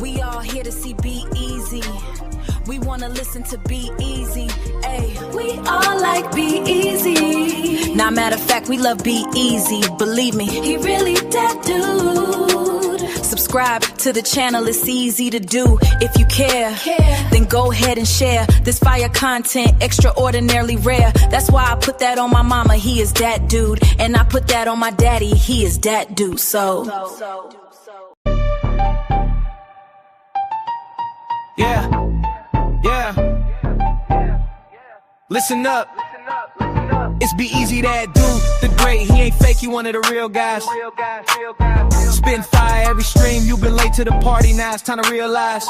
We all here to see B-Eazy. We wanna listen to B-Eazy. Ayy, we all like B-Eazy. Nah, matter of fact, we love B-Eazy. Believe me, he really that dude. Subscribe to the channel, it's easy to do. If you care, then go ahead and share this fire content, extraordinarily rare. That's why I put that on my mama, he is that dude. And I put that on my daddy, he is that dude. So yeah. Listen up. It's B-Eazy Dat Dude, the great. He ain't fake, he one of the real guys. Spitting fire every stream. You been late to the party, now it's time to realize.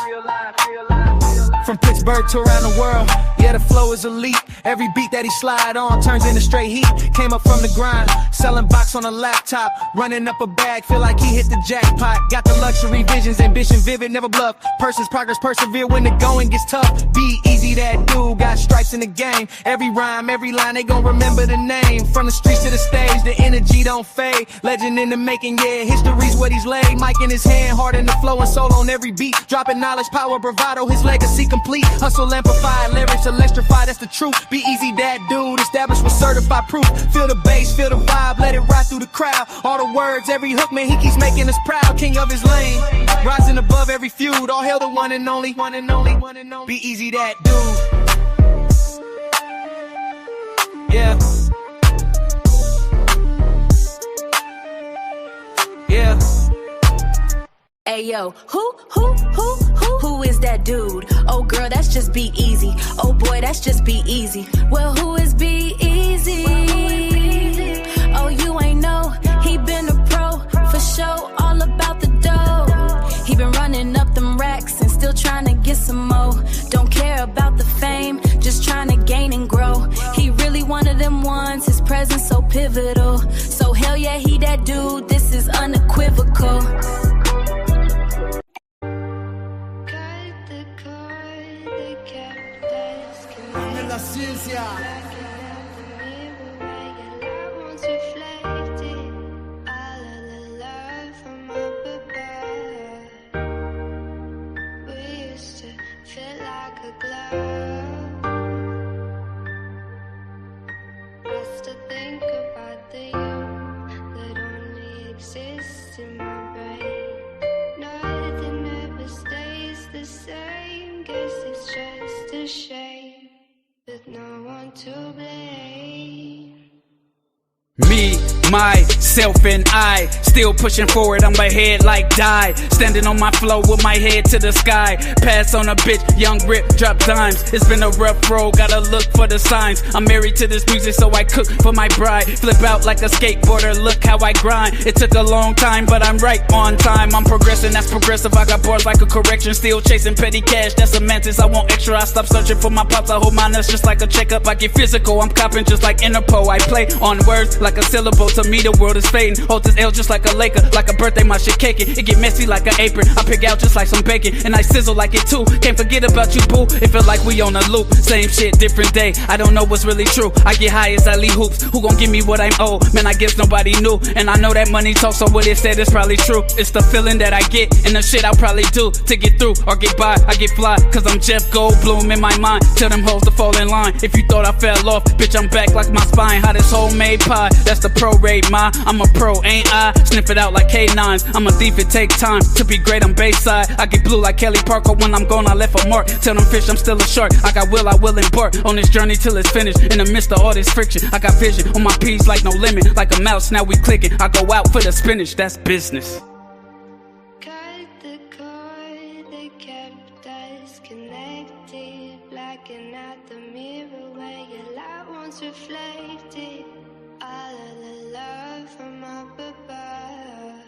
From Pittsburgh to around the world, yeah, the flow is elite. Every beat that he slide on turns into straight heat. Came up from the grind, selling box on a laptop, running up a bag, feel like he hit the jackpot. Got the luxury visions, ambition vivid, never bluff. Person's progress, persevere when the going gets tough. B-Eazy Dat Dude, got stripes in the game. Every rhyme, every line, they gon' remember the name. From the streets to the stage, the energy don't fade. Legend in the making, yeah, history's what he's laid. Mic in his hand, heart in the flow and soul on every beat. Dropping knowledge, power, bravado, his legacy complete. Hustle amplified, lyrics electrified, that's the truth. B-Eazy Dat Dude, established with certified proof. Feel the bass, feel the vibe, let it ride through the crowd. All the words, every hook, man, he keeps making us proud. King of his lane, rising above every feud. All hail the one and only, B-Eazy Dat Dude. Yeah. Ayo, who is that dude? Oh girl, that's just B-Eazy. Oh boy, that's just B-Eazy. Well, who is B-Eazy? Oh, you ain't know, he been a pro, for show, all about the dough. He been running up them racks and still trying to get some more. Don't care about the fame, just trying to gain and grow. He really one of them ones, his presence so pivotal. So hell yeah, he that dude, this is unequivocal. La ciencia. No one to blame. Me, myself, and I still pushing forward, I'm ahead like die. Standing on my flow with my head to the sky. Pass on a bitch, young rip, drop dimes. It's been a rough road, gotta look for the signs. I'm married to this music, so I cook for my bride. Flip out like a skateboarder, look how I grind. It took a long time, but I'm right on time. I'm progressing, that's progressive, I got bars like a correction. Still chasing petty cash, that's a mantis. I want extra, I stop searching for my pops. I hold my nuts just like a checkup. I get physical, I'm copping just like Interpol. I play on words like a syllable, to me the world is fading. Hold this L just like a Laker, like a birthday, my shit caking. It get messy like an apron, I pick out just like some bacon, and I sizzle like it too. Can't forget about you, boo, it feel like we on a loop. Same shit, different day, I don't know what's really true. I get high as I leave hoops, who gon' give me what I'm owed? Man, I guess nobody knew, and I know that money talks, so what it said is probably true. It's the feeling that I get, and the shit I'll probably do to get through or get by. I get fly, cause I'm Jeff Goldblum in my mind. Tell them hoes to fall in line. If you thought I fell off, bitch, I'm back like my spine. How this homemade pie, that's the pro rate, ma. I'm a pro, ain't I? Sniff it out like K9s. I'm a thief, it take time to be great on Bayside. I get blue like Kelly Parker. When I'm gone, I left a mark. Tell them fish I'm still a shark. I got will, I will embark on this journey till it's finished. In the midst of all this friction, I got vision on my P's like no limit. Like a mouse, now we clicking. I go out for the spinach, that's business. Cut the cord that kept us connected. Blacking out the mirror where your light once reflected. All of the love from up above.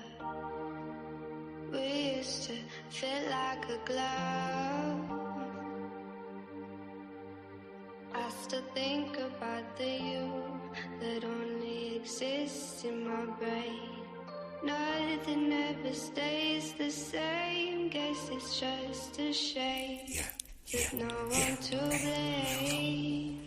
We used to fit like a glove. I still think about the you that only exists in my brain. Nothing ever stays the same. Guess it's just a shame. There's no one to blame.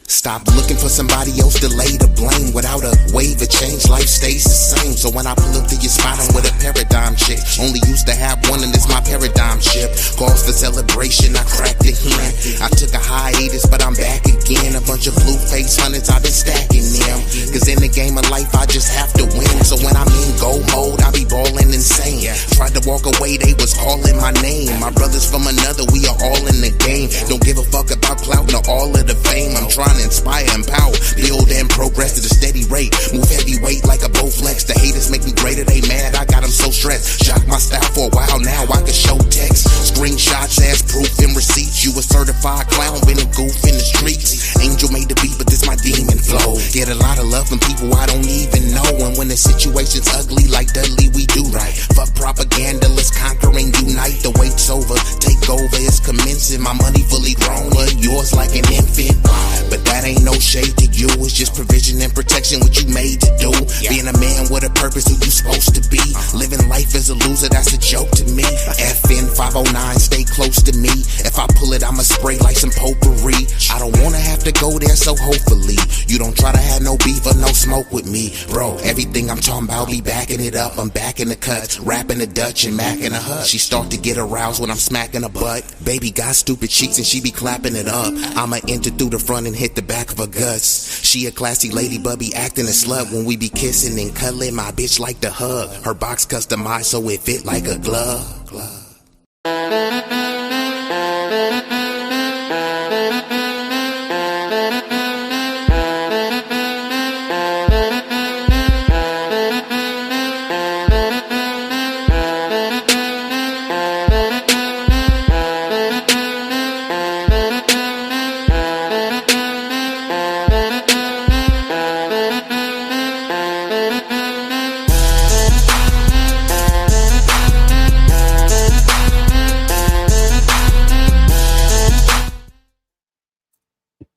Stop looking for somebody else to lay the blame. Without a wave of change, life stays the same. So when I pull up to your spot, I'm with a paradigm shift. shit. Only used to have one and it's my paradigm shift. Calls for celebration, I cracked a hen. I took a hiatus, but I'm back again. A bunch of blue face hundreds, I've been stacking them. Cause in the game of life, I just have to win. So when I'm in go mode, I be ballin' insane. Tried to walk away, they was calling my name. My brothers from another, we are all in the game. Don't give a fuck about clout nor all of the fame. I'm trying to inspire, empower, build and progress at a steady rate. Move heavyweight like a Bowflex. The haters make me greater, they mad, I got them so stressed. Shock my style for a while now, I can show text. Screenshots as proof and receipts. You a certified clown, been a goof in the streets. Angel made the beat, but this my demon flow. Get a lot of love from people I don't even know. And when the situation's ugly like Dudley, we do right. Fuck propaganda, let's conquer and unite. The wait's over, take over, it's commencing. My money fully grown, but yours like an infant. But that ain't no shade to you, it's just provision and protection, what you made to do. Being a man with a purpose, who you supposed to be. Living life as a loser, that's a joke to me. FN 509, stay close to me. If I pull it, I'ma spray like some potpourri. I don't wanna have to go there, so hopefully you don't try to have no beef or no smoke with me. Bro, everything I'm talking about, be backing it up. I'm back in the cuts, rapping the Dutch and macking a hut. She start to get aroused when I'm smacking her butt. Baby got stupid cheeks and she be clapping it up. I'ma enter through the front and hit the back of her guts. She a classy lady but be acting a slut. When we be kissing and cuddling, my bitch like to hug. Her box customized so it fit like a glove.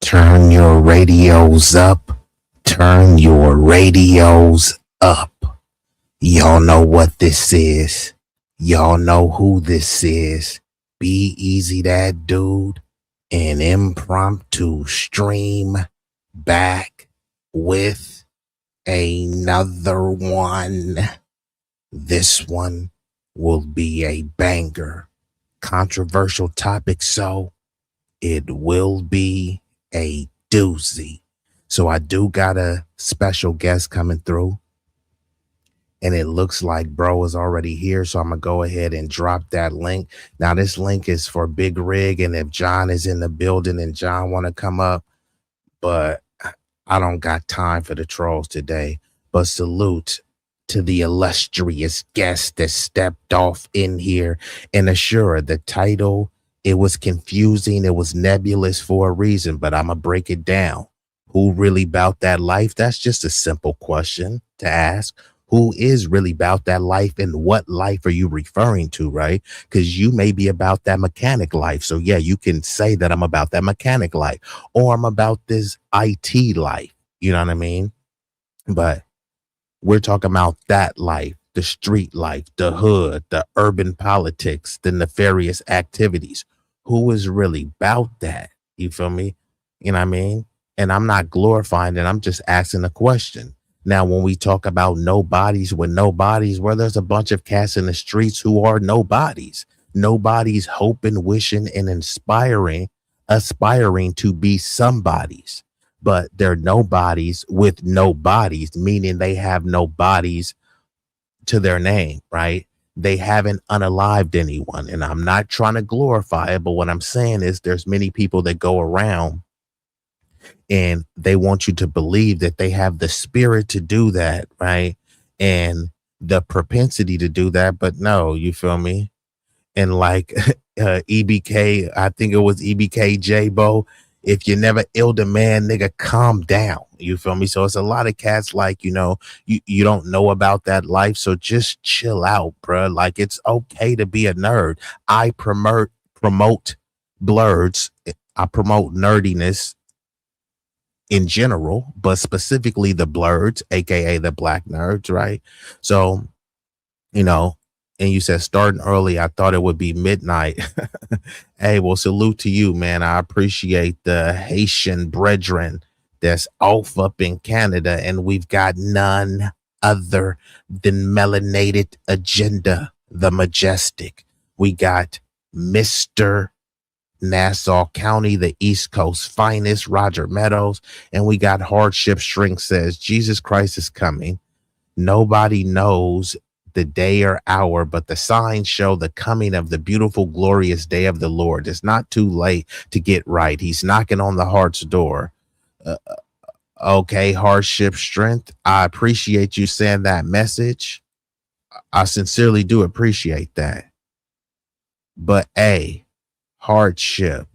Turn your radios up. Turn your radios up. Y'all know what this is. Y'all know who this is. B-Eazy Dat Dude, an impromptu stream back with another one. This one will be a banger. Controversial topic, so it will be a doozy. So I do got a special guest coming through, and it looks like bro is already here, so I'm gonna go ahead and drop that link. Now this link is for Big Rig, and if John is in the building and John want to come up, but I don't got time for the trolls today. But salute to the illustrious guest that stepped off in here. And assure the title, it was confusing, it was nebulous for a reason, but I'm gonna break it down. Who really bout that life? That's just a simple question to ask. Who is really about that life, and what life are you referring to, right? Because you may be about that mechanic life. So yeah, you can say that I'm about that mechanic life, or I'm about this IT life. You know what I mean? But we're talking about that life, the street life, the hood, the urban politics, the nefarious activities. Who is really about that? You feel me? You know what I mean? And I'm not glorifying it. I'm just asking a question. Now, when we talk about nobodies with nobodies, well, there's a bunch of cats in the streets who are nobodies. Nobody's hoping, wishing, and aspiring to be somebodies. But they're nobodies with nobodies, meaning they have no bodies to their name, right? They haven't unalived anyone. And I'm not trying to glorify it, but what I'm saying is there's many people that go around and they want you to believe that they have the spirit to do that, right? And the propensity to do that, but no, you feel me? And like EBK, I think it was EBK J-Bo, if you never illed a man, nigga, calm down. You feel me? So it's a lot of cats like, you know, you don't know about that life. So just chill out, bruh. Like, it's okay to be a nerd. I promote blurs. I promote nerdiness in general, but specifically the blurs, aka the black nerds, right? So, you know, and you said starting early, I thought it would be midnight. Hey, well, salute to you, man. I appreciate the Haitian brethren that's off up in Canada, and we've got none other than Melanated Agenda, the Majestic. We got Mr. Nassau County, the East Coast finest, Roger Meadows. And we got Hardship Shrink says, Jesus Christ is coming. Nobody knows the day or hour, but the signs show the coming of the beautiful, glorious day of the Lord. It's not too late to get right. He's knocking on the heart's door. Okay, Hardship Strength, I appreciate you saying that message. I sincerely do appreciate that. But Hardship,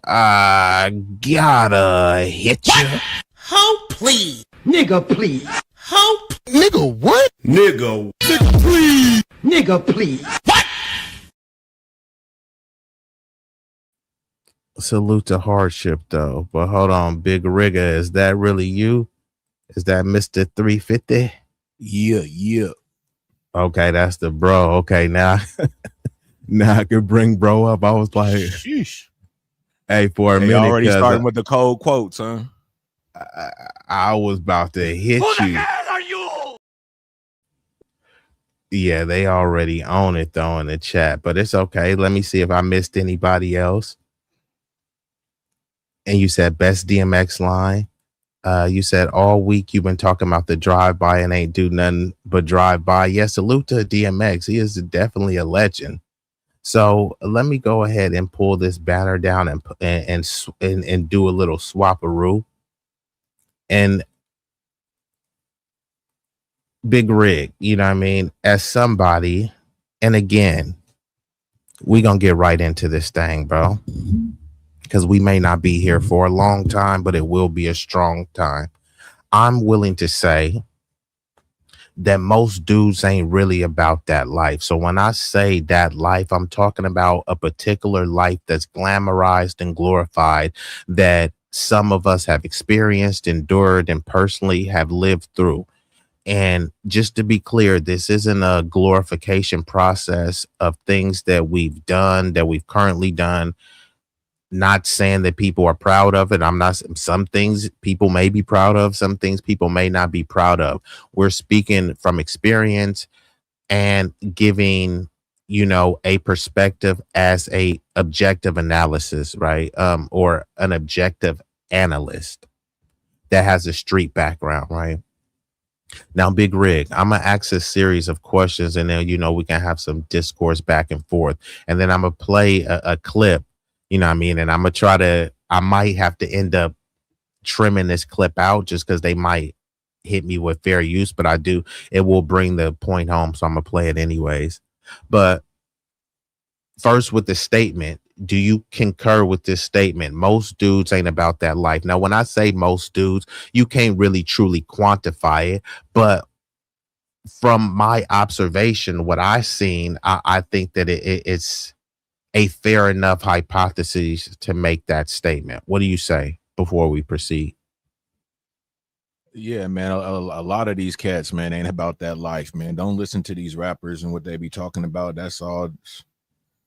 I gotta hit you. Hope, please. Nigga, please. Hope. Nigga, what? Nigga, Please. nigga, please. Salute to Hardship, though. But hold on, Big Rigger, is that really you? Is that Mr. 350? Yeah. Okay, that's the bro. Okay, now I can bring bro up. I was like, Sheesh. hey, for a They minute, already starting with the cold quotes, huh? I was about to hit Who the you. hell are you? Yeah, they already own it though in the chat, but it's okay. Let me see if I missed anybody else. And you said best DMX line. You said all week you've been talking about the drive by and ain't do nothing but drive by. Yes, salute to DMX. He is definitely a legend. So let me go ahead and pull this banner down and do a little swap-a-roo. And Big Rig, you know what I mean? As somebody, and again, we gonna get right into this thing, bro. Because we may not be here for a long time, but it will be a strong time. I'm willing to say that most dudes ain't really about that life. So when I say that life, I'm talking about a particular life that's glamorized and glorified that some of us have experienced, endured, and personally have lived through. And just to be clear, this isn't a glorification process of things that we've done, that we've currently done. Not saying that people are proud of it. Some things people may be proud of, some things people may not be proud of. We're speaking from experience and giving, a perspective as a objective analysis, right? Or an objective analyst that has a street background, right? Now, Big Rig, I'm going to ask a series of questions and then, we can have some discourse back and forth. And then I'm going to play a clip, you know what I mean? And I might have to end up trimming this clip out just because they might hit me with fair use, but it will bring the point home. So I'm going to play it anyways. But first with the statement, do you concur with this statement? Most dudes ain't about that life. Now, when I say most dudes, you can't really truly quantify it, but from my observation, what I've seen, I think that it's a fair enough hypothesis to make that statement. What do you say before we proceed? Yeah, man. A lot of these cats, man, ain't about that life, man. Don't listen to these rappers and what they be talking about. That's all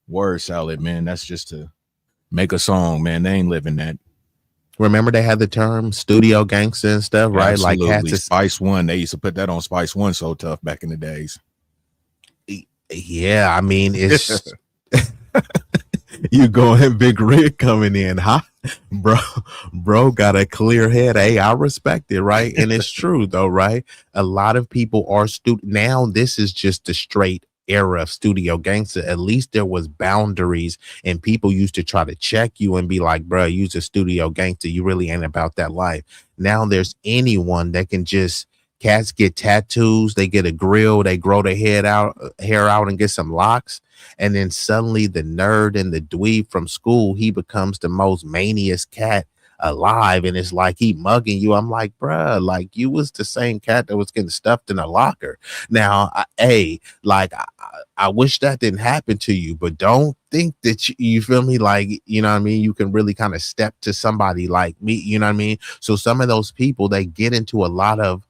word salad, man. That's just to make a song, man. They ain't living that. Remember they had the term studio gangster and stuff, right? Absolutely. Like cats Spice One. They used to put that on Spice One so tough back in the days. Yeah, I mean, it's you going Big Rig coming in, huh? Bro got a clear head. Hey, I respect it, right? And it's true though, right? A lot of people are now this is just a straight era of studio gangster. At least there was boundaries and people used to try to check you and be like, bro, you's a studio gangster, you really ain't about that life. Now there's anyone that can just cats get tattoos, they get a grill, they grow their hair out and get some locks, and then suddenly the nerd and the dweeb from school, he becomes the most maniest cat alive, and it's like he mugging you. I'm like, bruh, like you was the same cat that was getting stuffed in a locker. Now, I wish that didn't happen to you, but don't think that you feel me, like, you know what I mean, you can really kind of step to somebody like me, you know what I mean? So some of those people, they get into a lot of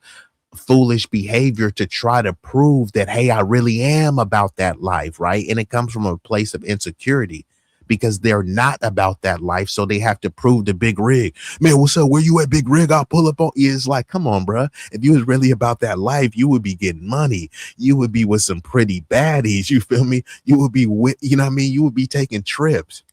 foolish behavior to try to prove that, hey, I really am about that life, right? And it comes from a place of insecurity, because they're not about that life. So they have to prove to Big Rig, man, what's up? Where you at, Big Rig? I'll pull up on you. It's like, come on, bro. If you was really about that life, you would be getting money. You would be with some pretty baddies. You feel me? You would be with, you know what I mean? You would be taking trips.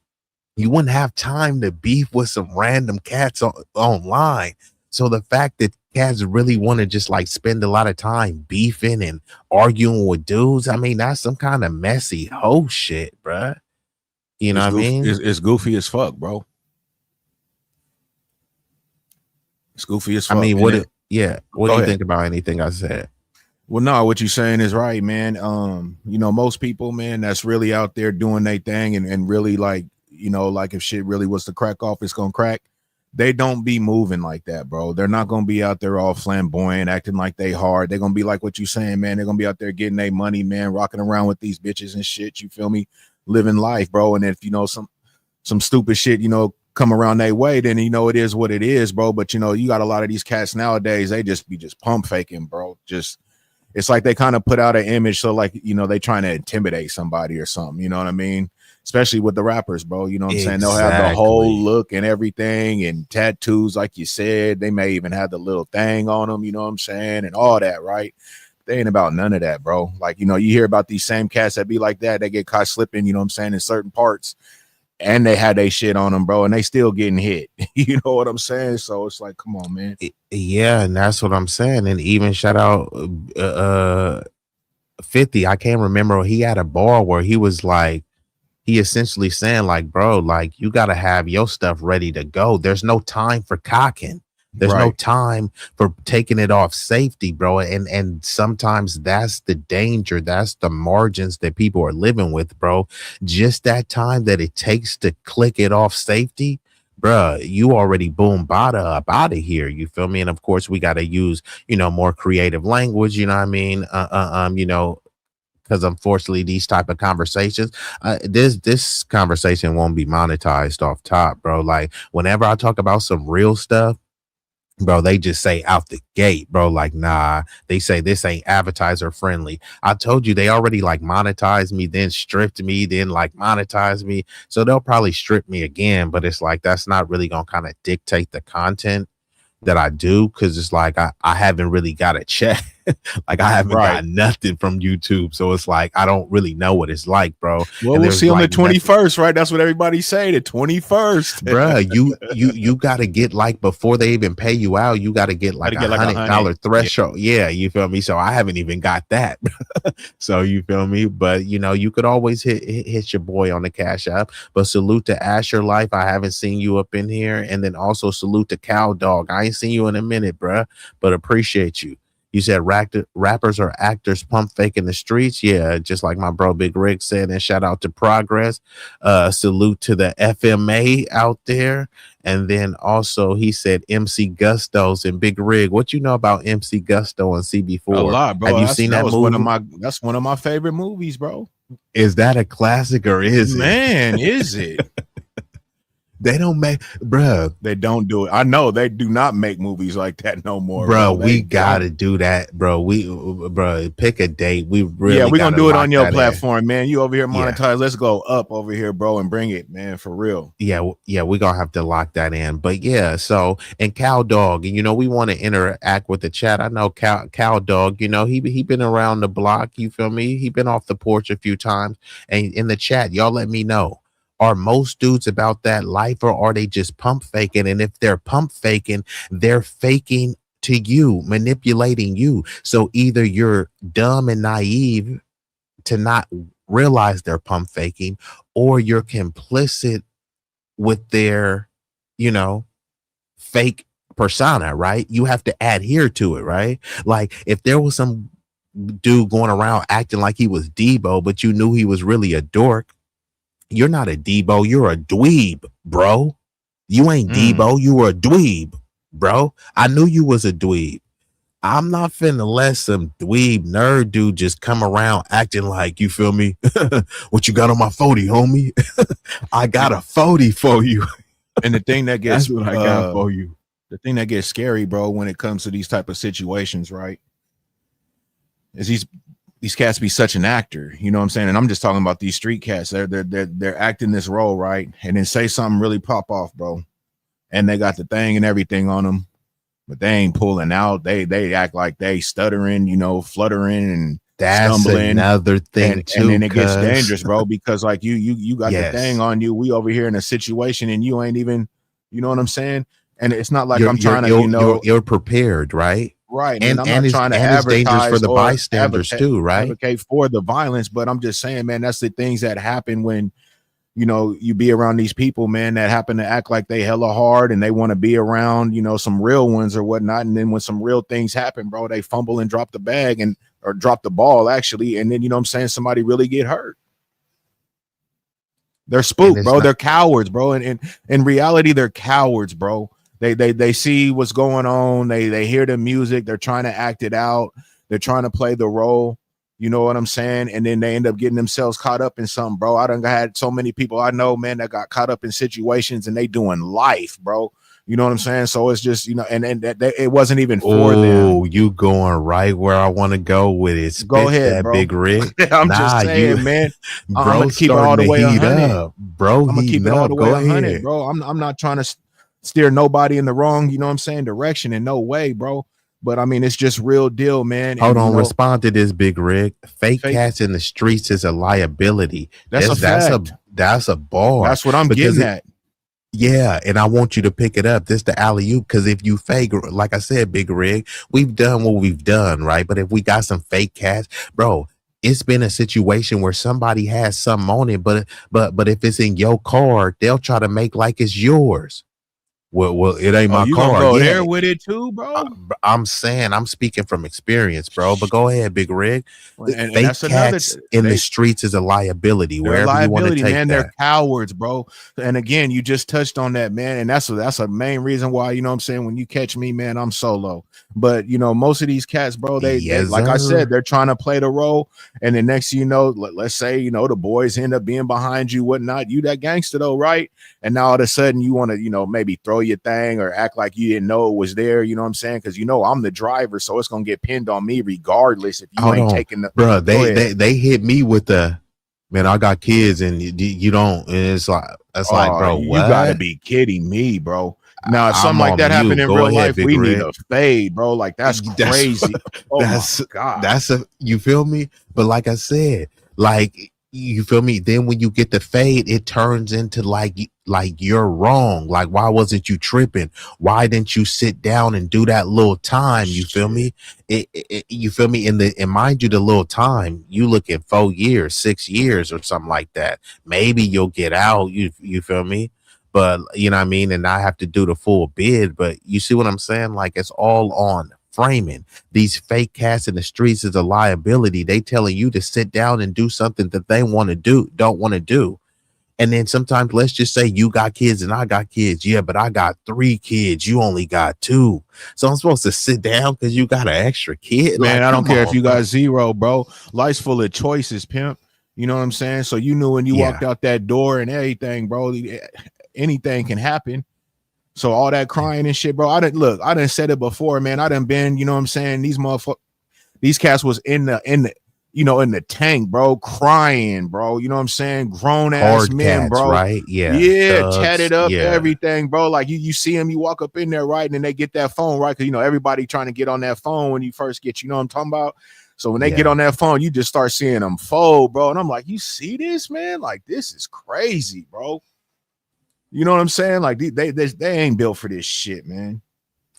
You wouldn't have time to beef with some random cats online. So the fact that cats really want to just like spend a lot of time beefing and arguing with dudes, I mean, that's some kind of messy hoe shit, bruh. You know what I mean? It's goofy as fuck, bro. It's goofy as fuck. I mean, what do you think about anything I said? Well, no, what you're saying is right, man. You know, most people, man, that's really out there doing their thing and really like, you know, like if shit really was to crack off, it's gonna crack. They don't be moving like that, bro. They're not gonna be out there all flamboyant, acting like they hard. They're gonna be like what you saying, man. They're gonna be out there getting their money, man, rocking around with these bitches and shit. You feel me? Living life, bro. And if you know some stupid shit, you know, come around their way, then you know it is what it is, bro. But you know, you got a lot of these cats nowadays, they just be pump faking, bro. Just it's like they kind of put out an image so like, you know, they trying to intimidate somebody or something, you know what I mean? Especially with the rappers, bro. You know what I'm saying? They'll have the whole look and everything and tattoos, like you said. They may even have the little thing on them, you know what I'm saying? And all that, right? They ain't about none of that, bro. Like, you know, you hear about these same cats that be like that. They get caught slipping, you know what I'm saying, in certain parts. And they had they shit on them, bro. And they still getting hit. You know what I'm saying? So it's like, come on, man. Yeah, and that's what I'm saying. And even shout out 50. I can't remember. He had a bar where he was like, he essentially saying like, bro, like you got to have your stuff ready to go. There's no time for cocking. There's no time for taking it off safety, bro. And sometimes that's the danger. That's the margins that people are living with, bro. Just that time that it takes to click it off safety, bruh, you already boom bada up out of here. You feel me? And of course we got to use, you know, more creative language, you know what I mean? You know, because unfortunately these type of conversations, this conversation won't be monetized off top, bro. Like whenever I talk about some real stuff, bro, they just say out the gate, bro, like, nah, they say this ain't advertiser friendly. I told you they already like monetized me, then stripped me, then like monetized me. So they'll probably strip me again, but it's like that's not really gonna kind of dictate the content that I do, because it's like I haven't really got a check. Like I haven't got nothing from YouTube, so it's like I don't really know what it's like, bro. Well, and we'll see on like the 21st, right? That's what everybody say, the 21st, bro. You got to get like before they even pay you out, you got to get like $100 threshold. Yeah, you feel me? So I haven't even got that. So you feel me? But you know, you could always hit your boy on the Cash App. But salute to Asher Life. I haven't seen you up in here, and then also salute to Cow Dog. I ain't seen you in a minute, bro, but appreciate you. You said rappers or actors pump fake in the streets. Yeah, just like my bro Big Rick said. And shout out to Progress. Salute to the FMA out there. And then also he said MC Gusto's and Big Rig. What you know about MC Gusto and CB4? A lot, bro. Have you seen that movie? That's one of my favorite movies, bro. Is that a classic or is it? Man, is it? They don't make, bro. They don't do it. I know they do not make movies like that no more, bro. We gotta do that, bro. Bro, pick a date. We really, we're gonna do it on your platform, man. You over here monetize. Yeah. Let's go up over here, bro, and bring it, man, for real. Yeah, we're gonna have to lock that in. But yeah, so and Cow Dog, and you know, we want to interact with the chat. I know Cow Dog, you know, he been around the block. You feel me? He been off the porch a few times, and in the chat, y'all let me know. Are most dudes about that life, or are they just pump faking? And if they're pump faking, they're faking to you, manipulating you. So either you're dumb and naive to not realize they're pump faking, or you're complicit with their, you know, fake persona, right? You have to adhere to it, right? Like if there was some dude going around acting like he was Debo, but you knew he was really a dork, you're not a Debo, you're a dweeb, bro. You ain't Debo, you were a dweeb, bro. I knew you was a dweeb. I'm not finna let some dweeb nerd dude just come around acting like, you feel me? What you got on my 40, homie? I got a 40 for you. And the thing that gets that's what I got for you. The thing that gets scary, bro, when it comes to these type of situations, right? Is these cats be such an actor, you know what I'm saying? And I'm just talking about these street cats. They're acting this role, right? And then say something really pop off, bro. And they got the thing and everything on them, but they ain't pulling out. They act like they stuttering, you know, fluttering and That's stumbling. another thing too. And then it gets dangerous, bro, because like you got the thing on you. We over here in a situation and you ain't even, you know what I'm saying? And it's not like I'm trying to, you know, you're prepared, right? Right. And I'm not trying to advertise dangerous for the or bystanders too, right? advocate for the violence, but I'm just saying, man, that's the things that happen when, you know, you be around these people, man, that happen to act like they hella hard and they want to be around, you know, some real ones or whatnot. And then when some real things happen, bro, they fumble and drop the bag or drop the ball actually. And then, you know what I'm saying, somebody really get hurt. They're spooked, bro. They're cowards, bro. And in reality, they're cowards, bro. They see what's going on. They hear the music. They're trying to act it out. They're trying to play the role. You know what I'm saying? And then they end up getting themselves caught up in something, bro. I done had so many people I know, man, that got caught up in situations and they doing life, bro. You know what I'm saying? So it's just, you know, and it wasn't even for them. Oh, you going right where I want to go with it. Go ahead, that bro. Big Rig. I'm just saying, man. Bro, I'm gonna keep it all the way 100. Bro, I'm gonna keep it all the way 100, bro. I'm not trying to steer nobody in the wrong, you know what I'm saying, direction in no way, bro. But I mean, it's just real deal, man. Hold and, on, you know, respond to this, Big Rig. Fake cats in the streets is a liability. That's a bar. That's what I'm getting at. Yeah, and I want you to pick it up. This the alley-oop, because if you fake, like I said, Big Rig, we've done what we've done, right? But if we got some fake cats, bro, it's been a situation where somebody has something on it, but if it's in your car, they'll try to make like it's yours. Well, it ain't my you car. Gonna go there with it too, bro. I'm saying, I'm speaking from experience, bro. But go ahead, Big Rig. And fake that's cats in the streets is a liability. They're wherever you want to take man. that. They're cowards, bro. And again, you just touched on that, man. And that's a main reason why, you know what I'm saying, when you catch me, man, I'm solo. But you know, most of these cats, bro, they like I said, they're trying to play the role. And the next thing you know, let's say, you know, the boys end up being behind you, whatnot. You that gangster though, right? And now all of a sudden you want to, you know, maybe throw your thing or act like you didn't know it was there. You know what I'm saying? Because you know I'm the driver, so it's gonna get pinned on me regardless if you ain't taking the. Bro, they hit me with the, man, I got kids and you don't. And it's like bro, you what? gotta be kidding me, bro. Now, if something like that happened in real life, we need a fade, bro. Like that's crazy. Oh my God. That's you feel me? But like I said, like you feel me? Then when you get the fade, it turns into like you're wrong. Like, why wasn't you tripping? Why didn't you sit down and do that little time? You feel me? You feel me? And mind you, the little time, you look at 4 years, 6 years or something like that. Maybe you'll get out. You feel me? But you know what I mean? And I have to do the full bid. But you see what I'm saying? Like, it's all on framing. These fake cats in the streets is a liability. They telling you to sit down and do something that they want to do, don't want to do. And then sometimes, let's just say you got kids and I got kids. Yeah, but I got 3 kids. You only got 2. So I'm supposed to sit down because you got an extra kid? Man, like, I don't care if you got 0, bro. Life's full of choices, pimp. You know what I'm saying? So you knew when you walked out that door and everything, bro, anything can happen. So all that crying and shit, bro. I done said it before, man. I done been, you know what I'm saying? These cats was in the you know, in the tank, bro, crying, bro. You know what I'm saying? Grown ass men, cats, bro. Right? Yeah. Tatted up, everything, bro. Like you see them, you walk up in there, right? And then they get that phone, right? Because you know, everybody trying to get on that phone when you first get, you know what I'm talking about? So when they get on that phone, you just start seeing them fold, bro. And I'm like, you see this, man? Like, this is crazy, bro. You know what I'm saying? Like they ain't built for this shit, man.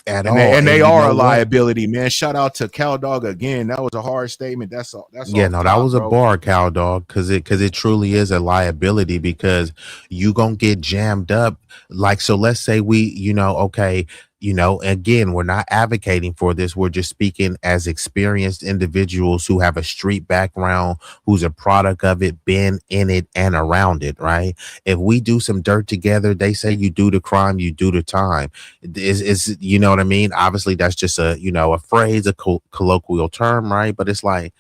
At all. And they are a liability, man. Shout out to Cow Dog again. That was a hard statement. That's all. That was a bar, Cow Dog, because it truly is a liability, because you gonna get jammed up. Like, so let's say we, you know, okay, you know, again, we're not advocating for this. We're just speaking as experienced individuals who have a street background, who's a product of it, been in it and around it, right? If we do some dirt together, they say you do the crime, you do the time. Is you know what I mean? Obviously, that's just a, you know, a phrase, a colloquial term, right? But it's like,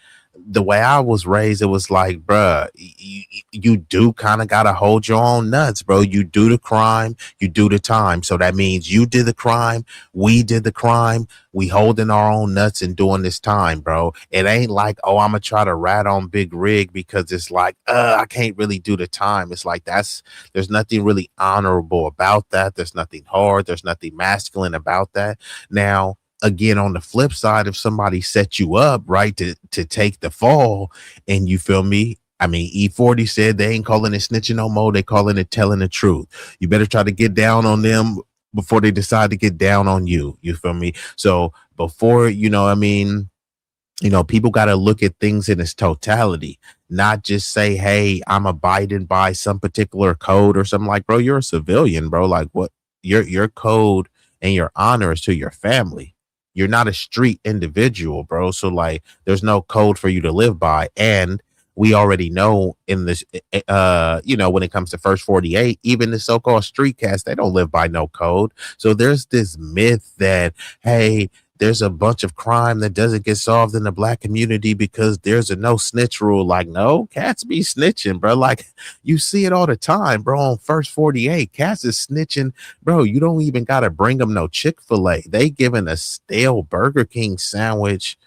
the way I was raised, it was like, bruh, you do kind of gotta hold your own nuts, bro. You do the crime, you do the time. So that means you did the crime, we did the crime, we holding our own nuts and doing this time, bro. It ain't like, oh, I'm gonna try to rat on Big Rig because it's like, I can't really do the time. It's like there's nothing really honorable about that. There's nothing hard. There's nothing masculine about that. Now, again, on the flip side, if somebody set you up right to take the fall, and you feel me, I mean, E40 said they ain't calling it snitching no more, they calling it telling the truth. You better try to get down on them before they decide to get down on you. You feel me? So before, I mean, people got to look at things in its totality, not just say, hey, I'm abiding by some particular code or something. Like, bro, you're a civilian, bro. Like, what your code and your honor is to your family. You're not a street individual, bro. So like, there's no code for you to live by. And we already know in this, when it comes to First 48, even the so-called street cats, they don't live by no code. So there's this myth that, hey, there's a bunch of crime that doesn't get solved in the black community because there's a no snitch rule. Like, no, cats be snitching, bro. Like, you see it all the time, bro. On First 48, cats is snitching, bro. You don't even gotta bring them no Chick-fil-A. They giving a stale Burger King sandwich,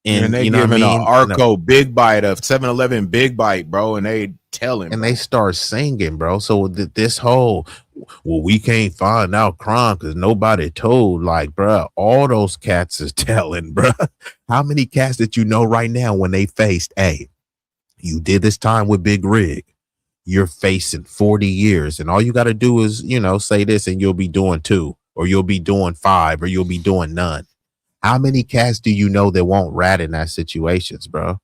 and they you know what I giving mean, an Arco big bite of 7-Eleven big bite, bro, and they telling, and bro. they start singing, bro. So this whole, well, we can't find out crime because nobody told. Like, bro, all those cats is telling, bro. How many cats that you know right now when they faced, hey, you did this time with Big Rig, you're facing 40 years, and all you got to do is, say this, and you'll be doing 2, or you'll be doing 5, or you'll be doing none. How many cats do you know that won't rat in that situations, bro?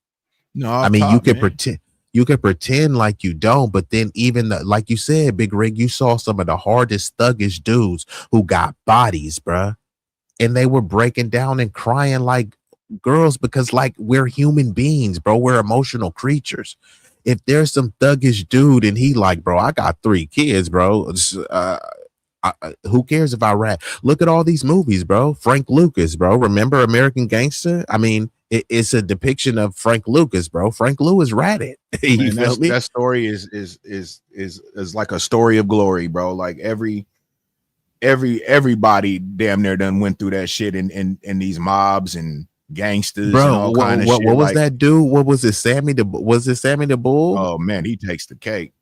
No, I mean, you can man. pretend like you don't, but then even like you said, Big Rig, you saw some of the hardest thuggish dudes who got bodies, bruh, and they were breaking down and crying like girls because, like, we're human beings, bro. We're emotional creatures. If there's some thuggish dude and he like, bro, I got 3 kids, bro. Who cares if I rat? Look at all these movies, bro. Frank Lucas, bro. Remember American Gangster? I mean, it's a depiction of Frank Lucas, bro. Frank Lewis ratted. You Man, feel me? that story is like a story of glory, bro. Like everybody damn near done went through that shit in these mobs and gangsters, bro, and all kind of shit. What was that dude? What was it? Sammy the Bull? Oh man, he takes the cake.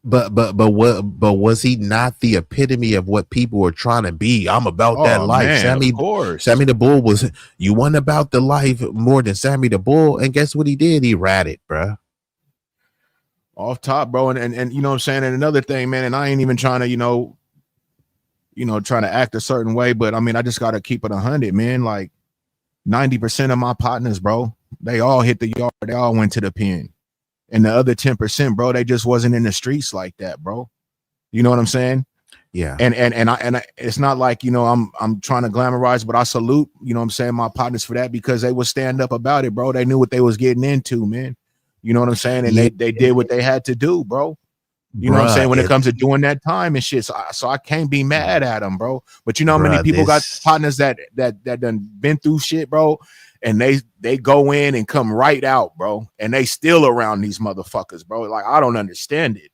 But was he not the epitome of what people were trying to be? I'm about that life. Man, Sammy, of course. Sammy the Bull was, you weren't about the life more than Sammy the Bull. And guess what he did? He ratted, bro. Off top, bro. And you know what I'm saying? And another thing, man, and I ain't even trying to, trying to act a certain way, but I mean, I just gotta keep it 100, man. Like 90% of my partners, bro, they all hit the yard, they all went to the pen. And the other 10%, bro, they just wasn't in the streets like that, bro. You know what I'm saying? Yeah. And I it's not like, I'm trying to glamorize, but I salute, what I'm saying, my partners for that, because they would stand up about it, bro. They knew what they was getting into, man. You know what I'm saying? And they did what they had to do, bro. You know what I'm saying? When it comes to doing that time and shit. So I can't be mad at them, bro. But you know how many people got partners that done been through shit, bro, and they go in and come right out, bro, and they still around these motherfuckers, bro. Like, I don't understand it.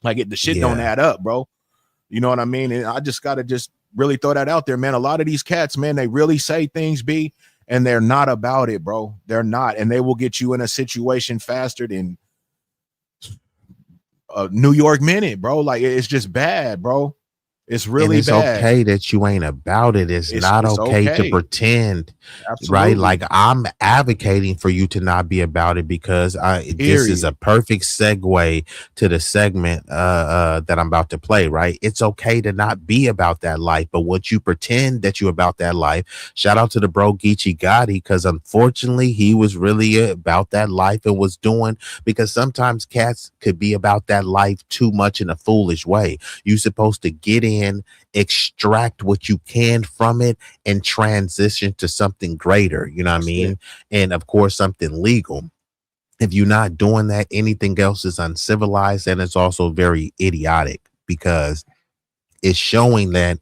Like, the shit don't add up, bro. You know what I mean? And I just gotta just really throw that out there, man. A lot of these cats, man, they really say things, B, and they're not about it, bro. They're not, and they will get you in a situation faster than a New York Minute, bro. Like, it's just bad, bro. It's really bad. Okay that you ain't about it. It's not okay to pretend. Absolutely. Right? Like, I'm advocating for you to not be about it, because this is a perfect segue to the segment that I'm about to play, right? It's okay to not be about that life, but once you pretend that you're about that life, shout out to the bro Geechee Gotti, because unfortunately he was really about that life and was doing, because sometimes cats could be about that life too much in a foolish way. You're supposed to get in, extract what you can from it, and transition to something greater, you know what I mean? And of course, something legal. If you're not doing that, anything else is uncivilized, and it's also very idiotic, because it's showing that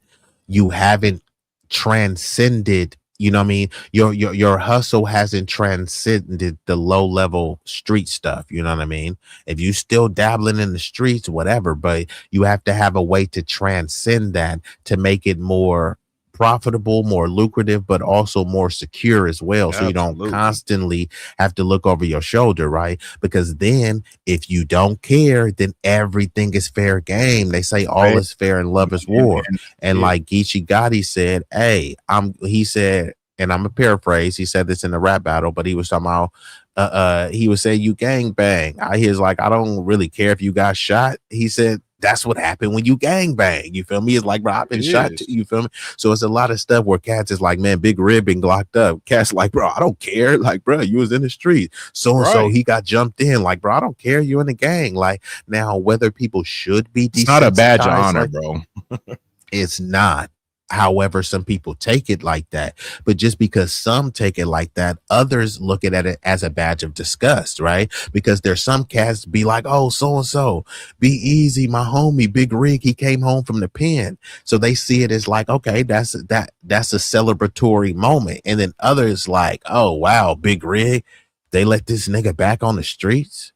you haven't transcended, You know what I mean? Your hustle hasn't transcended the low level street stuff. You know what I mean? If you still dabbling in the streets, whatever, but you have to have a way to transcend that to make it more profitable, more lucrative, but also more secure as well. So you don't Absolutely. constantly have to look over your shoulder, right? Because then if you don't care, then everything is fair game. They say all is fair and love is war. And yeah. like Geechee Gotti said, hey, he said, and I'm a paraphrase, he said this in the rap battle, but he was talking about he was saying you gang bang. He was like, I don't really care if you got shot. He said that's what happened when you gang bang. You feel me? It's like, bro, I've been shot too. You feel me? So it's a lot of stuff where cats is like, man, Big Rib been locked up. Cats like, bro, I don't care. Like, bro, you was in the street. So and so he got jumped in. Like, bro, I don't care. You in the gang. Like, now whether people should be it's not a badge of honor, like, bro. It's not. However, some people take it like that. But just because some take it like that, others look at it as a badge of disgust, right? Because there's some cats be like, oh, so-and-so, B-Eazy, my homie, Big Rig, he came home from the pen. So they see it as like, okay, that's a celebratory moment. And then others like, oh, wow, Big Rig, they let this nigga back on the streets.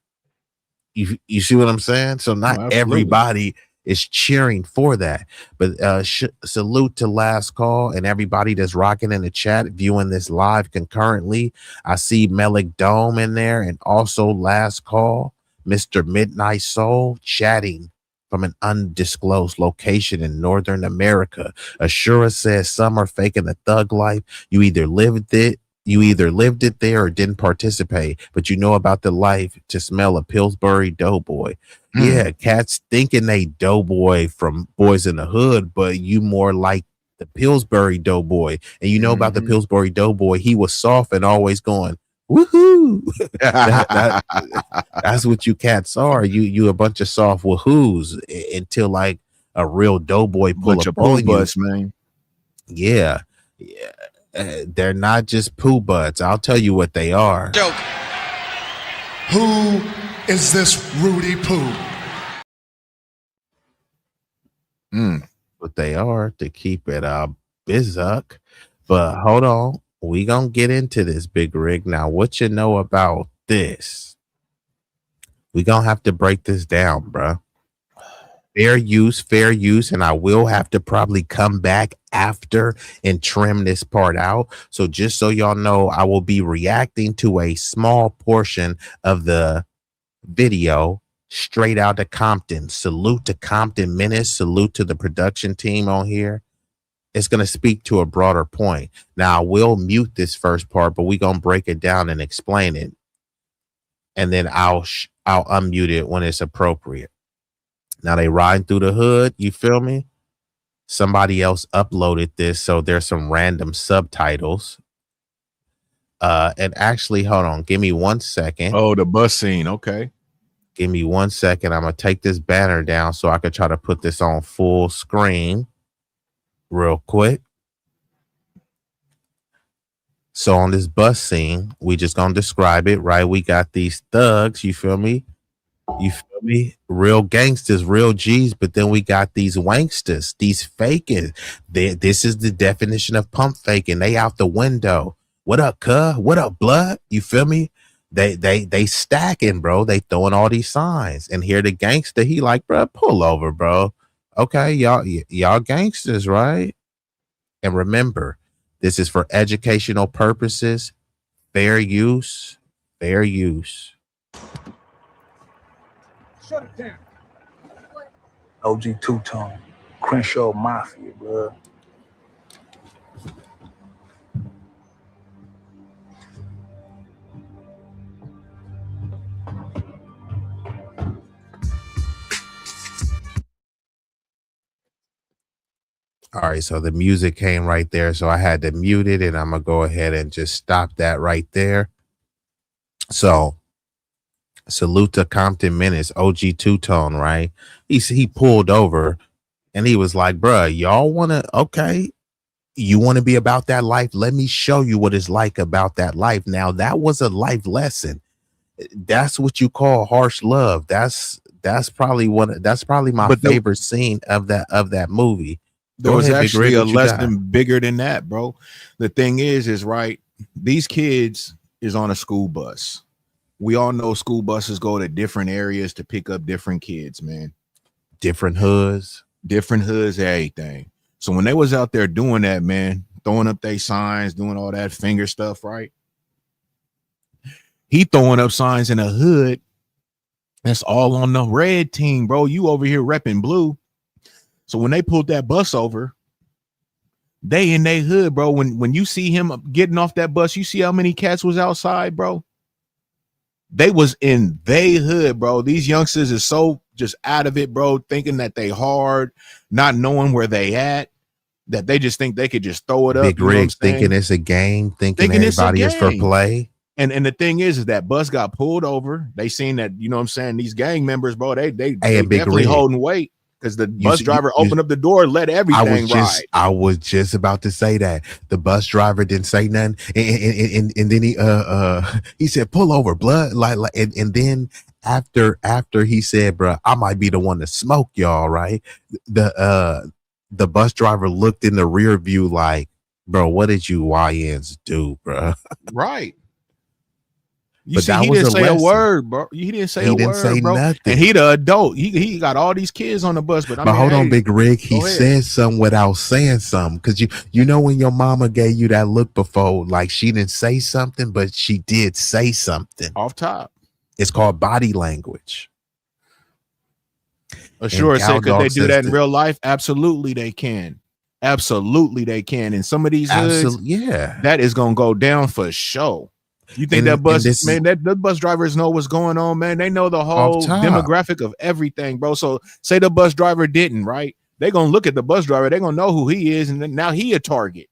You see what I'm saying? So not everybody is cheering for that. But salute to Last Call and everybody that's rocking in the chat, viewing this live concurrently. I see Melik Dome in there and also Last Call, Mr. Midnight Soul chatting from an undisclosed location in Northern America. Ashura says some are faking the thug life. You either lived it there or didn't participate, but you know about the life to smell a Pillsbury Doughboy. Yeah, cats thinking they Doughboy from Boys in the Hood, but you more like the Pillsbury Doughboy. And you know about the Pillsbury Doughboy, he was soft and always going, woohoo. That's what you cats are. You a bunch of soft woohoos until like a real Doughboy pull up on you, man. Yeah. They're not just poo butts. I'll tell you what they are. Joke. Who is this Rudy Poo? What they are, to keep it bizuck. But hold on, we gonna get into this, Big Rig. Now, what you know about this? We gonna have to break this down, bro. Fair use, and I will have to probably come back after and trim this part out. So just so y'all know, I will be reacting to a small portion of the video straight out of Compton. Salute to Compton Menace. Salute to the production team on here. It's going to speak to a broader point. Now, I will mute this first part, but we're going to break it down and explain it. And then I'll unmute it when it's appropriate. Now, they riding through the hood. You feel me? Somebody else uploaded this, so there's some random subtitles. And actually, hold on. Give me 1 second. Oh, the bus scene. Okay. Give me 1 second. I'm going to take this banner down so I can try to put this on full screen real quick. So on this bus scene, we just going to describe it, right? We got these thugs, you feel me? You feel me? Real gangsters, real G's, but then we got these wanksters, these faking. This is the definition of pump faking. They out the window. What up, cuh? What up, blood? You feel me? They stacking, bro. They throwing all these signs. And here the gangster, he like, bro, pull over, bro. Okay, y'all gangsters, right? And remember, this is for educational purposes. Fair use. Fair use. Shut it down. OG Two-Tone. Crenshaw Mafia, bro. All right, so the music came right there, so I had to mute it, and I'm gonna go ahead and just stop that right there. So, salute to Compton Menace, OG Two-Tone, right? He pulled over, and he was like, "Bruh, y'all wanna you want to be about that life? Let me show you what it's like about that life." Now, that was a life lesson. That's what you call harsh love. That's probably my favorite scene of that movie. There Go was ahead, Big actually Rig, a what you got? lesson bigger than that, bro. The thing is right, these kids is on a school bus. We all know school buses go to different areas to pick up different kids, man. Different hoods. Everything. So when they was out there doing that, man, throwing up their signs, doing all that finger stuff, right? He throwing up signs in a hood that's all on the red team, bro. You over here repping blue. So when they pulled that bus over, they in their hood, bro. When you see him getting off that bus, you see how many cats was outside, bro. They was in their hood, bro. These youngsters is so just out of it, bro, thinking that they hard, not knowing where they at, that they just think they could just throw it up. Big You know what I'm Rig thinking saying? it's a game, thinking Thinking it's a everybody is for game. play. And the thing is that bus got pulled over. They seen that, you know what I'm saying? These gang members, bro, they Big definitely Rig, holding weight because the bus driver opened up the door, let everything ride. I was just about to say that the bus driver didn't say nothing, and then he said, "Pull over, blood." Like and then after he said, "Bro, I might be the one to smoke y'all," right? The bus driver looked in the rear view like, "Bro, what did you YNs do, bro?" Right. You But see, that he was didn't a say a lesson. word, bro. He didn't say He a didn't word, say bro. nothing. And he the adult. He got all these kids on the bus. But Hold on, hey, Big Rig. He go ahead. said something without saying something. Because you know when your mama gave you that look before, like she didn't say something, but she did say something. Off top. It's called body language. Sure, said, could Dog they do says that in real life? Absolutely, they can. Absolutely, they can. In some of these hoods, yeah, that is gonna go down for sure. You think that bus, man, that the bus drivers know what's going on, man. They know the whole demographic of everything, bro. So say the bus driver didn't, right? They're gonna look at the bus driver, they're gonna know who he is, and then now he a target.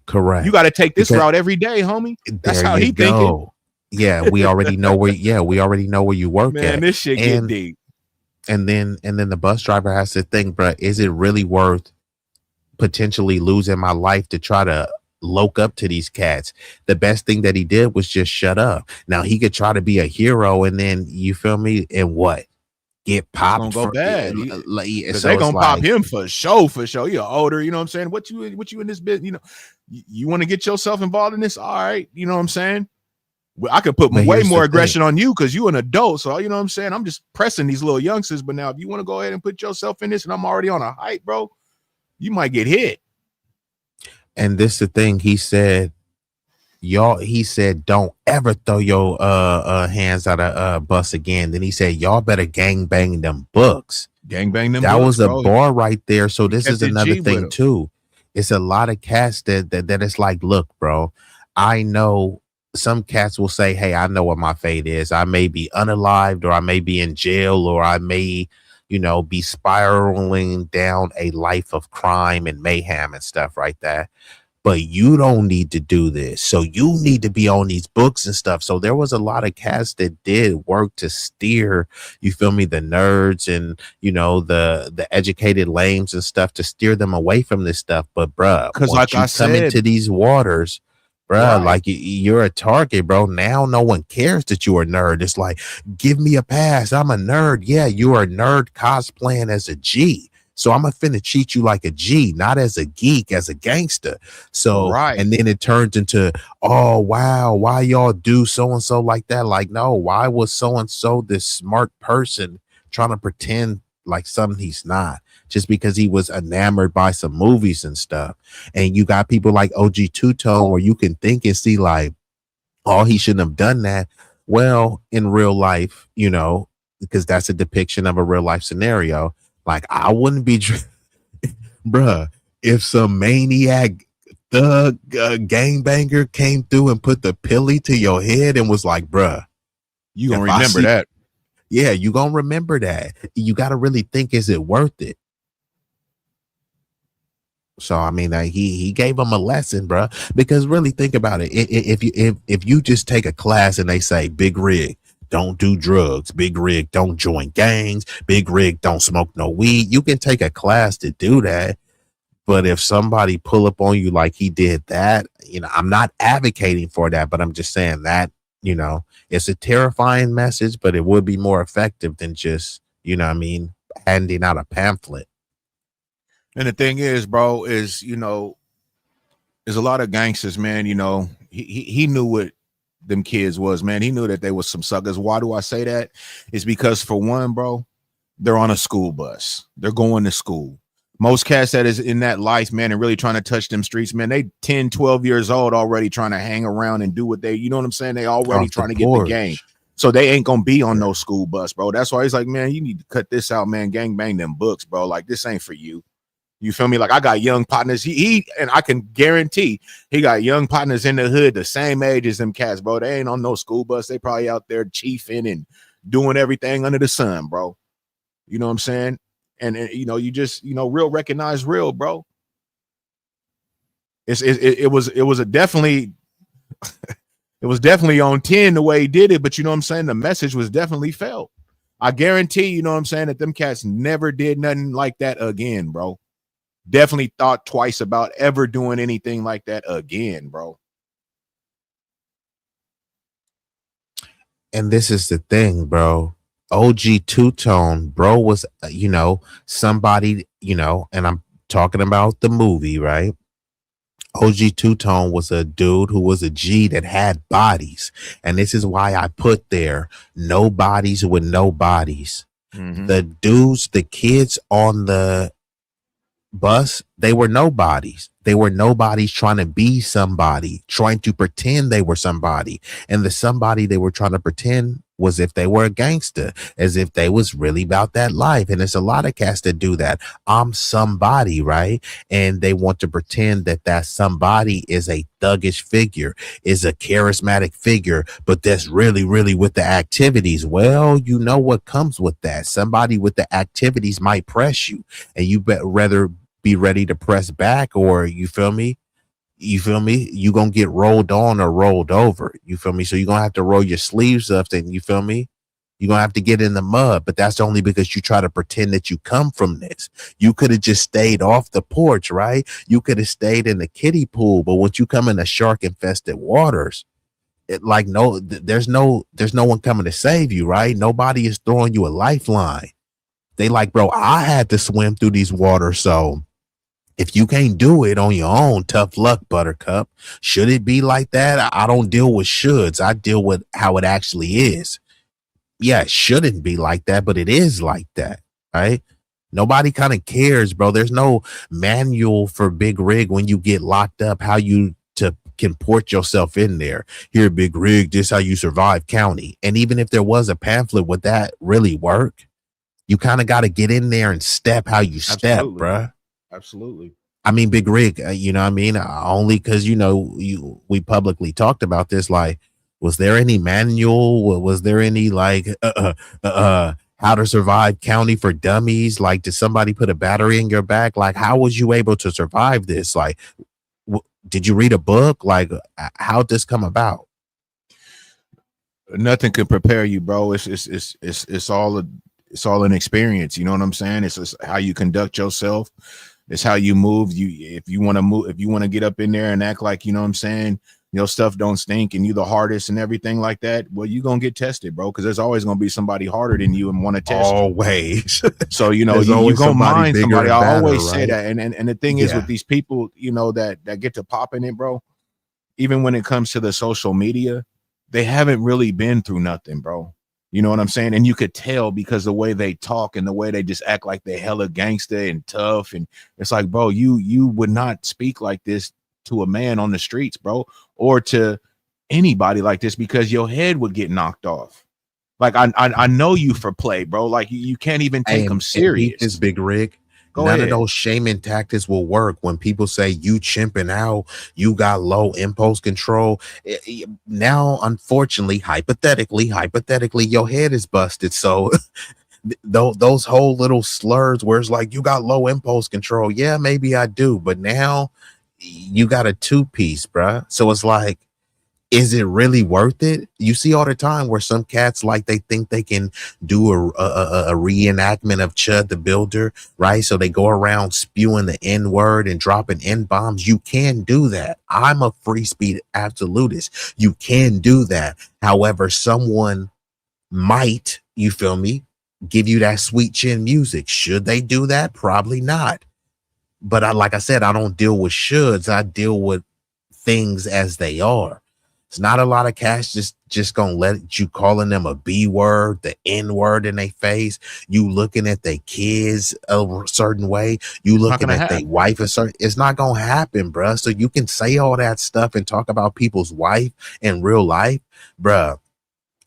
Correct. You got to take this route every day, homie. That's how he thinking. Yeah, we already know where. Yeah, we already know where you work at. Man, this shit get deep. And then the bus driver has to think, bro, is it really worth potentially losing my life to try to loke up to these cats? The best thing that he did was just shut up. Now he could try to be a hero, and then you feel me, and what? Get popped. It's gonna go bad. So they gonna pop him for sure. You're older, you know what I'm saying? What you in this business? You know, you want to get yourself involved in this? All right, you know what I'm saying? I could put way more aggression on you because you an adult. So you know what I'm saying? I'm just pressing these little youngsters. But now if you want to go ahead and put yourself in this, and I'm already on a hype, bro, you might get hit. And this the thing he said, he said, don't ever throw your hands out of bus again. Then he said, y'all better gang bang them books. Gang bang them that books, was a bro. bar right there. So this is another G thing too. It's a lot of cats that it's like, look, bro, I know some cats will say, hey, I know what my fate is. I may be unalived, or I may be in jail, or I may, you know, be spiraling down a life of crime and mayhem and stuff like that. But you don't need to do this. So you need to be on these books and stuff. So there was a lot of cats that did work to steer, you feel me, the nerds and, you know, the educated lames and stuff, to steer them away from this stuff. But bruh, because like I said, come into these waters, bruh, right, like you're a target, bro. Now no one cares that you're a nerd. It's like, give me a pass. I'm a nerd. Yeah, you're a nerd cosplaying as a G. So I'm finna treat you like a G, not as a geek, as a gangster. So, and then it turns into, oh, wow, why y'all do so-and-so like that? Like, no, why was so-and-so this smart person trying to pretend like something he's not, just because he was enamored by some movies and stuff? And you got people like OG Two-Tone where you can think and see like, oh, he shouldn't have done that. Well, in real life, you know, because that's a depiction of a real life scenario. Like, I wouldn't be, bruh, if some maniac thug gangbanger came through and put the pilly to your head and was like, bruh, you gonna remember that. Yeah, you gonna remember that. You got to really think, is it worth it? So, I mean, he gave him a lesson, bruh, because really think about it. If you just take a class and they say, Big Rig, don't do drugs. Big Rig, don't join gangs. Big Rig, don't smoke no weed. You can take a class to do that. But if somebody pull up on you like he did that, you know, I'm not advocating for that, but I'm just saying that, you know, it's a terrifying message, but it would be more effective than just, you know what I mean, handing out a pamphlet. And the thing is, bro, is there's a lot of gangsters, man. He knew what them kids was, man. He knew that they was some suckers. Why do I say that? It's because for one, bro, they're on a school bus. They're going to school. Most cats that is in that life, man, and really trying to touch them streets, man, they 10, 12 years old already trying to hang around and do what they, you know what I'm saying? They already trying to get the game. So they ain't gonna be on no school bus, bro. That's why he's like, man, you need to cut this out, man. Gang bang them books, bro. Like, this ain't for you. You feel me? Like, I got young partners. He and I can guarantee he got young partners in the hood the same age as them cats, bro. They ain't on no school bus. They probably out there chiefing and doing everything under the sun, bro. You know what I'm saying? And you just real recognize real, bro. It was a definitely it was definitely on 10 the way he did it, but you know what I'm saying? The message was definitely felt. I guarantee, you know what I'm saying, that them cats never did nothing like that again, bro. Definitely thought twice about ever doing anything like that again, bro. And this is the thing, bro. OG Two-Tone, bro, was, somebody, and I'm talking about the movie, right? OG Two-Tone was a dude who was a G that had bodies. And this is why I put there, nobodies with no bodies. Mm-hmm. The dudes, the kids on the bus, they were nobodies. They were nobodies trying to be somebody, trying to pretend they were somebody. And the somebody they were trying to pretend was if they were a gangster, as if they was really about that life. And there's a lot of cats that do that. I'm somebody, right? And they want to pretend that that somebody is a thuggish figure, is a charismatic figure, but that's really, really with the activities. Well, you know what comes with that. Somebody with the activities might press you, and you rather be ready to press back, or you feel me? You gonna get rolled on or rolled over. You feel me? So you're gonna have to roll your sleeves up, and you feel me? You're gonna have to get in the mud, but that's only because you try to pretend that you come from this. You could have just stayed off the porch, right? You could have stayed in the kiddie pool, but once you come in the shark infested waters, there's no one coming to save you, right? Nobody is throwing you a lifeline. They like, bro, I had to swim through these waters, so if you can't do it on your own, tough luck, Buttercup. Should it be like that? I don't deal with shoulds. I deal with how it actually is. Yeah, it shouldn't be like that, but it is like that, right? Nobody kind of cares, bro. There's no manual for Big Rig when you get locked up, how you can port yourself in there. Here, Big Rig, this how you survive county. And even if there was a pamphlet, would that really work? You kind of got to get in there and step how you step, bro. Absolutely. I mean, Big Rig, you know what I mean? Only because, we publicly talked about this. Like, was there any manual? Was there any how to survive county for dummies? Like, did somebody put a battery in your back? Like, how was you able to survive this? Like, did you read a book? Like, how'd this come about? Nothing could prepare you, bro. It's all an experience. You know what I'm saying? It's just how you conduct yourself. It's how you move. If you want to get up in there and act like, you know what I'm saying, your stuff don't stink and you the hardest and everything like that, well, you're going to get tested, bro, because there's always going to be somebody harder than you and want to test always. So, you're going to mind somebody. I always say that. And the thing is with these people, that get to popping it, bro, even when it comes to the social media, they haven't really been through nothing, bro. You know what I'm saying? And you could tell because the way they talk and the way they just act like they're hella gangster and tough. And it's like, bro, you would not speak like this to a man on the streets, bro, or to anybody like this, because your head would get knocked off. Like, I know you for play, bro. Like, you can't even take them serious. This Big Rig. None of those shaming tactics will work when people say you chimping out, you got low impulse control. Now, unfortunately, hypothetically, your head is busted. So those whole little slurs where it's like, you got low impulse control. Yeah, maybe I do. But now you got a two-piece, bruh. So it's like, is it really worth it? You see all the time where some cats, like, they think they can do a reenactment of Chud the Builder, right? So they go around spewing the N-word and dropping N-bombs. You can do that. I'm a free speech absolutist. You can do that. However, someone might, you feel me, give you that sweet chin music. Should they do that? Probably not. But like I said, I don't deal with shoulds. I deal with things as they are. It's not a lot of cats just gonna let you calling them a B word, the N word in their face. You looking at their kids a certain way. You It's not looking gonna at their happen. wife a certain. It's not gonna happen, bruh. So you can say all that stuff and talk about people's wife in real life, bruh.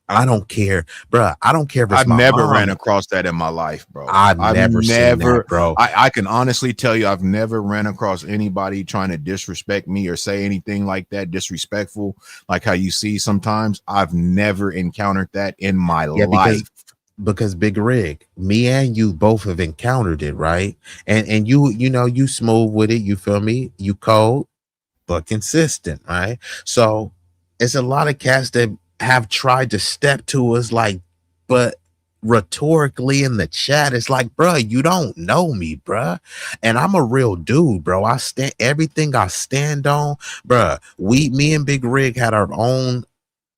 I don't care, bruh. I don't care if it's I've my never ran mom. across that in my life, bro. I've never seen that, bro. I can honestly tell you, I've never ran across anybody trying to disrespect me or say anything like that, disrespectful, like how you see sometimes. I've never encountered that in my Yeah, life. because Big Rig, me and you both have encountered it, right? And you know, you smooth with it, you feel me? You cold, but consistent, right? So it's a lot of cats that have tried to step to us like, but rhetorically in the chat, it's like, bro, you don't know me, bro. And I'm a real dude, bro. I stand everything I stand on, bro. Me and Big Rig had our own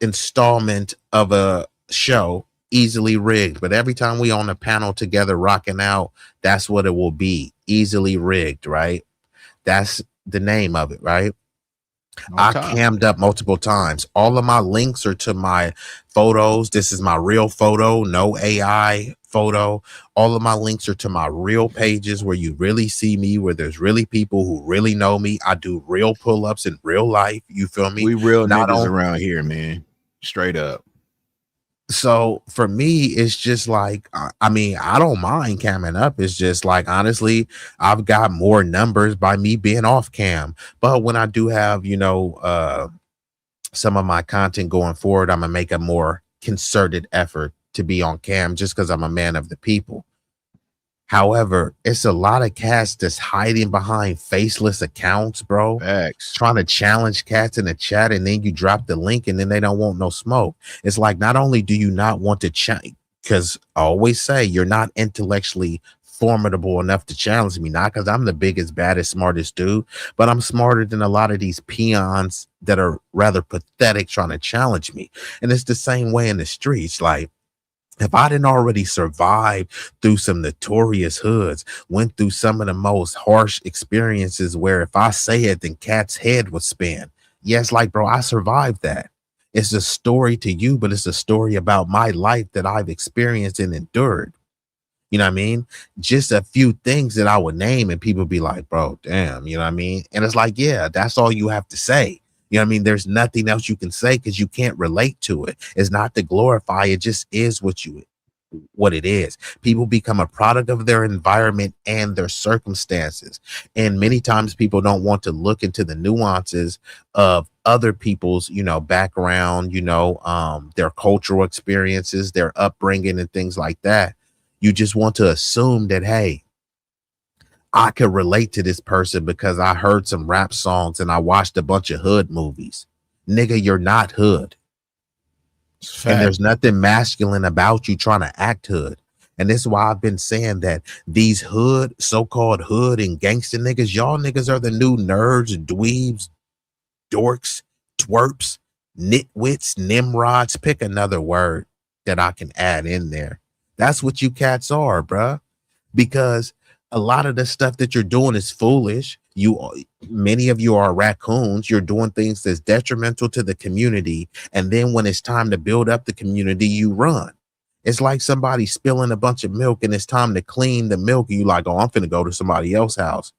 installment of a show, Easily Rigged, but every time we on a panel together rocking out, that's what it will be, Easily Rigged, right? That's the name of it, right? I Okay. cammed up multiple times. All of my links are to my photos. This is my real photo, no AI photo. All of my links are to my real pages where you really see me, where there's really people who really know me. I do real pull-ups in real life. You feel me? We real Not niggas on around here, man. Straight up. So for me, it's just like, I mean, I don't mind camming up. It's just like, honestly, I've got more numbers by me being off cam. But when I do have, some of my content going forward, I'm gonna make a more concerted effort to be on cam just because I'm a man of the people. However, it's a lot of cats that's hiding behind faceless accounts, bro. Facts. Trying to challenge cats in the chat, and then you drop the link, and then they don't want no smoke. It's like, not only do you not want to challenge, because I always say you're not intellectually formidable enough to challenge me, not because I'm the biggest, baddest, smartest dude, but I'm smarter than a lot of these peons that are rather pathetic trying to challenge me. And it's the same way in the streets. Like, if I didn't already survive through some notorious hoods, went through some of the most harsh experiences where if I say it, then cat's head would spin. Yes, like, bro, I survived that. It's a story to you, but it's a story about my life that I've experienced and endured. You know what I mean? Just a few things that I would name, and people be like, bro, damn, you know what I mean? And it's like, yeah, that's all you have to say. You know what I mean? There's nothing else you can say because you can't relate to it. It's not to glorify, it just is what it is. People become a product of their environment and their circumstances. And many times people don't want to look into the nuances of other people's, background, their cultural experiences, their upbringing and things like that. You just want to assume that, hey, I could relate to this person because I heard some rap songs and I watched a bunch of hood movies. Nigga, you're not hood. And there's nothing masculine about you trying to act hood. And this is why I've been saying that these hood, so-called hood and gangster niggas, y'all niggas are the new nerds, dweebs, dorks, twerps, nitwits, nimrods. Pick another word that I can add in there. That's what you cats are, bruh. Because a lot of the stuff that you're doing is foolish. Many of you are raccoons. You're doing things that's detrimental to the community. And then when it's time to build up the community, you run. It's like somebody spilling a bunch of milk and it's time to clean the milk. You like, oh, I'm finna go to somebody else's house.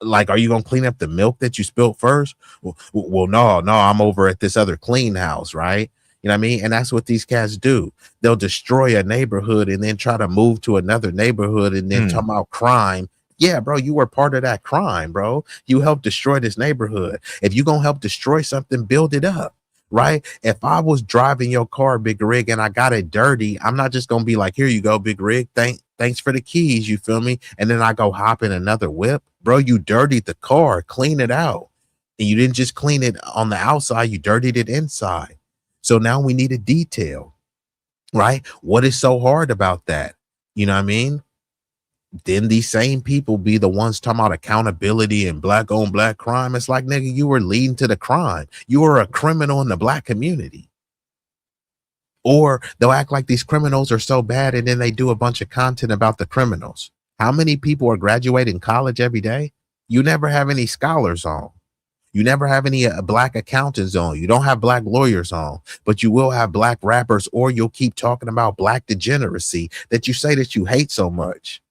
Like, are you gonna clean up the milk that you spilled first? Well, no, I'm over at this other clean house, right? You know what I mean? And that's what these cats do. They'll destroy a neighborhood and then try to move to another neighborhood and then talk about crime. Yeah, bro, you were part of that crime, bro. You helped destroy this neighborhood. If you're gonna help destroy something, build it up, right? If I was driving your car, Big Rig, and I got it dirty, I'm not just gonna be like, here you go, Big Rig. Thanks for the keys, you feel me? And then I go hop in another whip. Bro, you dirtied the car, clean it out. And you didn't just clean it on the outside, you dirtied it inside. So now we need a detail, right? What is so hard about that? You know what I mean? Then these same people be the ones talking about accountability and black on black crime. It's like, nigga, you were leading to the crime. You were a criminal in the black community. Or they'll act like these criminals are so bad and then they do a bunch of content about the criminals. How many people are graduating college every day? You never have any scholars on. You never have any black accountants on. You don't have black lawyers on, but you will have black rappers, or you'll keep talking about black degeneracy that you say that you hate so much.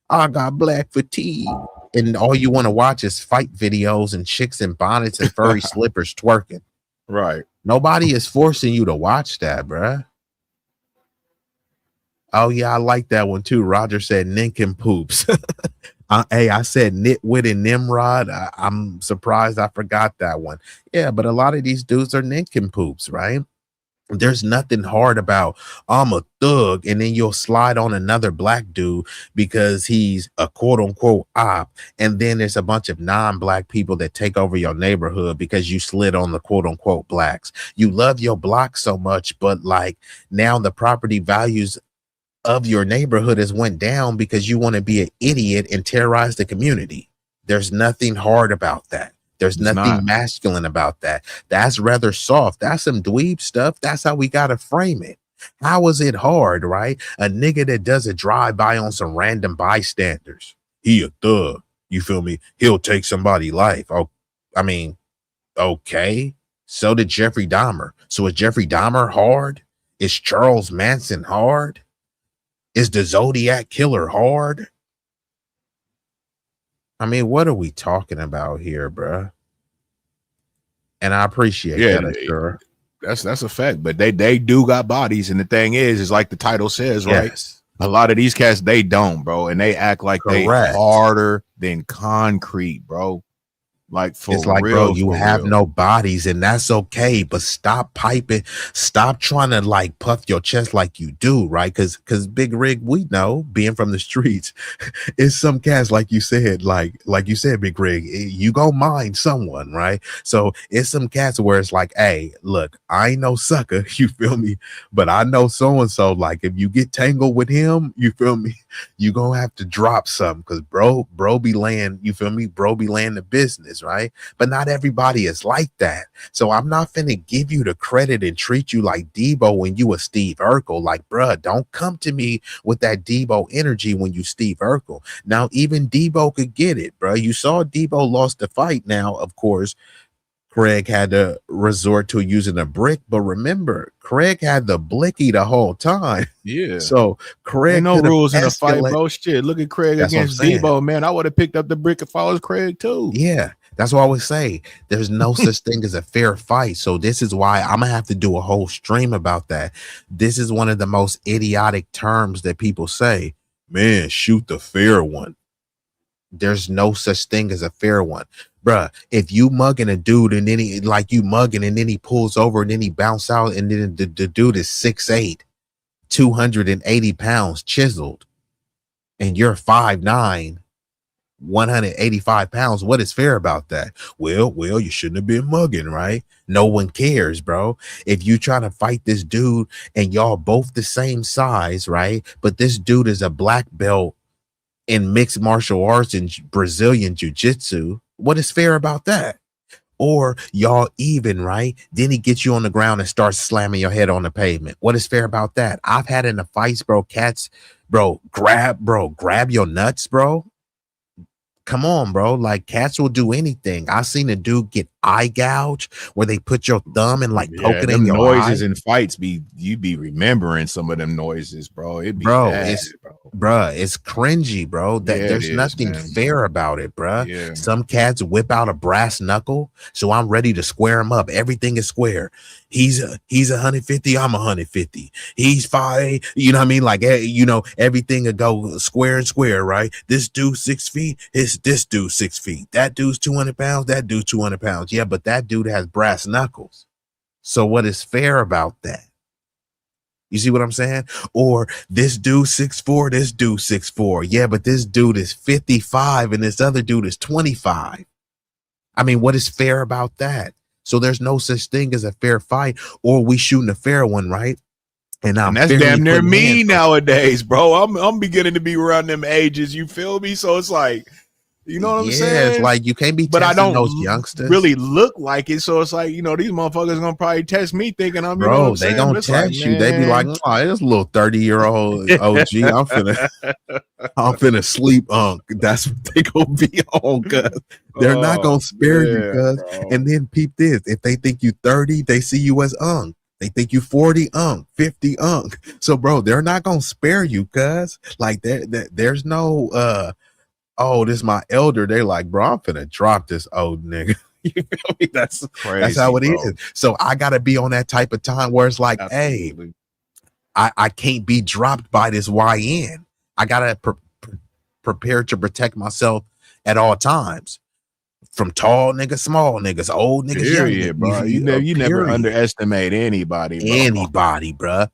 I got black fatigue. And all you want to watch is fight videos and chicks in bonnets and furry slippers twerking. Right. Nobody is forcing you to watch that, bruh. Oh, yeah, I like that one too. Roger said nincompoops. Hey, I said nitwit and Nimrod. I'm surprised I forgot that one. Yeah, but a lot of these dudes are nincompoops, right? There's nothing hard about I'm a thug, and then you'll slide on another black dude because he's a quote unquote op, and then there's a bunch of non-black people that take over your neighborhood because you slid on the quote unquote blacks. You love your block so much, but like now the property values of your neighborhood has went down because you want to be an idiot and terrorize the community. There's nothing hard about that. There's nothing masculine about that. That's rather soft. That's some dweeb stuff. That's how we got to frame it. How is it hard, right? A nigga that does a drive-by on some random bystanders. He a thug. You feel me? He'll take somebody's life. Oh, I mean, okay. So did Jeffrey Dahmer. So is Jeffrey Dahmer hard? Is Charles Manson hard? Is the Zodiac Killer hard? I mean, what are we talking about here, bruh? And I appreciate that, sure. That's a fact. But they do got bodies, and the thing is like the title says, right? Yes. A lot of these cats, they don't, bro, and they act like they harder than concrete, bro. Like for it's like, real, bro, you have no bodies, and that's okay. But stop piping, stop trying to like puff your chest like you do, right? Because Big Rig, we know, being from the streets, it's some cats like you said, like you said, Big Rig, you gonna mind someone, right? So it's some cats where it's like, hey, look, I ain't no sucker, you feel me? But I know so and so. Like if you get tangled with him, you feel me? You gonna have to drop something because bro be laying, you feel me? Bro be laying the business, right? But not everybody is like that. So I'm not finna give you the credit and treat you like Debo when you a Steve Urkel. Like, bruh, don't come to me with that Debo energy when you Steve Urkel. Now, even Debo could get it, bruh. You saw Debo lost the fight. Now, of course, Craig had to resort to using a brick, but remember, Craig had the blicky the whole time. Yeah. So Craig, ain't no rules in a fight, bro. Shit, look at Craig against Debo, man. I would have picked up the brick if I was Craig too. Yeah. That's what I always say. There's no such thing as a fair fight. So this is why I'm gonna have to do a whole stream about that. This is one of the most idiotic terms that people say. Man, shoot the fair one. There's no such thing as a fair one. Bruh, if you mugging a dude and then he like you mugging and then he pulls over and then he bounce out and then the dude is 6'8", 280 pounds chiseled, and you're 5'9", 185 pounds. What is fair about that? Well, you shouldn't have been mugging, right? No one cares, bro. If you try to fight this dude and y'all both the same size, right? But this dude is a black belt in mixed martial arts and Brazilian jiu-jitsu, what is fair about that? Or y'all even, right? Then he gets you on the ground and starts slamming your head on the pavement. What is fair about that? I've had in the fights, bro, cats, grab your nuts, bro. Come on, bro. Like cats will do anything. I seen a dude get eye gouge where they put your thumb and like poke it in your noises eye. in fights you be remembering some of them noises, bro. It be bad, it's cringy, bro. There's nothing fair about it, bro. Yeah. Some cats whip out a brass knuckle, so I'm ready to square him up. Everything is square. He's 150, I'm 150. He's 5, you know what I mean? Like, you know, everything will go square and square, right? This dude 6 feet, this dude 6 feet. That dude's 200 pounds, that dude's 200 pounds. Yeah, but that dude has brass knuckles. So what is fair about that? You see what I'm saying? Or this dude 6'4", this dude 6'4". Yeah, but this dude is 55 and this other dude is 25. I mean, what is fair about that? So there's no such thing as a fair fight, or we shooting a fair one, right? And that's damn near me nowadays, bro. I'm beginning to be around them ages. You feel me? So it's like, You know what I'm Yeah, it's saying? like you can't be But I testing don't those youngsters. really look like it. So it's like, you know, these motherfuckers gonna probably test me thinking I'm, you know what I'm Bro, they saying? But don't it's like, test you. They be like, man. oh, this little 30-year-old OG. I'm finna sleep, That's what they gonna be on, cuz they're not Oh gonna spare you, man, cuz. bro. And then peep this. If they think you 30, they see you as They think you 40 50 So bro, they're not gonna spare you, cuz. Like there's no oh, this my elder. They like, bro, I'm finna drop this old nigga. You feel me? That's Crazy, how it bro. is. So I gotta be on that type of time where it's like, Absolutely. hey, I can't be dropped by this YN. I gotta prepare to protect myself at all times. From tall niggas, small niggas, old niggas, young Period, bro. niggas. You never underestimate anybody, bro. Anybody, bruh.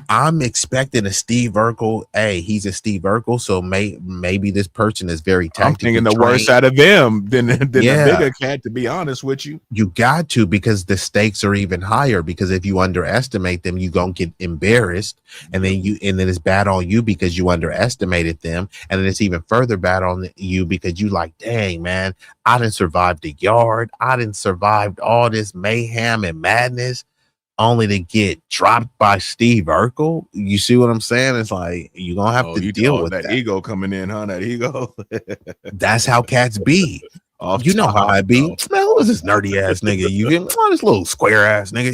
I'm expecting a Steve Urkel. Hey, he's a Steve Urkel, so maybe this person is very I'm tactically thinking the trained. worst out of them than the bigger cat, to be honest with you. You got to, because the stakes are even higher, because if you underestimate them, you gonna get embarrassed, and then it's bad on you because you underestimated them, and then it's even further bad on you because you like, dang man, I didn't survive the yard, I didn't survived all this mayhem and madness, only to get dropped by Steve Urkel. You see what I'm saying? It's like you're gonna have to deal with that ego coming in, huh? That ego. That's how cats be. You know how I be. Man, who is this nerdy ass nigga? You get this little square ass nigga.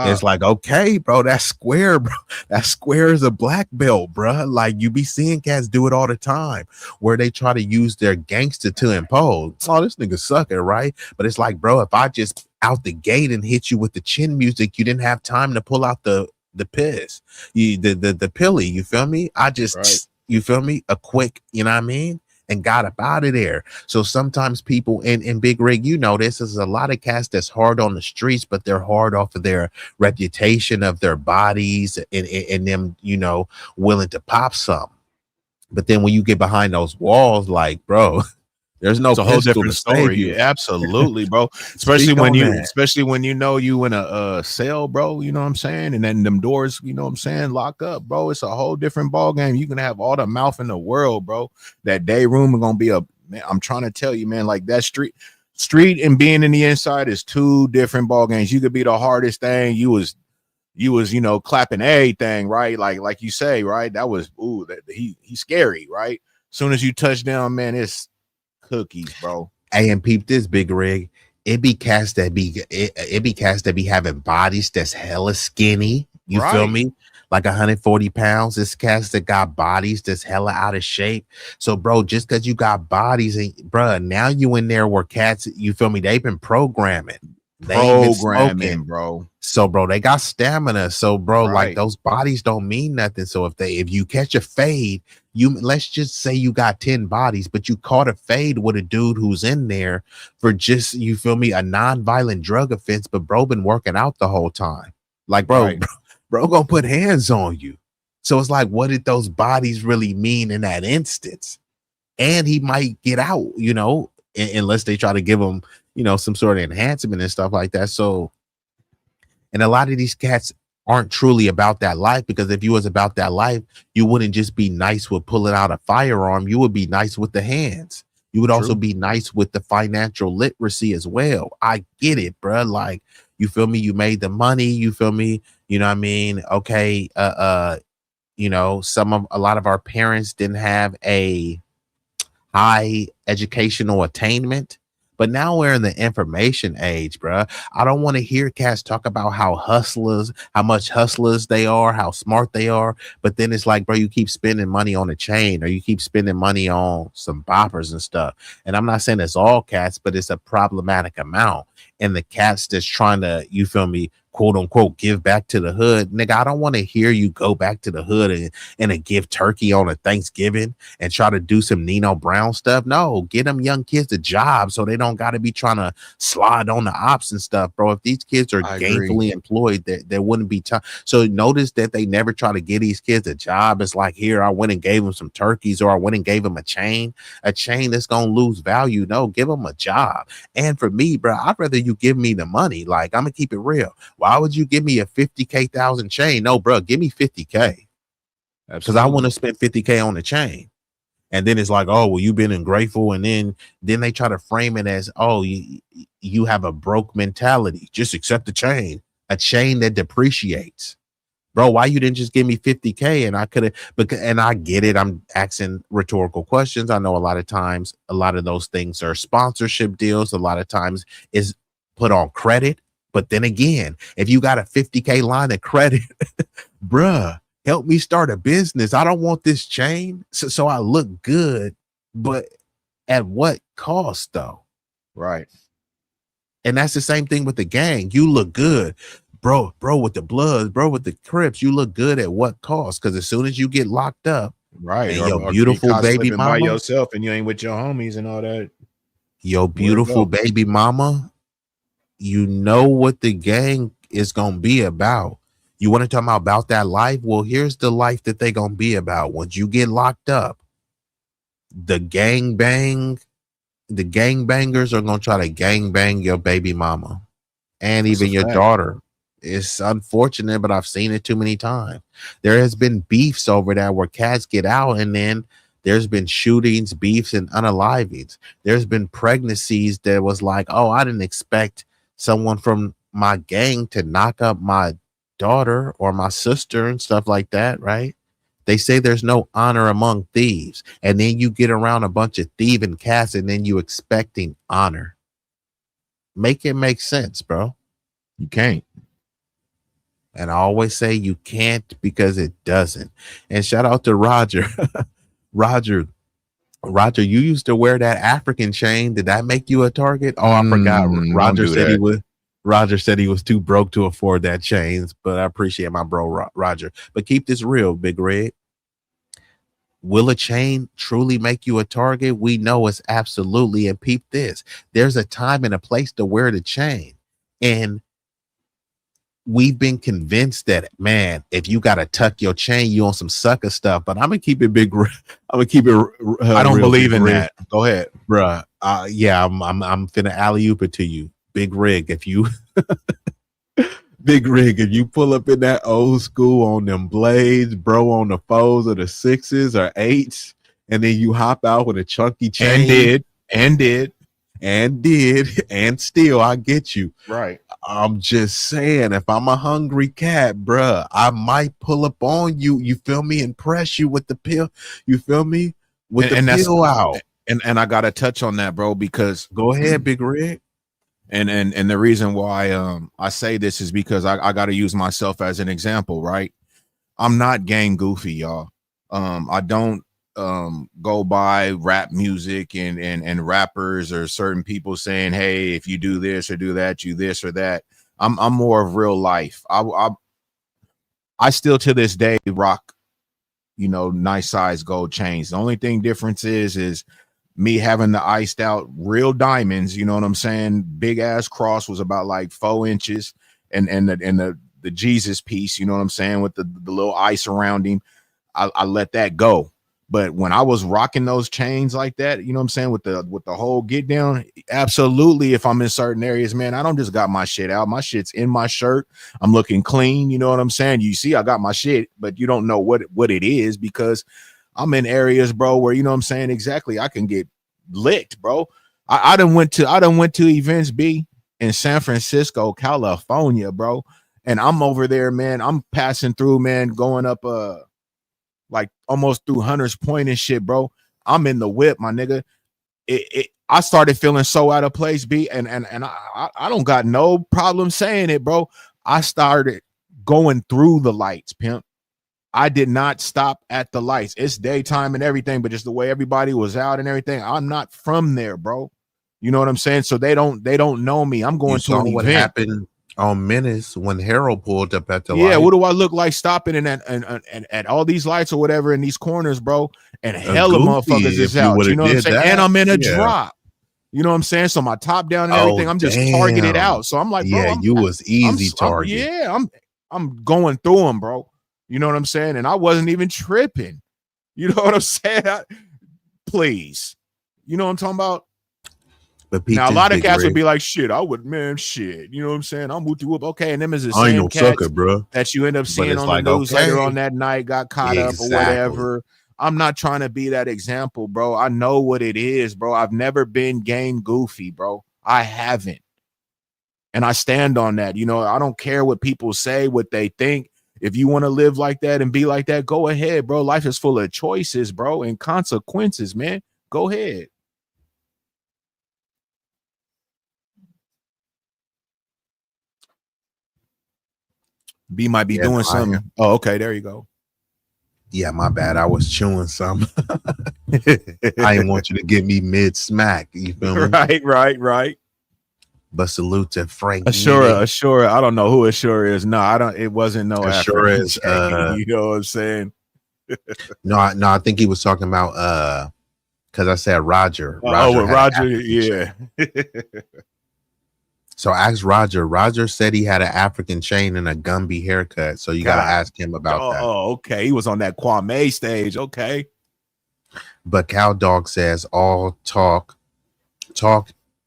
It's like, okay, bro, that's square, bro. That square is a black belt, bro. Like you be seeing cats do it all the time, where they try to use their gangster to impose. Oh, this nigga sucker, right? But it's like, bro, if I just out the gate and hit you with the chin music, you didn't have time to pull out the piss, the pilly. You feel me? I just, you feel me? A quick, you know what I mean? And got up out of there. So sometimes people in Big Rig, you know, this is a lot of cats that's hard on the streets, but they're hard off of their reputation of their bodies and them, you know, willing to pop some. But then when you get behind those walls, like, bro, there's no a whole different story. Yeah, absolutely, bro. Especially when you know you in a cell, bro. You know what I'm saying? And then them doors, you know what I'm saying, lock up, bro. It's a whole different ball game. You can have all the mouth in the world, bro. That day room is gonna be man. I'm trying to tell you, man. Like that street and being in the inside is two different ball games. You could be the hardest thing. You was you know clapping everything, right? Like you say, right? That was he's scary, right? As soon as you touch down, man, it's cookies, bro. Hey, and peep this, Big Rig. It be cats that be having bodies that's hella skinny. You feel me? Like 140 pounds. It's cats that got bodies that's hella out of shape. So, bro, just because you got bodies, and bro, now you in there where cats, you feel me? They've been programming. They ain't been smoking, bro. So, bro, they got stamina. So, bro, like those bodies don't mean nothing. So if you catch a fade, let's just say you got 10 bodies, but you caught a fade with a dude who's in there for just, you feel me, a non-violent drug offense, but bro been working out the whole time. Like, bro gonna put hands on you. So it's like, what did those bodies really mean in that instance? And he might get out, you know, unless they try to give him, you know, some sort of enhancement and stuff like that. So, and a lot of these cats aren't truly about that life, because if you was about that life, you wouldn't just be nice with pulling out a firearm. You would be nice with the hands. You would also be nice with the financial literacy as well. I get it, bro. Like, you feel me? You made the money. You feel me? You know what I mean? Okay. You know, a lot of our parents didn't have a high educational attainment. But now we're in the information age, bro. I don't want to hear cats talk about how much hustlers they are, how smart they are. But then it's like, bro, you keep spending money on a chain, or you keep spending money on some boppers and stuff. And I'm not saying it's all cats, but it's a problematic amount. And the cats that's trying to, you feel me, quote unquote, give back to the hood. Nigga, I don't want to hear you go back to the hood and give turkey on a Thanksgiving and try to do some Nino Brown stuff. No, get them young kids a job so they don't got to be trying to slide on the ops and stuff, bro. If these kids are gainfully employed, there wouldn't be time. So notice that they never try to get these kids a job. It's like, here, I went and gave them some turkeys, or I went and gave them a chain that's going to lose value. No, give them a job. And for me, bro, I'd rather you give me the money. Like, I'm going to keep it real. Why would you give me a 50,000 chain? No, bro, give me 50K. Because I want to spend 50K on the chain. And then it's like, oh, well, you've been ungrateful. And then they try to frame it as, oh, you have a broke mentality. Just accept the chain, a chain that depreciates. Bro, why you didn't just give me 50K and I could have, and I get it. I'm asking rhetorical questions. I know a lot of times, a lot of those things are sponsorship deals. A lot of times is put on credit. But then again, if you got a 50K line of credit, bruh, help me start a business. I don't want this chain. So I look good, but at what cost though? Right. And that's the same thing with the gang. You look good, bro, with the Bloods, bro, with the Crips. You look good at what cost? Because as soon as you get locked up, right, and your beautiful baby mama by yourself, and you ain't with your homies and all that. Your beautiful baby mama, you know what the gang is gonna be about. You want to talk about that life? Well, here's the life that they gonna be about. Once you get locked up, the gangbangers are gonna try to gangbang your baby mama and even your daughter. It's unfortunate, but I've seen it too many times. There has been beefs over that where cats get out, and then there's been shootings, beefs, and unalivings. There's been pregnancies that was like, oh, I didn't expect someone from my gang to knock up my daughter or my sister and stuff like that, right? They say there's no honor among thieves, and then you get around a bunch of thieving cats, and then you expecting honor. Make it make sense, bro. You can't. And I always say you can't because it doesn't. And shout out to Roger. Roger, you used to wear that African chain. Did that make you a target? Oh, I forgot. Roger said he was too broke to afford that chains, but I appreciate my bro Roger. But keep this real, Big Red. Will a chain truly make you a target? We know it's absolutely. And peep this. There's a time and a place to wear the chain. And we've been convinced that, man, if you got to tuck your chain, you on some sucker stuff. But I'm going to keep it big. I'm going to keep it. I don't believe in that. Go ahead. Bruh. Yeah, I'm finna alley-oop it to you. Big Rig, if you pull up in that old school on them blades, bro, on the 4s or the 6s or 8s, and then you hop out with a chunky chain. And still, I get you. Right. I'm just saying, if I'm a hungry cat, bruh, I might pull up on you. You feel me? And press you with the pill. You feel me? With the pill out. And I gotta touch on that, bro, because go ahead, Big Rig. And the reason why I say this is because I got to use myself as an example, right? I'm not gang goofy, y'all. I don't go by rap music and rappers or certain people saying, hey, if you do this or do that, you this or that. I'm more of real life. I still to this day rock, nice size gold chains. The only thing difference is me having the iced out real diamonds, you know what I'm saying? Big ass cross was about like 4 inches, and the Jesus piece, you know what I'm saying, with the little ice around him. I let that go. But when I was rocking those chains like that, you know what I'm saying, with the whole get down, absolutely. If I'm in certain areas, man, I don't just got my shit out. My shit's in my shirt. I'm looking clean. You know what I'm saying? You see, I got my shit, but you don't know what it is because I'm in areas, bro, where, you know what I'm saying, exactly, I can get licked, bro. I done went to events, B, in San Francisco, California, bro. And I'm over there, man. I'm passing through, man, going up like almost through Hunter's Point and shit, bro. I'm in the whip, my nigga. I started feeling so out of place, B, and I don't got no problem saying it, bro. I started going through the lights, pimp. I did not stop at the lights. It's daytime and everything, but just the way everybody was out and everything. I'm not from there, bro. You know what I'm saying? So they don't know me. I'm going to an event. What happened on Menace when Harold pulled up at the light? Yeah, what do I look like stopping and at all these lights or whatever in these corners, bro? And hella motherfuckers is out. You know what I'm saying? That, and I'm in a drop. You know what I'm saying? So my top down and everything, I'm just targeted out. So I'm like, bro, yeah, you was easy target. I'm going through them, bro. You know what I'm saying? And I wasn't even tripping. You know what I'm saying? Please. You know what I'm talking about? But now, a lot of cats would be like, shit, I would, man, shit. You know what I'm saying? I'm whoopty whoop. Okay, and them is the I ain't same no cats sucker, bro. That you end up seeing on the news later on that night, got caught up or whatever. I'm not trying to be that example, bro. I know what it is, bro. I've never been game goofy, bro. I haven't. And I stand on that. You know, I don't care what people say, what they think. If you want to live like that and be like that, go ahead, bro. Life is full of choices, bro, and consequences, man. Go ahead. B might be doing something. Oh, okay. There you go. Yeah, my bad. I was chewing some. I didn't want you to get me mid smack. You feel me? Right. But salute to Frank. Assure. I don't know who Assure is. No, I don't. It wasn't no Assure is. you know what I'm saying? No, I think he was talking about because I said Roger. Roger, yeah. So ask Roger. Roger said he had an African chain and a Gumby haircut. So you gotta ask him about that. Oh, okay. He was on that Kwame stage. Okay. But Cow Dog says all talk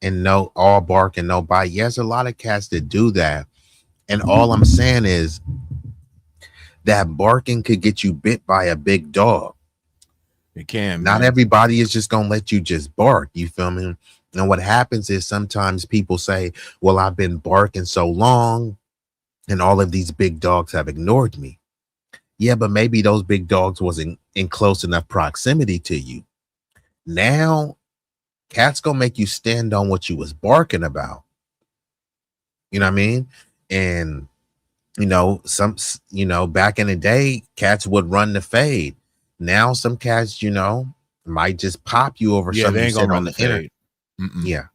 and no, all bark and no bite. Yes, a lot of cats that do that. And all I'm saying is that barking could get you bit by a big dog. It can. Not everybody is just gonna let you just bark. You feel me? And what happens is sometimes people say, well, I've been barking so long and all of these big dogs have ignored me. Yeah, but maybe those big dogs wasn't in close enough proximity to you. Now, cats gonna make you stand on what you was barking about. You know what I mean? And, you know, back in the day, cats would run the fade. Now some cats, you know, might just pop you over something you said on the internet. Yeah.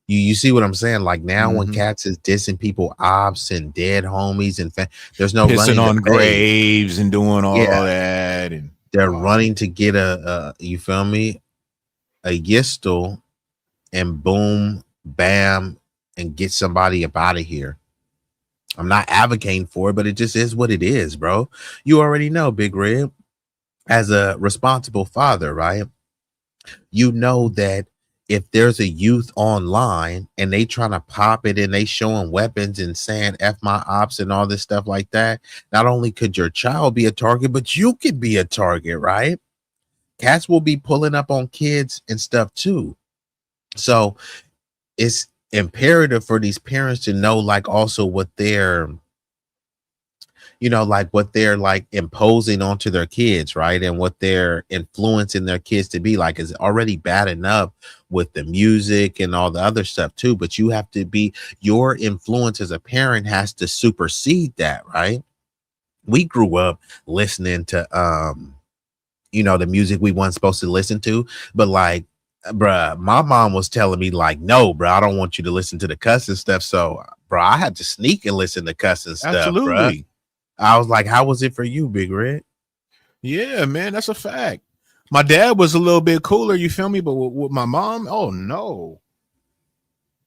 You see what I'm saying? Like now when cats is dissing people ops and dead homies and there's no pissing on graves and doing all that, and they're running to get a you feel me, a yistle, and boom bam and get somebody up out of here. I'm not advocating for it, but it just is what it is, bro. You already know, Big Red, as a responsible father, right? You know that if there's a youth online and they trying to pop it and they showing weapons and saying F my ops and all this stuff like that, not only could your child be a target, but you could be a target, right? Cats will be pulling up on kids and stuff too. So it's imperative for these parents to know, like, also what they're, you know, like what they're like imposing onto their kids, right? And what they're influencing their kids to be like is already bad enough with the music and all the other stuff too. But you have to be, your influence as a parent has to supersede that, right? We grew up listening to, you know, the music we weren't supposed to listen to, but like, bruh, my mom was telling me like, no, bro, I don't want you to listen to the cussing stuff. So, bro, I had to sneak and listen to cussing stuff. Absolutely. Bruh. I was like, how was it for you, Big Red? Yeah, man, that's a fact. My dad was a little bit cooler, you feel me? But with my mom, oh no,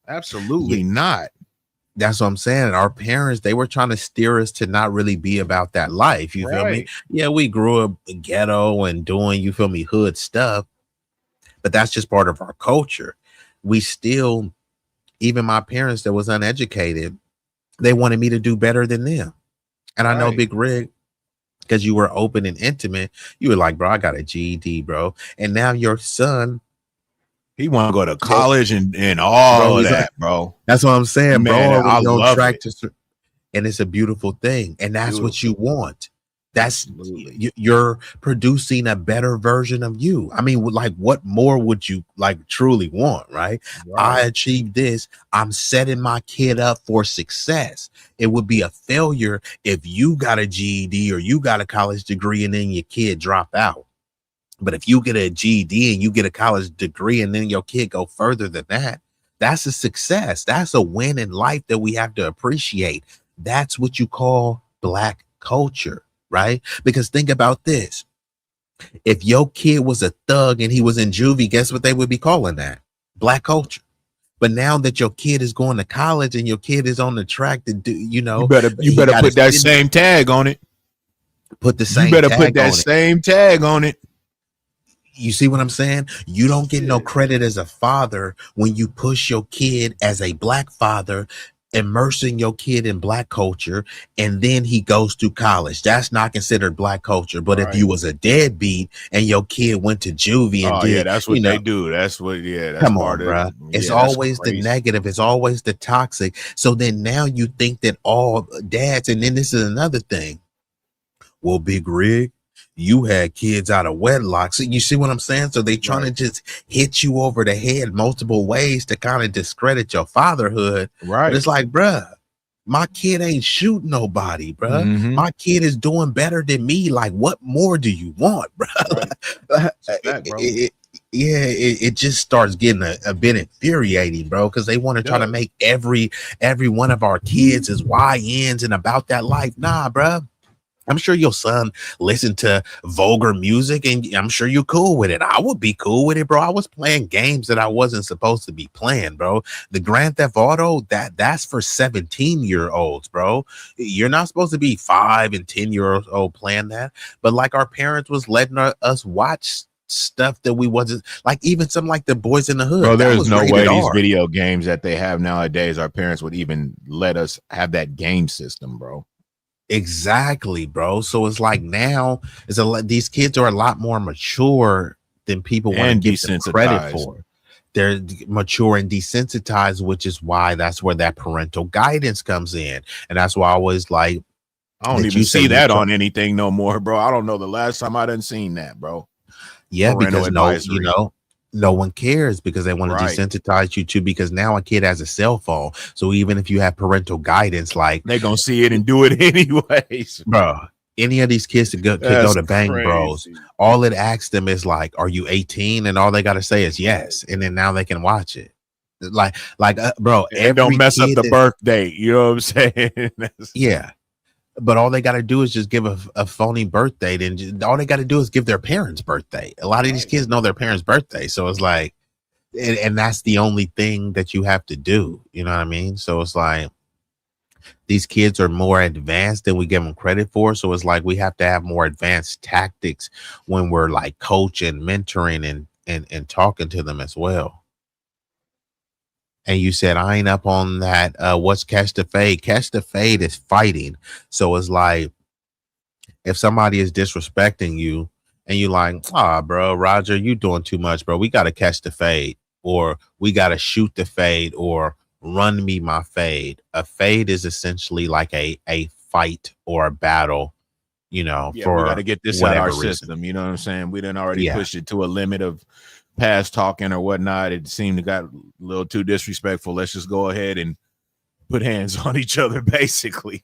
absolutely not. That's what I'm saying. Our parents, they were trying to steer us to not really be about that life. You feel me? Yeah, we grew up ghetto and doing, you feel me, hood stuff, but that's just part of our culture. We still, even my parents that was uneducated, they wanted me to do better than them. And I know, Big Rig, because you were open and intimate, you were like, bro, I got a GED, bro. And now your son, he want to go to college and all of that, bro. That's what I'm saying, man, bro. I love it. And it's a beautiful thing. And that's what you want. That's, you're producing a better version of you. I mean, like, what more would you like truly want, right? I achieved this. I'm setting my kid up for success. It would be a failure if you got a GED or you got a college degree and then your kid drop out. But if you get a GED and you get a college degree and then your kid go further than that, that's a success. That's a win in life that we have to appreciate. That's what you call Black culture. Right? Because think about this. If your kid was a thug and he was in juvie, guess what they would be calling that? Black culture. But now that your kid is going to college and your kid is on the track to do, you know, you better put that same tag on it. Put the same. You better put that same tag on it. You see what I'm saying? You don't get no credit as a father when you push your kid as a Black father immersing your kid in black culture, and then he goes to college. That's not considered black culture. But if you was a deadbeat and your kid went to juvie and Oh yeah, did, that's what they do. That's what. Yeah, that's come on, part of. bruh. It's Yeah, that's always the crazy. negative. It's always the toxic. So then now you think that all dads, and then this is another thing. Well, Big Rig, you had kids out of wedlock. So you see what I'm saying? So they trying to just hit you over the head multiple ways to kind of discredit your fatherhood. Right. But it's like, bruh, my kid ain't shooting nobody, bruh. Mhm. My kid is doing better than me. Like, what more do you want, bruh? It just starts getting a bit infuriating, bro, because they want to try to make every one of our kids as YNs and about that life. Nah, bruh. I'm sure your son listened to vulgar music, and I'm sure you're cool with it. I would be cool with it, bro. I was playing games that I wasn't supposed to be playing, bro. The Grand Theft Auto, that's for 17-year-olds, bro. You're not supposed to be 5 and 10-year-old playing that. But like our parents was letting us watch stuff that we wasn't, like even something like the Boys in the Hood. Bro, there's no way these R. video games that they have nowadays, our parents would even let us have that game system, bro. Exactly, bro. So it's like now these kids are a lot more mature than people want to give them credit for. They're mature and desensitized, which is why that's where that parental guidance comes in. And that's why I was like, I don't even see that on anything no more, bro. I don't know the last time I done seen that, bro. Yeah, because no one cares, because they want to desensitize you too, because now a kid has a cell phone. So even if you have parental guidance, like they're gonna see it and do it anyways. Bro, any of these kids could go to Bang Bros. All it asks them is like, are you 18? And all they gotta say is yes. And then now they can watch it. Bro, don't mess up the birth date. You know what I'm saying? Yeah. But all they got to do is just give a phony birth date, and all they got to do is give their parents' birthday. A lot of these kids know their parents' birthday. So it's like, and that's the only thing that you have to do. You know what I mean? So it's like, these kids are more advanced than we give them credit for. So it's like, we have to have more advanced tactics when we're like coaching, mentoring, and talking to them as well. And you said, I ain't up on that. What's Catch the Fade? Catch the Fade is fighting. So it's like, if somebody is disrespecting you and you like, bro, Roger, you doing too much, bro. We got to catch the fade, or we got to shoot the fade, or run me my fade. A fade is essentially like a fight or a battle, for we got to get this out of our system. You know what I'm saying? We done already pushed it to a limit of past talking or whatnot. It seemed to got a little too disrespectful. Let's just go ahead and put hands on each other, basically.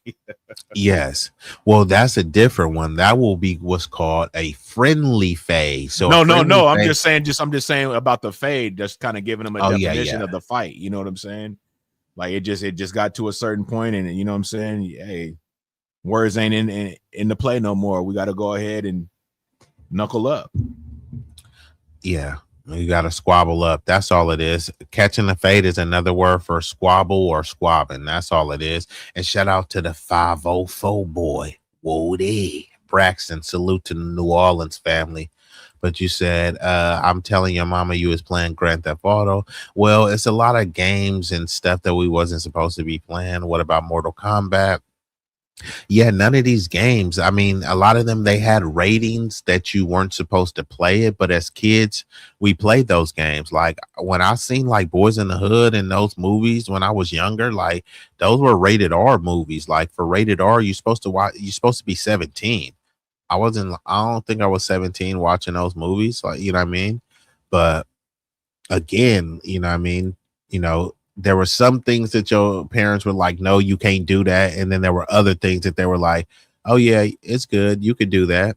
Yes. Well, that's a different one. That will be what's called a friendly fade. So no. I'm just saying about the fade, just kind of giving them a definition of the fight. You know what I'm saying? Like it just got to a certain point, and you know what I'm saying? Hey, words ain't in the play no more. We got to go ahead and knuckle up. Yeah. You got to squabble up. That's all it is. Catching the fade is another word for squabble or squabbing. That's all it is. And shout out to the 504 boy. Woody Braxton. Salute to the New Orleans family. But you said, I'm telling your mama you was playing Grand Theft Auto. Well, it's a lot of games and stuff that we wasn't supposed to be playing. What about Mortal Kombat? Yeah, none of these games. I mean, a lot of them, they had ratings that you weren't supposed to play it. But as kids, we played those games. Like when I seen like Boys in the Hood and those movies when I was younger, like those were rated R movies. Like for rated R, you're supposed to be 17. I don't think I was 17 watching those movies. Like, you know what I mean? But again, you know what I mean? There were some things that your parents were like, no, you can't do that. And then there were other things that they were like, oh yeah, it's good. You could do that.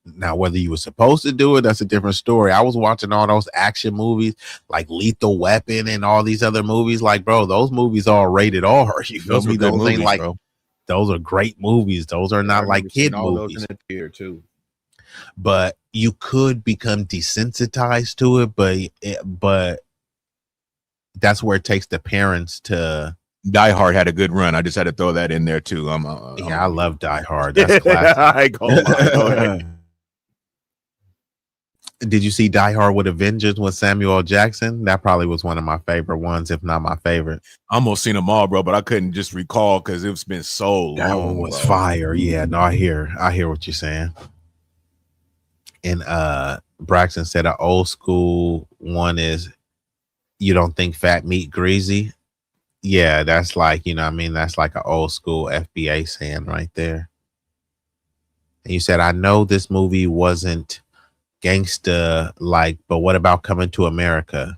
Now, whether you were supposed to do it, that's a different story. I was watching all those action movies like Lethal Weapon and all these other movies. Like, bro, those movies are rated R. You feel me? Those ain't like, bro. Those are great movies. Those are not like kid movies. Those in the theater too. But you could become desensitized to it, but that's where it takes the parents to. Die Hard had a good run. I just had to throw that in there too. I love Die Hard. That's classic. Go ahead. Did you see Die Hard with a Vengeance with Samuel L. Jackson? That probably was one of my favorite ones, if not my favorite. I almost seen them all, bro, but I couldn't just recall because it's been so That long. one was bro. fire. Yeah, no, I hear what you're saying. And Braxton said an old school one is You Don't Think Fat Meat Greasy. Yeah, that's like, you know what I mean? That's like an old school FBA saying right there. And you said, I know this movie wasn't gangsta like, but what about Coming to America?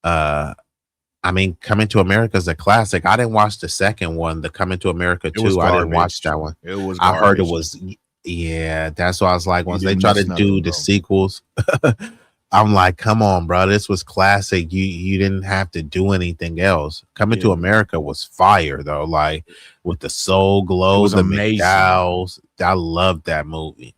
I mean, Coming to America is a classic. I didn't watch the second one, the Coming to America 2. I didn't watch that one. It was I heard it garbage. was, yeah, that's why I was like, once they didn't try to miss do nothing, the bro. sequels, I'm like, come on, bro, this was classic. You didn't have to do anything else. Coming to America was fire though, like with the Soul Glow, was the amazing. McDowells. I loved that movie.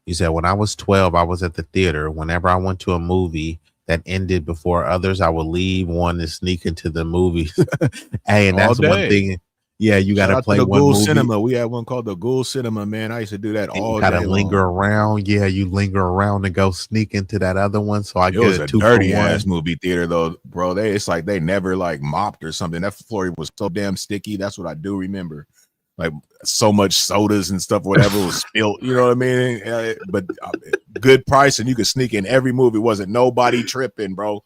You said, when I was 12, I was at the theater. Whenever I went to a movie that ended before others, I would leave one and sneak into the movie. Hey, and that's one thing. Yeah, you got to play the one Ghoul movie. Cinema. We had one called the Ghoul Cinema, man. I used to do that And all you gotta day linger long. around. Yeah, you linger around and go sneak into that other one. So I It get was a a 2 dirty for 1. ass movie theater though, bro. It's like they never like mopped or something. That floor was so damn sticky. That's what I do remember. Like so much sodas and stuff, whatever was spilled. You know what I mean? But good price, and you could sneak in every movie. Wasn't nobody tripping, bro.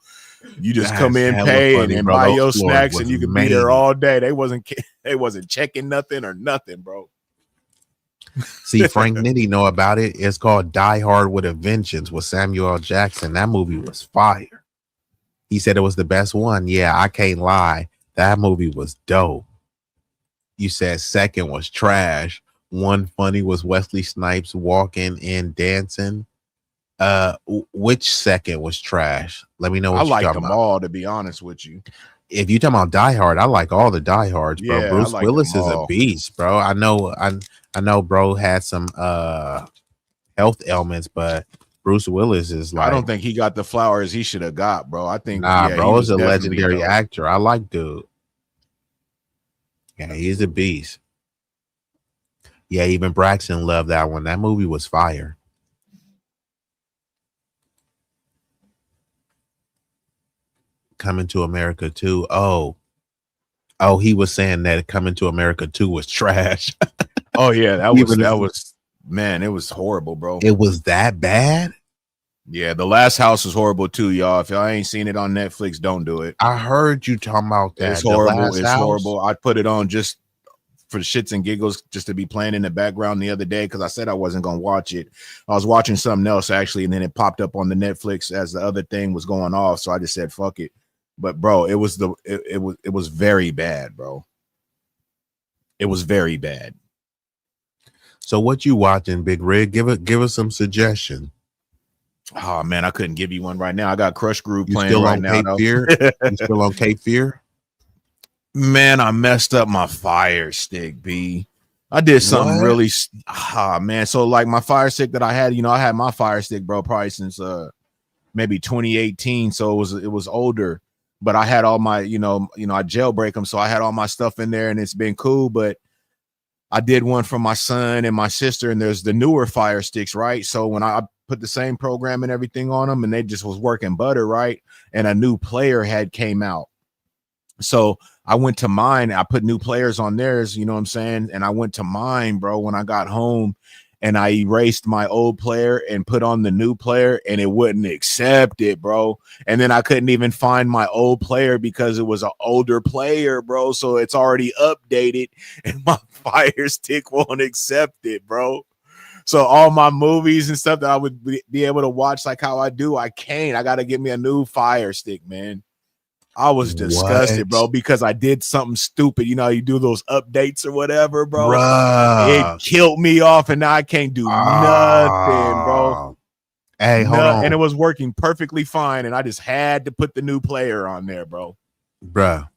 You just That's come in, hella pay, funny, and bro. buy Those your floors snacks, was and you could be there made. all day. They wasn't checking nothing or nothing, bro. See, Frank Nitti know about it. It's called Die Hard with a Vengeance with Samuel L. Jackson. That movie was fire. He said it was the best one. Yeah, I can't lie. That movie was dope. You said second was trash. One funny was Wesley Snipes walking and dancing. Which second was trash? Let me know what I you're liked talking them about. all, to be honest with you. If you talking about Die Hard, I like all the Die Hards, bro. Yeah, Bruce I like Willis them is a all. beast, bro. I know bro had some health ailments, but Bruce Willis is like, I don't think he got the flowers he should have got, bro. I think bro, he is was a definitely legendary dope. actor. I like dude. Yeah, he's a beast. Yeah, even Braxton loved that one. That movie was fire. Coming to America 2. Oh, he was saying that Coming to America 2 was trash. Oh yeah, that was man, it was horrible, bro. It was that bad? Yeah, The Last House was horrible too, y'all. If y'all ain't seen it on Netflix, don't do it. I heard you talking about that. It's horrible. It's horrible. I put it on just for shits and giggles, just to be playing in the background the other day, because I said I wasn't gonna watch it. I was watching something else actually, and then it popped up on the Netflix as the other thing was going off. So I just said fuck it. But bro, it was very bad, bro. It was very bad. So what you watching, Big Rig? Give us some suggestion. Oh man, I couldn't give you one right now. I got Crush Groove You playing still right on now. Cape Fear? You still on Cape Fear? Man, I messed up my Fire Stick, B. I did something really man. So like my Fire Stick that I had, I had my Fire Stick, bro, probably since maybe 2018. So it was older, but I had all my, I jailbreak them. So I had all my stuff in there and it's been cool. But I did one for my son and my sister, and there's the newer Fire Sticks, right? So when I put the same program and everything on them, and they just was working butter, right? And a new player had came out. So I went to mine. I put new players on theirs, you know what I'm saying? And I went to mine, bro, when I got home, and I erased my old player and put on the new player, and it wouldn't accept it, bro. And then I couldn't even find my old player because it was an older player, bro. So it's already updated, and my Fire Stick won't accept it, bro. So all my movies and stuff that I would be able to watch like how I do, I can't. I got to get me a new Fire Stick, man. I was disgusted, bro, because I did something stupid. You know, you do those updates or whatever, bro. Bruh. It killed me off, and now I can't do nothing, bro. Hey, hold on. And it was working perfectly fine, and I just had to put the new player on there, bro. Bruh.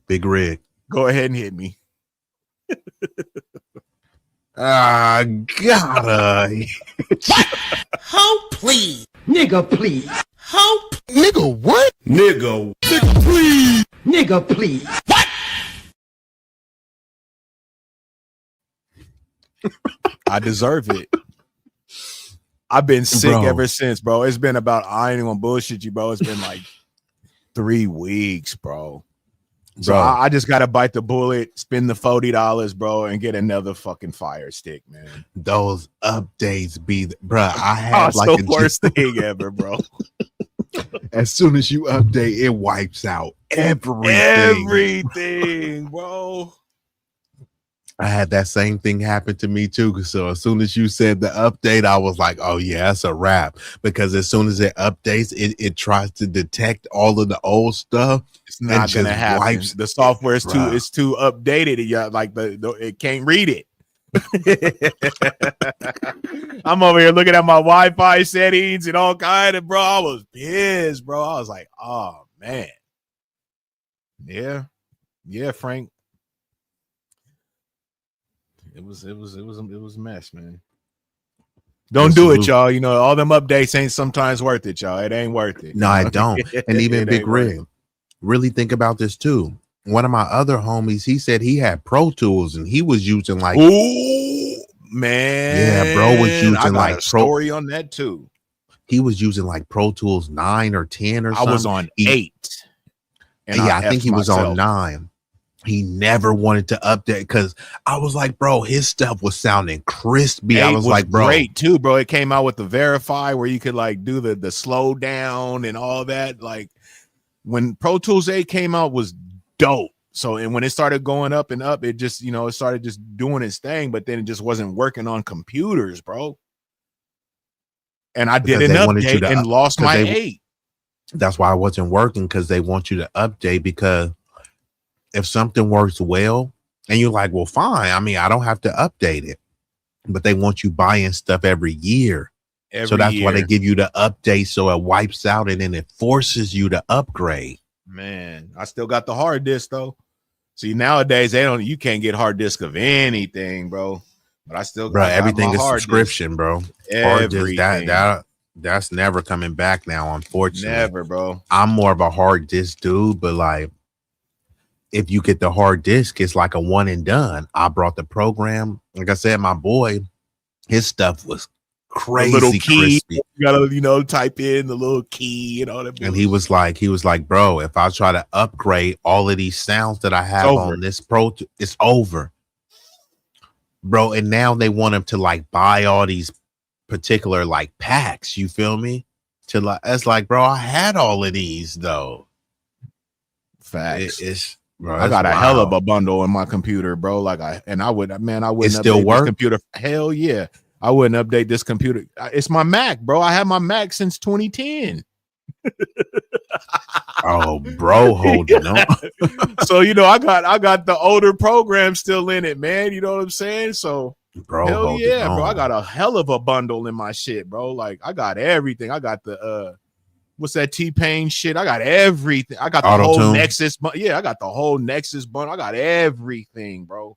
Big Rig. Go ahead and hit me. Gotta. Help, please. Nigga, please. Help. Nigga, what? Nigga, please. Nigga, please. What? I deserve it. I've been sick ever since, bro. It's been about, I ain't even gonna bullshit you, bro. It's been like 3 weeks, bro. So I just gotta bite the bullet, spend the $40, bro, and get another fucking Fire Stick, man. Those updates be, bro. I have like the worst thing ever, bro. As soon as you update, it wipes out everything. Everything, bro. I had that same thing happen to me too. So as soon as you said the update, I was like, oh yeah, that's a wrap. Because as soon as it updates, it tries to detect all of the old stuff. It's not gonna happen. The software is too updated. Yeah, like it can't read it. I'm over here looking at my Wi-Fi settings and all kind of, bro. I was pissed, bro. I was like, oh man. Yeah, Frank. It was a mess, man. Don't do it, y'all. You know, all them updates ain't sometimes worth it, y'all. It ain't worth it. No, I don't. And even Big Rig, really think about this too. One of my other homies, he said he had Pro Tools and he was using like, ooh, man. Yeah, bro was using I got like a story on that too. He was using like Pro Tools 9 or 10 or something. I was on 8. And yeah, I think he was on 9. He never wanted to update because I was like, bro, his stuff was sounding crispy. I was like, bro, great too, bro. It came out with the Verify where you could like do the slow down and all that. Like when Pro Tools 8 came out was dope. So and when it started going up and up, it just, it started just doing its thing, but then it just wasn't working on computers, bro. And I did an update and lost my 8. That's why I wasn't working, because they want you to update, because if something works well and you're like, well, fine. I mean, I don't have to update it, but they want you buying stuff every year. So that's why they give you the update. So it wipes out and then it forces you to upgrade. Man, I still got the hard disk though. See, nowadays you can't get hard disk of anything, bro. But I still got everything is subscription, disk. Bro. Hard disk, that's never coming back now, unfortunately. Never, bro. I'm more of a hard disk dude, but like, if you get the hard disk, it's like a one and done. I brought the program. Like I said, my boy, his stuff was crazy. The little key, crispy. you gotta, type in the little key and all that. And he was like, bro, if I try to upgrade all of these sounds that I have on this it's over, bro. And now they want him to like buy all these particular like packs. You feel me? To like, it's like, bro, I had all of these though. Facts. Bro, I got a hell of a bundle in my computer, bro. I wouldn't still update work? This computer. Hell yeah. I wouldn't update this computer. It's my Mac, bro. I had my Mac since 2010. Oh, bro, holding on. So, I got the older program still in it, man. You know what I'm saying? So, bro, hell yeah, bro. I got a hell of a bundle in my shit, bro. Like, I got everything. I got the what's that T-Pain shit? I got everything. I got the whole Nexus. Yeah, I got the whole Nexus bundle. I got everything, bro.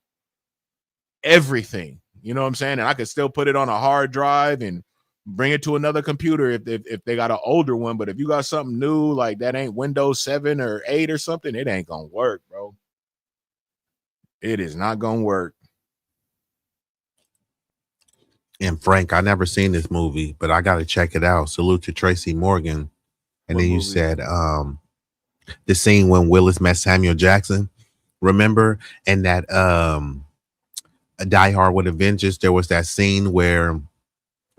Everything. You know what I'm saying? And I could still put it on a hard drive and bring it to another computer if they got an older one. But if you got something new, like that ain't Windows 7 or 8 or something, it ain't gonna work, bro. It is not gonna work. And Frank, I never seen this movie, but I gotta check it out. Salute to Tracy Morgan. And what then you movie? Said the scene when Willis met Samuel Jackson. Remember? And that a Die Hard with a Vengeance, there was that scene where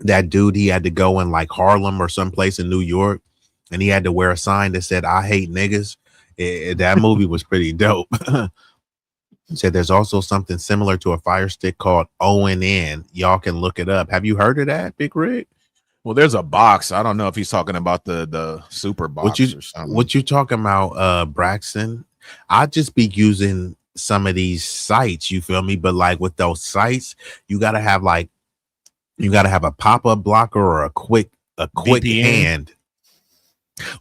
that dude, he had to go in like Harlem or someplace in New York, and he had to wear a sign that said, I hate niggas. That movie was pretty dope. Said there's also something similar to a Fire Stick called ONN. Y'all can look it up. Have you heard of that, Big Rig? Well, there's a box. I don't know if he's talking about the super box or something. What you talking about, Braxton? I just be using some of these sites, you feel me? But like with those sites, you gotta have a pop-up blocker or a quick VPN? Hand.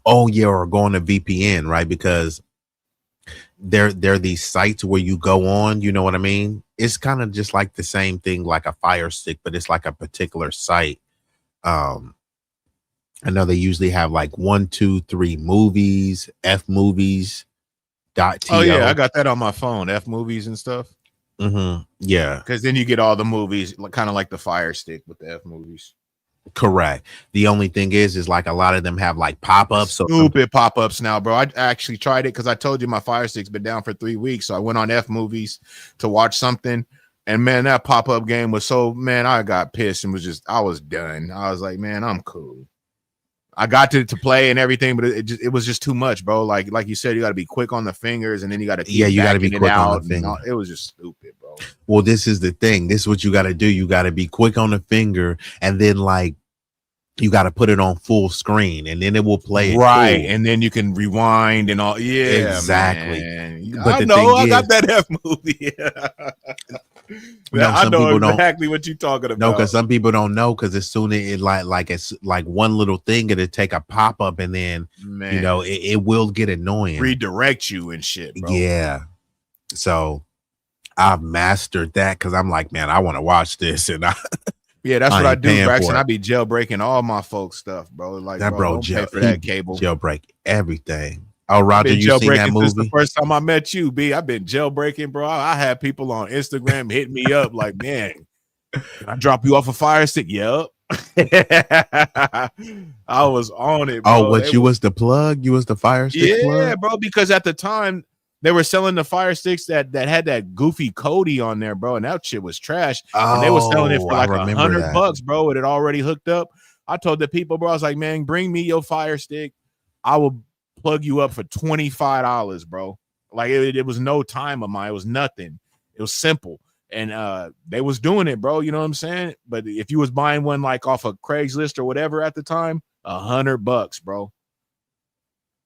Oh yeah, or going to VPN, right? Because they're these sites where you go on, you know what I mean? It's kind of just like the same thing, like a Fire Stick, but it's like a particular site. I know they usually have like 1, 2, 3 movies, F movies. Oh yeah, I got that on my phone, F movies and stuff. Yeah, because then you get all the movies, kind of like the Fire Stick with the F movies. correct. The only thing is like a lot of them have like pop-ups. So Stupid pop-ups now, bro. I actually tried it because I told you my Fire Stick's been down for 3 weeks. So I went on F movies to watch something. And man, that pop-up game was so, man, I got pissed and I was done. I was like, man, I'm cool. I got to play and everything, but it was just too much, bro. Like you said, you got to be quick on the fingers, and then you got to you got to be quick on the finger. It was just stupid, bro. Well, this is the thing. This is what you got to do. You got to be quick on the finger, and then like you got to put it on full screen, and then it will play right, full. and then you can rewind and all. Yeah, exactly. Man. But I know I got that F movie. No, I know exactly don't, what you're talking about. No, because some people don't know, because as soon as it's like one little thing, it'll take a pop up, and then man, it will get annoying, redirect you and shit, bro. Yeah. So I've mastered that because I'm like, man, I want to watch this, and yeah, that's what I do, Braxton. I be jailbreaking all my folks stuff, bro. Like that, bro. Don't pay for that cable. Jailbreak everything. Oh, Roger, you seen that movie? The first time I met you, B, I've been jailbreaking, bro. I had people on Instagram hitting me up like, man, can I drop you off a Fire Stick? Yep. I was on it, bro. Oh, you was the plug? You was the Fire Stick plug? Yeah, bro, because at the time they were selling the Fire Sticks that had that goofy Cody on there, bro, and that shit was trash. And they were selling it for like $100, bro. It had already hooked up. I told the people, bro, I was like, man, bring me your Fire Stick. I will plug you up for $25, bro. Like it was no time of mine. It was nothing. It was simple. And they was doing it, bro. You know what I'm saying? But if you was buying one like off of Craigslist or whatever at the time, $100, bro.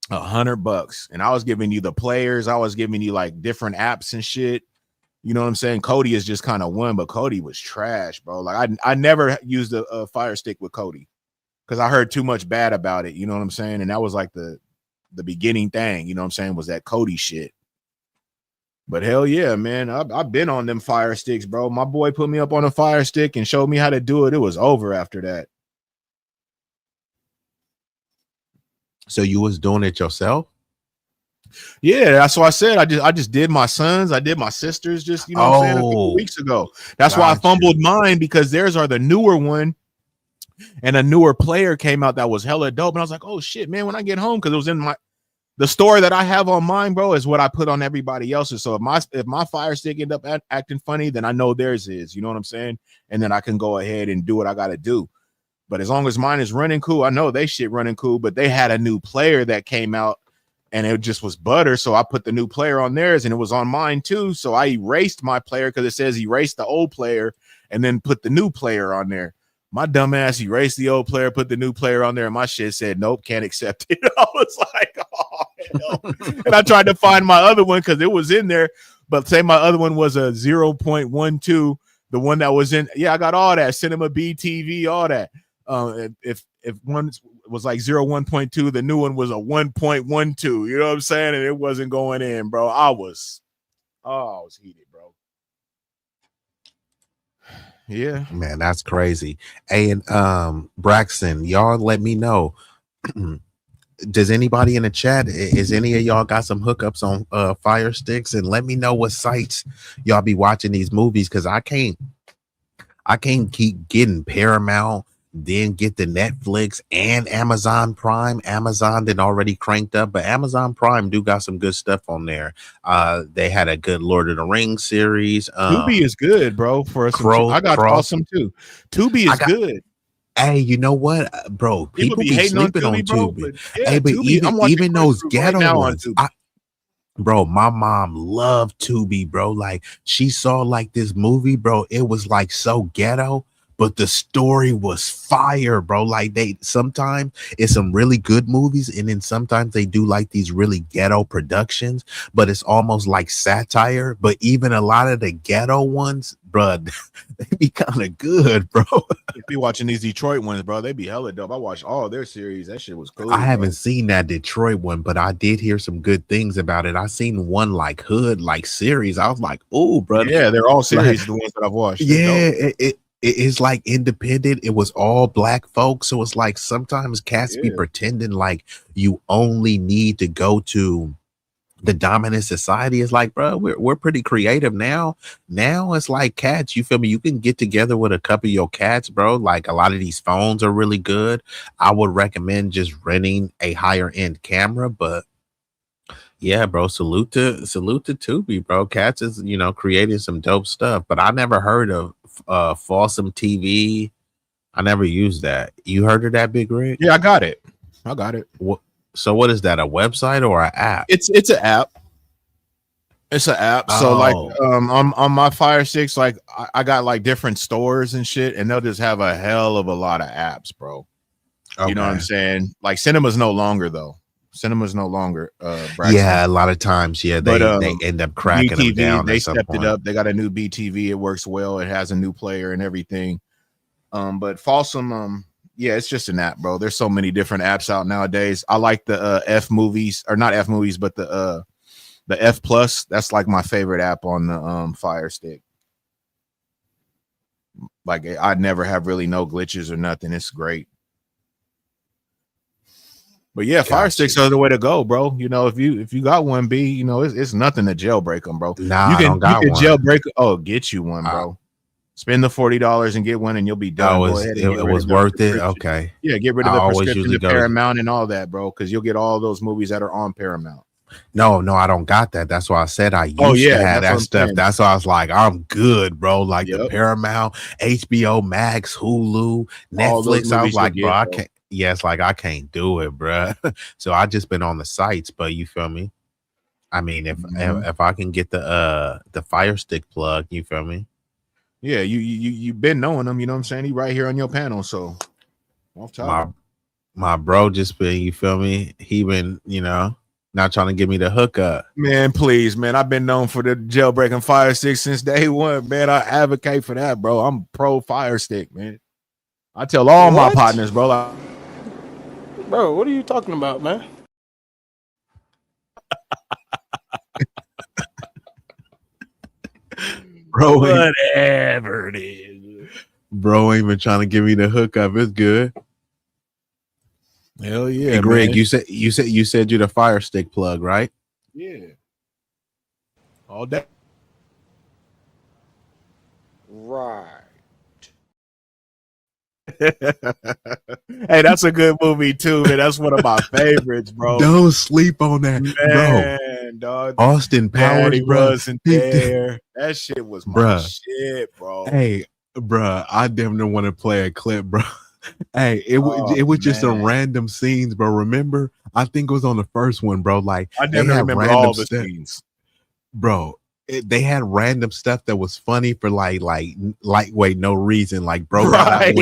$100. And I was giving you the players. I was giving you like different apps and shit. You know what I'm saying? Cody is just kind of one, but Cody was trash, bro. Like I never used a Fire Stick with Cody because I heard too much bad about it. You know what I'm saying? And that was like the beginning thing, you know what I'm saying, was that Cody shit. But hell yeah, man, I've been on them Fire Sticks, bro. My boy put me up on a Fire Stick and showed me how to do it. It was over after that. So you was doing it yourself? Yeah, that's what I said. I just did my sons. I did my sisters just, you know what I'm saying, a couple weeks ago. That's why I fumbled mine, because theirs are the newer one. And a newer player came out that was hella dope. And I was like, oh shit, man, when I get home, because it was in the store that I have on mine, bro, is what I put on everybody else's. So if my Fire Stick end up acting funny, then I know theirs is, you know what I'm saying? And then I can go ahead and do what I got to do. But as long as mine is running cool, I know they shit running cool, but they had a new player that came out and it just was butter. So I put the new player on theirs and it was on mine too. So I erased my player because it says erase the old player and then put the new player on there. My dumb ass erased the old player, put the new player on there, and my shit said, nope, can't accept it. I was like, oh, hell. And I tried to find my other one because it was in there. But say my other one was a 0.12, the one that was in. Yeah, I got all that. Cinema BTV, all that. If one was like 1.2, the new one was a 1.12. You know what I'm saying? And it wasn't going in, bro. I was heated, bro. Yeah, man, that's crazy. And Braxton, y'all let me know. Does anybody in the chat, is any of y'all got some hookups on Fire Sticks? And let me know what sites y'all be watching these movies, because I can't keep getting Paramount, then get the Netflix and Amazon Prime. Amazon did already cranked up, but Amazon Prime do got some good stuff on there. They had a good Lord of the Rings series. Tubi is good, bro. For us, I got awesome too. Tubi is good. Hey, you know what, bro? People be sleeping on Tubi. But yeah, hey, but Tubi, even those ghetto right ones. Bro, my mom loved Tubi, bro. Like, she saw like this movie, bro. It was like so ghetto, but the story was fire, bro. Like, sometimes it's some really good movies, and then sometimes they do like these really ghetto productions, but it's almost like satire. But even a lot of the ghetto ones, bro, they be kind of good, bro. If you watching these Detroit ones, bro, they be hella dope. I watched all their series. That shit was cool. I haven't seen that Detroit one, but I did hear some good things about it. I seen one like Hood, like series. I was like, oh, brother. Yeah, they're all series, like, the ones that I've watched. Yeah, it's like independent. It was all black folks. So it's like sometimes cats be pretending like you only need to go to the dominant society is like, bro, we're pretty creative now. Now it's like cats, you feel me? You can get together with a couple of your cats, bro. Like a lot of these phones are really good. I would recommend just renting a higher end camera, but yeah, bro, salute to Tubi, bro. Cats is, creating some dope stuff, but I never heard of Fawsome TV. I never used that. You heard of that, Big Rig? Yeah, I got it. So what is that? A website or an app? It's an app. It's an app. So like on my Fire Sticks, like I got like different stores and shit, and they'll just have a hell of a lot of apps, bro. Okay. You know what I'm saying? Like Cinema's no longer though. Cinema's no longer yeah, a lot of times, they end up cracking BTV, them down. They stepped it up. They got a new BTV. It works well. It has a new player and everything. But Fawsome, yeah, it's just an app, bro. There's so many different apps out nowadays. I like the F movies, or not F movies, but the F Plus. That's like my favorite app on the Fire Stick. Like I never have really no glitches or nothing. It's great. But yeah, Fire Sticks are the way to go, bro. If you got one, B, it's nothing to jailbreak them, bro. Nah, you can jailbreak. Oh, get you one, bro. Spend the $40 and get one, and you'll be done. It was worth it. Okay. Yeah, get rid of the prescription to Paramount and all that, bro, because you'll get all those movies that are on Paramount. No, I don't got that. That's why I said I used to have that stuff. That's why I was like, I'm good, bro. Like the Paramount, HBO Max, Hulu, Netflix. I was like, bro, I can't. Yes, like I can't do it, bro. So I just been on the sites, but you feel me? I mean, if I can get the Fire Stick plug, you feel me? Yeah, you've been knowing him, you know what I'm saying? He right here on your panel, so off top. My bro just been, you feel me? He been, not trying to give me the hookup. Man, please, man. I've been known for the jailbreaking Fire Stick since day one, man. I advocate for that, bro. I'm pro Fire Stick, man. I tell all my partners, bro. Bro, what are you talking about, man? Bro, whatever it is. Bro ain't been trying to give me the hookup. It's good. Hell yeah, hey, Greg, man. you said you're the Fire Stick plug, right? Yeah. All day. Right. Hey, that's a good movie too, man. That's one of my favorites, bro. Don't sleep on that, man, bro. Dog. Austin Powers, bro. Wasn't there. That shit was my shit, bro. Hey, bro, I definitely want to play a clip, bro. Hey, it was just some random scenes, bro. Remember? I think it was on the first one, bro. Like I never remember all the scenes, bro. They had random stuff that was funny for like lightweight, no reason. Like bro, right.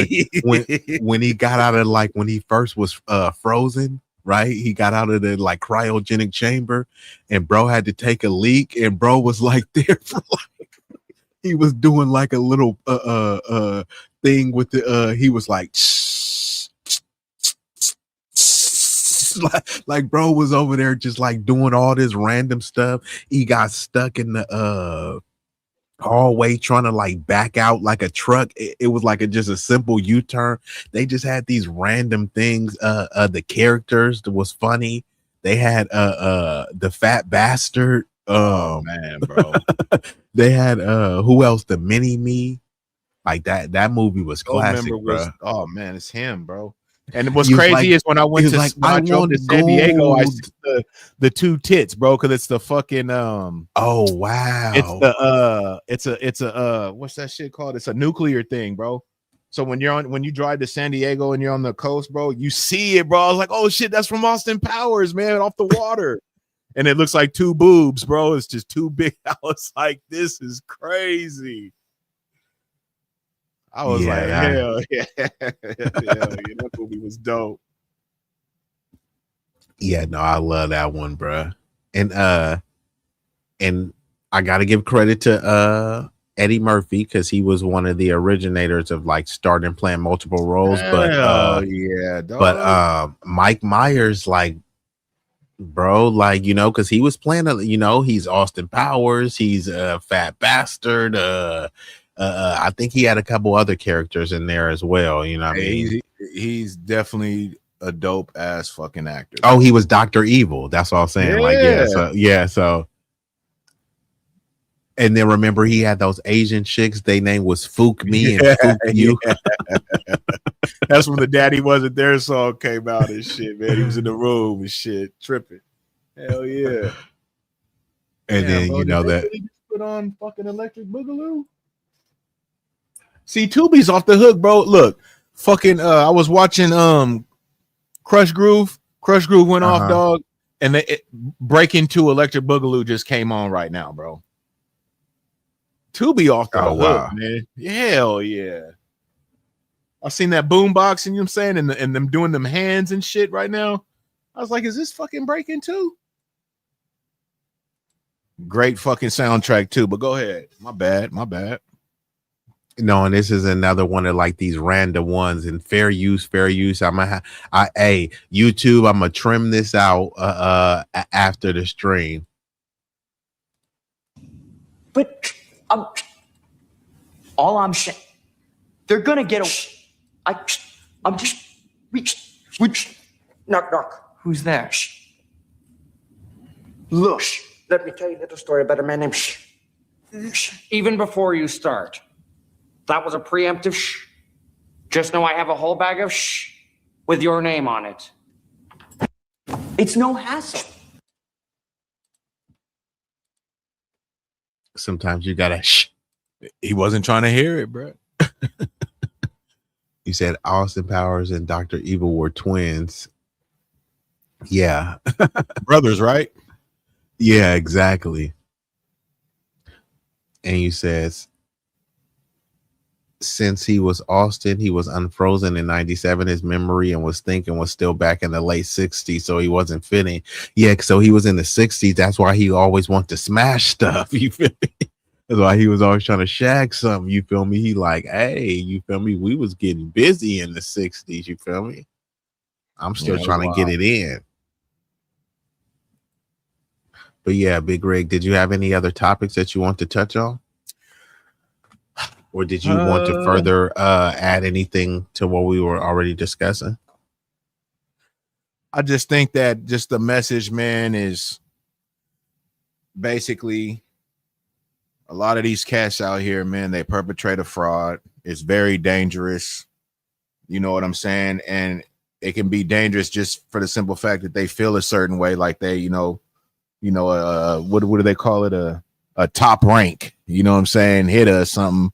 when he got out of like when he first was frozen, right? He got out of the like cryogenic chamber, and bro had to take a leak, and bro was like there for like he was doing like a little thing with the he was like. Like bro was over there just like doing all this random stuff. He got stuck in the hallway trying to like back out like a truck. It was like just a simple U-turn. They just had these random things. The characters that was funny. They had the fat bastard. Oh man, bro. They had who else? The mini me. Like that movie was classic, bro. Oh man, it's him, bro. And what's crazy is when I went to when I drove to San Diego, I see the two tits, bro, because it's the fucking oh wow, it's a what's that shit called? It's a nuclear thing, bro. So when you drive to San Diego and you're on the coast, bro, you see it, bro. I was like, oh shit, that's from Austin Powers, man, off the water. And it looks like two boobs, bro. It's just too big. I was like, this is crazy. I was like, hell yeah. That movie was dope. Yeah, no, I love that one, bro. And I gotta give credit to Eddie Murphy because he was one of the originators of like starting playing multiple roles. But Mike Myers, like, bro, like, because he was playing he's Austin Powers, he's a fat bastard, I think he had a couple other characters in there as well. You know what I mean? He's definitely a dope ass fucking actor. Oh, he was Dr. Evil. That's all I'm saying. Yeah. Like, so. And then remember, he had those Asian chicks. Their name was Fook Me and Fook You. Yeah. That's when the Daddy Wasn't There song came out and shit, man. He was in the room and shit, tripping. Hell yeah. And then, bro, you know that. Really just put on fucking Electric Boogaloo? See, Tubi's off the hook, bro. Look, fucking, I was watching Crush Groove. Crush Groove went off, dog. And Break Into Electric Boogaloo just came on right now, bro. Tubi off the hook, man. Hell yeah. I seen that boombox, and you know what I'm saying, and them doing them hands and shit right now. I was like, is this fucking Breaking Two? Great fucking soundtrack too, but go ahead. My bad. No, and this is another one of like these random ones and fair use. Hey, YouTube, I'm gonna trim this out after the stream. But all I'm saying, they're gonna get I'm just knock. Who's there? Look, let me tell you a little story about a man named Even before you start, that was a preemptive Just know I have a whole bag of with your name on it. It's no hassle. Sometimes you gotta He wasn't trying to hear it, bro. You said Austin Powers and Dr. Evil were twins. Yeah. Brothers, right? Yeah, exactly. And you says since he was Austin, he was unfrozen in 97, his memory and was thinking was still back in the late 60s, so he wasn't fitting. Yeah, so he was in the 60s. That's why he always wanted to smash stuff. You feel me? That's why he was always trying to shag something. You feel me? He like, hey, you feel me? We was getting busy in the 60s. You feel me? I'm still trying to get it in. But yeah, Big Rig, did you have any other topics that you want to touch on? Or did you want to further add anything to what we were already discussing? I just think that just the message, man, is basically a lot of these cats out here, man, they perpetrate a fraud. It's very dangerous. You know what I'm saying? And it can be dangerous just for the simple fact that they feel a certain way, like they, what do they call it? A top rank, you know what I'm saying? Hit us something.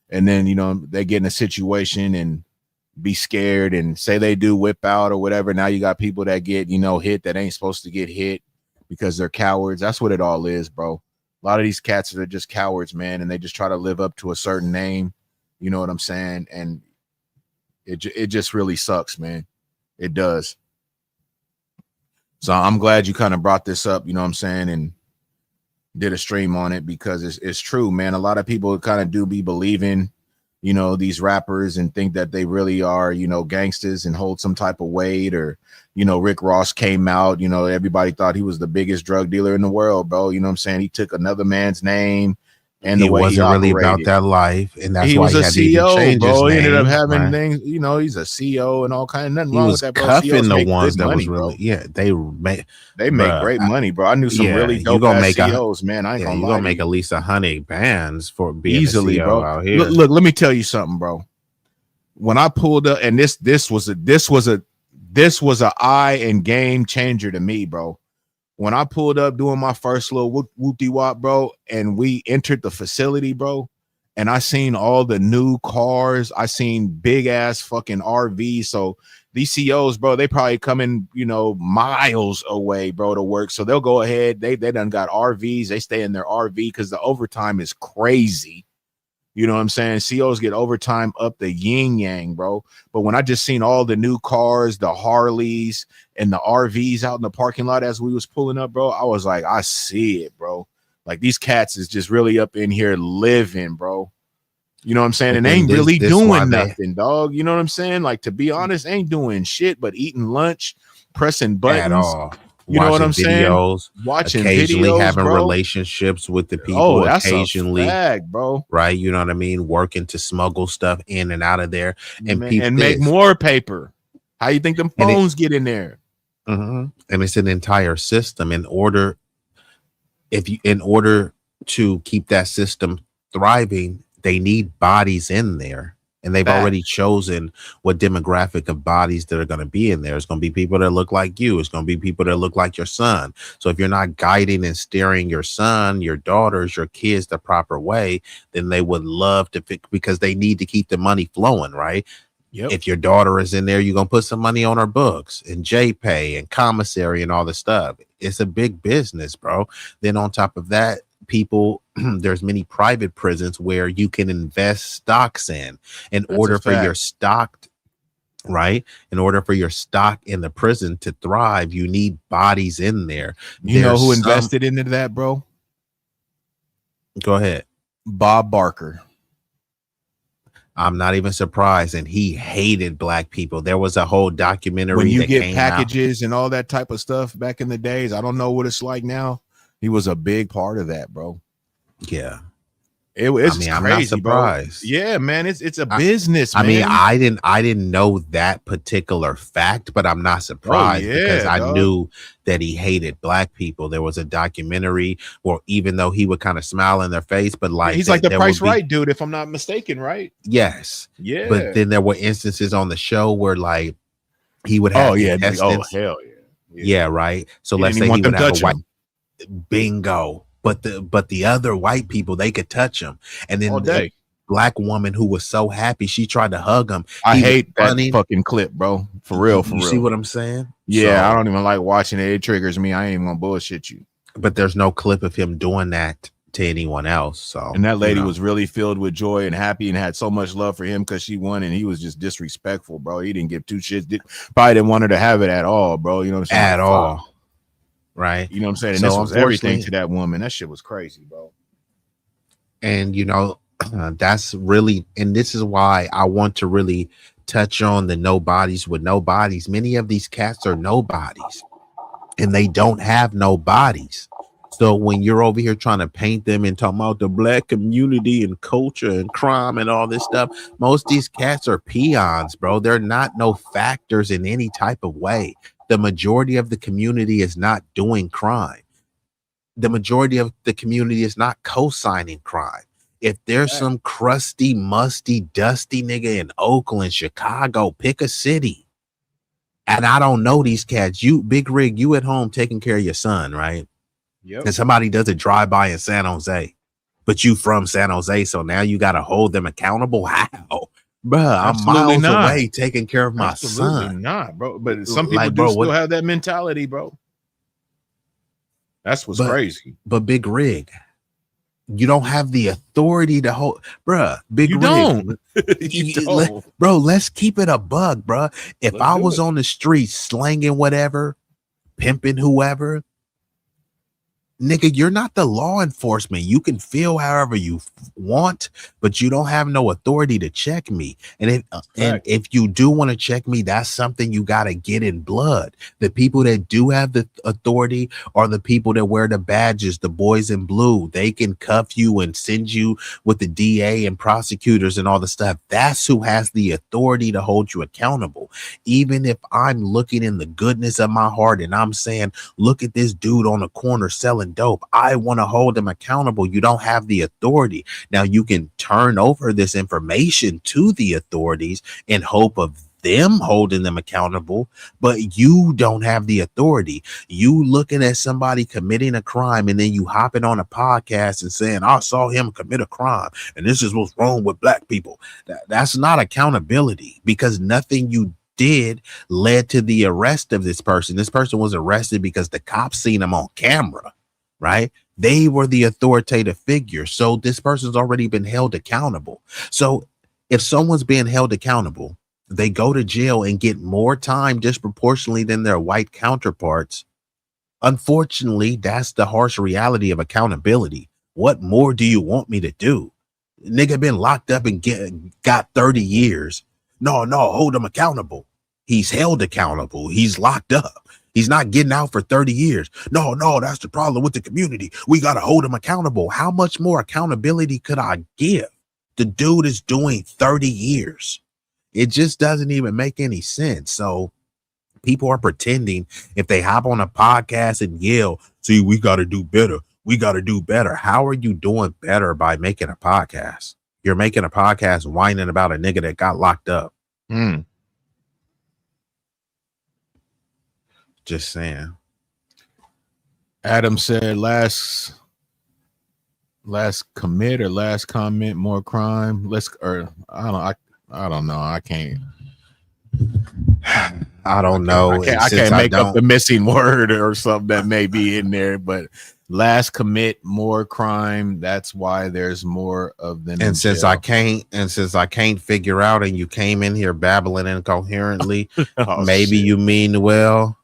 And then, they get in a situation and be scared and say they do whip out or whatever. Now you got people that get, hit that ain't supposed to get hit because they're cowards. That's what it all is, bro. A lot of these cats are just cowards, man. And they just try to live up to a certain name. You know what I'm saying? And it just really sucks, man. It does. So I'm glad you kind of brought this up, you know what I'm saying? And did a stream on it because it's true, man. A lot of people kind of do be believing, these rappers and think that they really are, gangsters and hold some type of weight. Or, Rick Ross came out, everybody thought he was the biggest drug dealer in the world, bro. You know what I'm saying? He took another man's name. And he wasn't really about that life, and that's why he had to even change his name. He ended up having things, he's a CEO and all kind of nothing wrong with that, bro. Cuffing the ones that was really, they make great money, bro. I knew some really dope CEOs, man. I ain't gonna lie. You're gonna make at least 100 bands for being easily, a CEO bro. Out here. Look, let me tell you something, bro. When I pulled up, and this was a eye and game changer to me, bro. When I pulled up doing my first little whoop-de-wop, bro, and we entered the facility, bro, and I seen all the new cars. I seen big-ass fucking RVs. So these CEOs, bro, they probably coming, miles away, bro, to work. So they'll go ahead. They done got RVs. They stay in their RV because the overtime is crazy. You know what I'm saying? CEOs get overtime up the yin yang, bro. But when I just seen all the new cars, the Harleys and the RVs out in the parking lot as we was pulling up, bro, I was like, I see it, bro. Like these cats is just really up in here living, bro. You know what I'm saying? And they ain't really doing nothing, dog. You know what I'm saying? Like, to be honest, ain't doing shit but eating lunch, pressing buttons. At all. You know what I'm saying? Watching occasionally videos, having relationships with the people. Oh, that's occasionally, a fact, bro. Right? You know what I mean? Working to smuggle stuff in and out of there, and make more paper. How you think them And phones get in there? and it's an entire system. In order to keep that system thriving, they need bodies in there. And they've already chosen what demographic of bodies that are going to be in there. It's going to be people that look like you. It's going to be people that look like your son. So if you're not guiding and steering your son, your daughters, your kids the proper way, then they would love to because they need to keep the money flowing, right? Yep. If your daughter is in there, you're going to put some money on her books and JPay and commissary and all this stuff. It's a big business, bro. Then on top of that, people, there's many private prisons where you can invest stocks in order for your stock, right? In order for your stock in the prison to thrive, you need bodies in there. You know who invested into that, bro? Go ahead. Bob Barker. I'm not even surprised. And he hated black people. There was a whole documentary. When you that get came packages and all that type of stuff back in the days, I don't know what it's like now. He was a big part of that, bro. Yeah. It's crazy, I'm not surprised. Bro. Yeah, man, it's a business. I mean, I didn't know that particular fact, but I'm not surprised because I knew that he hated black people. There was a documentary where even though he would kind of smile in their face, but like he's like the Price Right dude, if I'm not mistaken, right? Yes. Yeah. But then there were instances on the show where like he would have hell yeah. Yeah, right. So let's say he would have a white bingo. But the other white people, they could touch him. And then the black woman who was so happy, she tried to hug him. I hate that fucking clip, bro. For real. You see what I'm saying? Yeah, so, I don't even like watching it. It triggers me. I ain't even gonna bullshit you. But there's no clip of him doing that to anyone else. So and that lady was really filled with joy and happy and had so much love for him because she won, and he was just disrespectful, bro. He didn't give two shits. Probably didn't want her to have it at all, bro. You know what I'm saying? At all. Right. You know what I'm saying? And so this was everything to that woman. That shit was crazy, bro. And that's really, and this is why I want to really touch on the nobodies with nobodies. Many of these cats are nobodies and they don't have no bodies. So when you're over here trying to paint them and talking about the black community and culture and crime and all this stuff, most of these cats are peons, bro. They're not no factors in any type of way. The majority of the community is not doing crime. The majority of the community is not co-signing crime. If there's some crusty, musty, dusty nigga in Oakland, Chicago, pick a city. And I don't know these cats. You, Big Rig, you at home taking care of your son, right? Yep. And somebody does a drive-by in San Jose, but you from San Jose, so now you got to hold them accountable. How? Bruh, I'm miles away taking care of my son. Not, bro. But some people do still have that mentality, bro. That's what's crazy. But Big Rig, you don't have the authority to hold, bruh. Big Rig, don't. You don't. Bro, let's keep it a bug, bruh. If I was on the street slanging whatever, pimping whoever, nigga, you're not the law enforcement. You can feel however you want, but you don't have no authority to check me. And if you do want to check me, that's something you got to get in blood. The people that do have the authority are the people that wear the badges, the boys in blue. They can cuff you and send you with the DA and prosecutors and all the stuff. That's who has the authority to hold you accountable. Even if I'm looking in the goodness of my heart and I'm saying, look at this dude on the corner selling dope, I want to hold him accountable. You don't have the authority. Now you can turn over this information to the authorities in hope of them holding them accountable, but you don't have the authority. You looking at somebody committing a crime and then you hopping on a podcast and saying, I saw him commit a crime and this is what's wrong with black people. That's not accountability, because nothing you did led to the arrest of this person. This person was arrested because the cops seen him on camera. Right? They were the authoritative figure. So this person's already been held accountable. So if someone's being held accountable, they go to jail and get more time disproportionately than their white counterparts. Unfortunately, that's the harsh reality of accountability. What more do you want me to do? Nigga been locked up and got 30 years. No, hold him accountable. He's held accountable. He's locked up. He's not getting out for 30 years. No, that's the problem with the community. We got to hold him accountable. How much more accountability could I give? The dude is doing 30 years. It just doesn't even make any sense. So people are pretending if they hop on a podcast and yell, see, we got to do better. We got to do better. How are you doing better by making a podcast? You're making a podcast whining about a nigga that got locked up. Just saying. Adam said last commit or last comment, more crime. I don't know. I can't. I don't know. I can't make up the missing word or something that may be in there, but last commit, more crime. That's why there's more of them. And since I can't figure out, and you came in here babbling incoherently, maybe you mean well.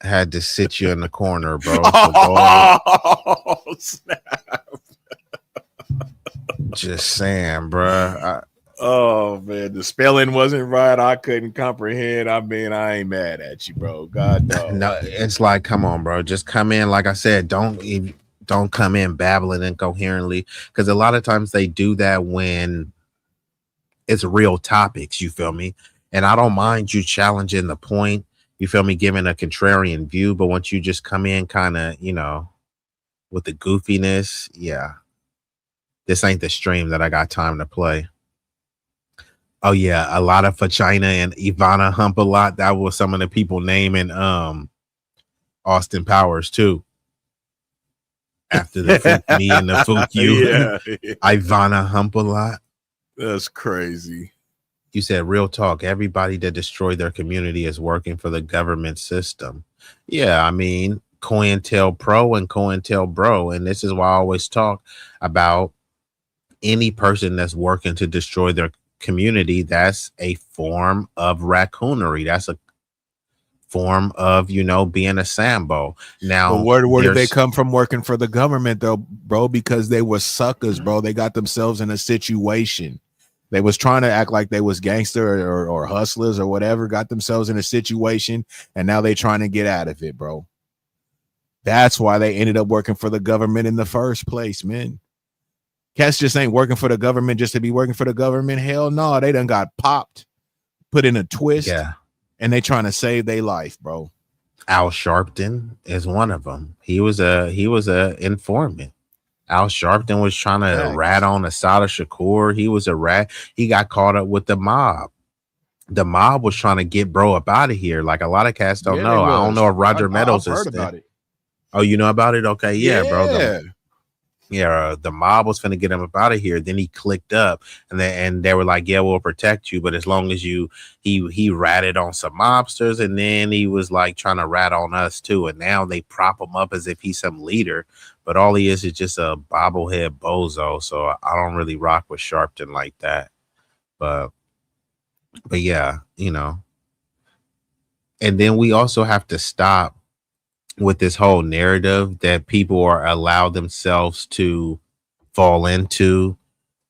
Had to sit you in the corner, bro. So snap. Just saying, bro. Oh man, the spelling wasn't right. I couldn't comprehend. I mean, I ain't mad at you, bro. God no. No, it's like, come on, bro. Just come in. Like I said, don't come in babbling incoherently, because a lot of times they do that when it's real topics. You feel me? And I don't mind you challenging the point. You feel me? Giving a contrarian view, but once you just come in kind of, with the goofiness, yeah, this ain't the stream that I got time to play. Oh yeah, a lot of Fachina and Ivana hump a lot. That was some of the people naming Austin Powers too. After the Fook me and the Fook you, Ivana hump a lot. That's crazy. You said real talk. Everybody that destroyed their community is working for the government system. Yeah, I mean, COINTELPRO and COINTELBRO. And this is why I always talk about any person that's working to destroy their community. That's a form of raccoonery. That's a form of, being a Sambo. Now, but where did they come from working for the government, though, bro? Because they were suckers, bro. They got themselves in a situation. They was trying to act like they was gangster or hustlers or whatever, got themselves in a situation, and now they trying to get out of it, bro. That's why they ended up working for the government in the first place, man. Cats just ain't working for the government just to be working for the government. Hell no, they done got popped, put in a twist, and they trying to save their life, bro. Al Sharpton is one of them. He was a informant. Al Sharpton was trying to rat on Asada Shakur. He was a rat. He got caught up with the mob. The mob was trying to get bro up out of here. Like a lot of cats don't know. I don't know if Roger Meadows has heard about it. Oh, you know about it? Okay, yeah, bro. The mob was finna get him up out of here. Then he clicked up, and they were like, "Yeah, we'll protect you, but as long as he ratted on some mobsters, and then he was like trying to rat on us too." And now they prop him up as if he's some leader, but all he is just a bobblehead bozo. So I don't really rock with Sharpton like that. But yeah, And then we also have to stop with this whole narrative that people are allowed themselves to fall into,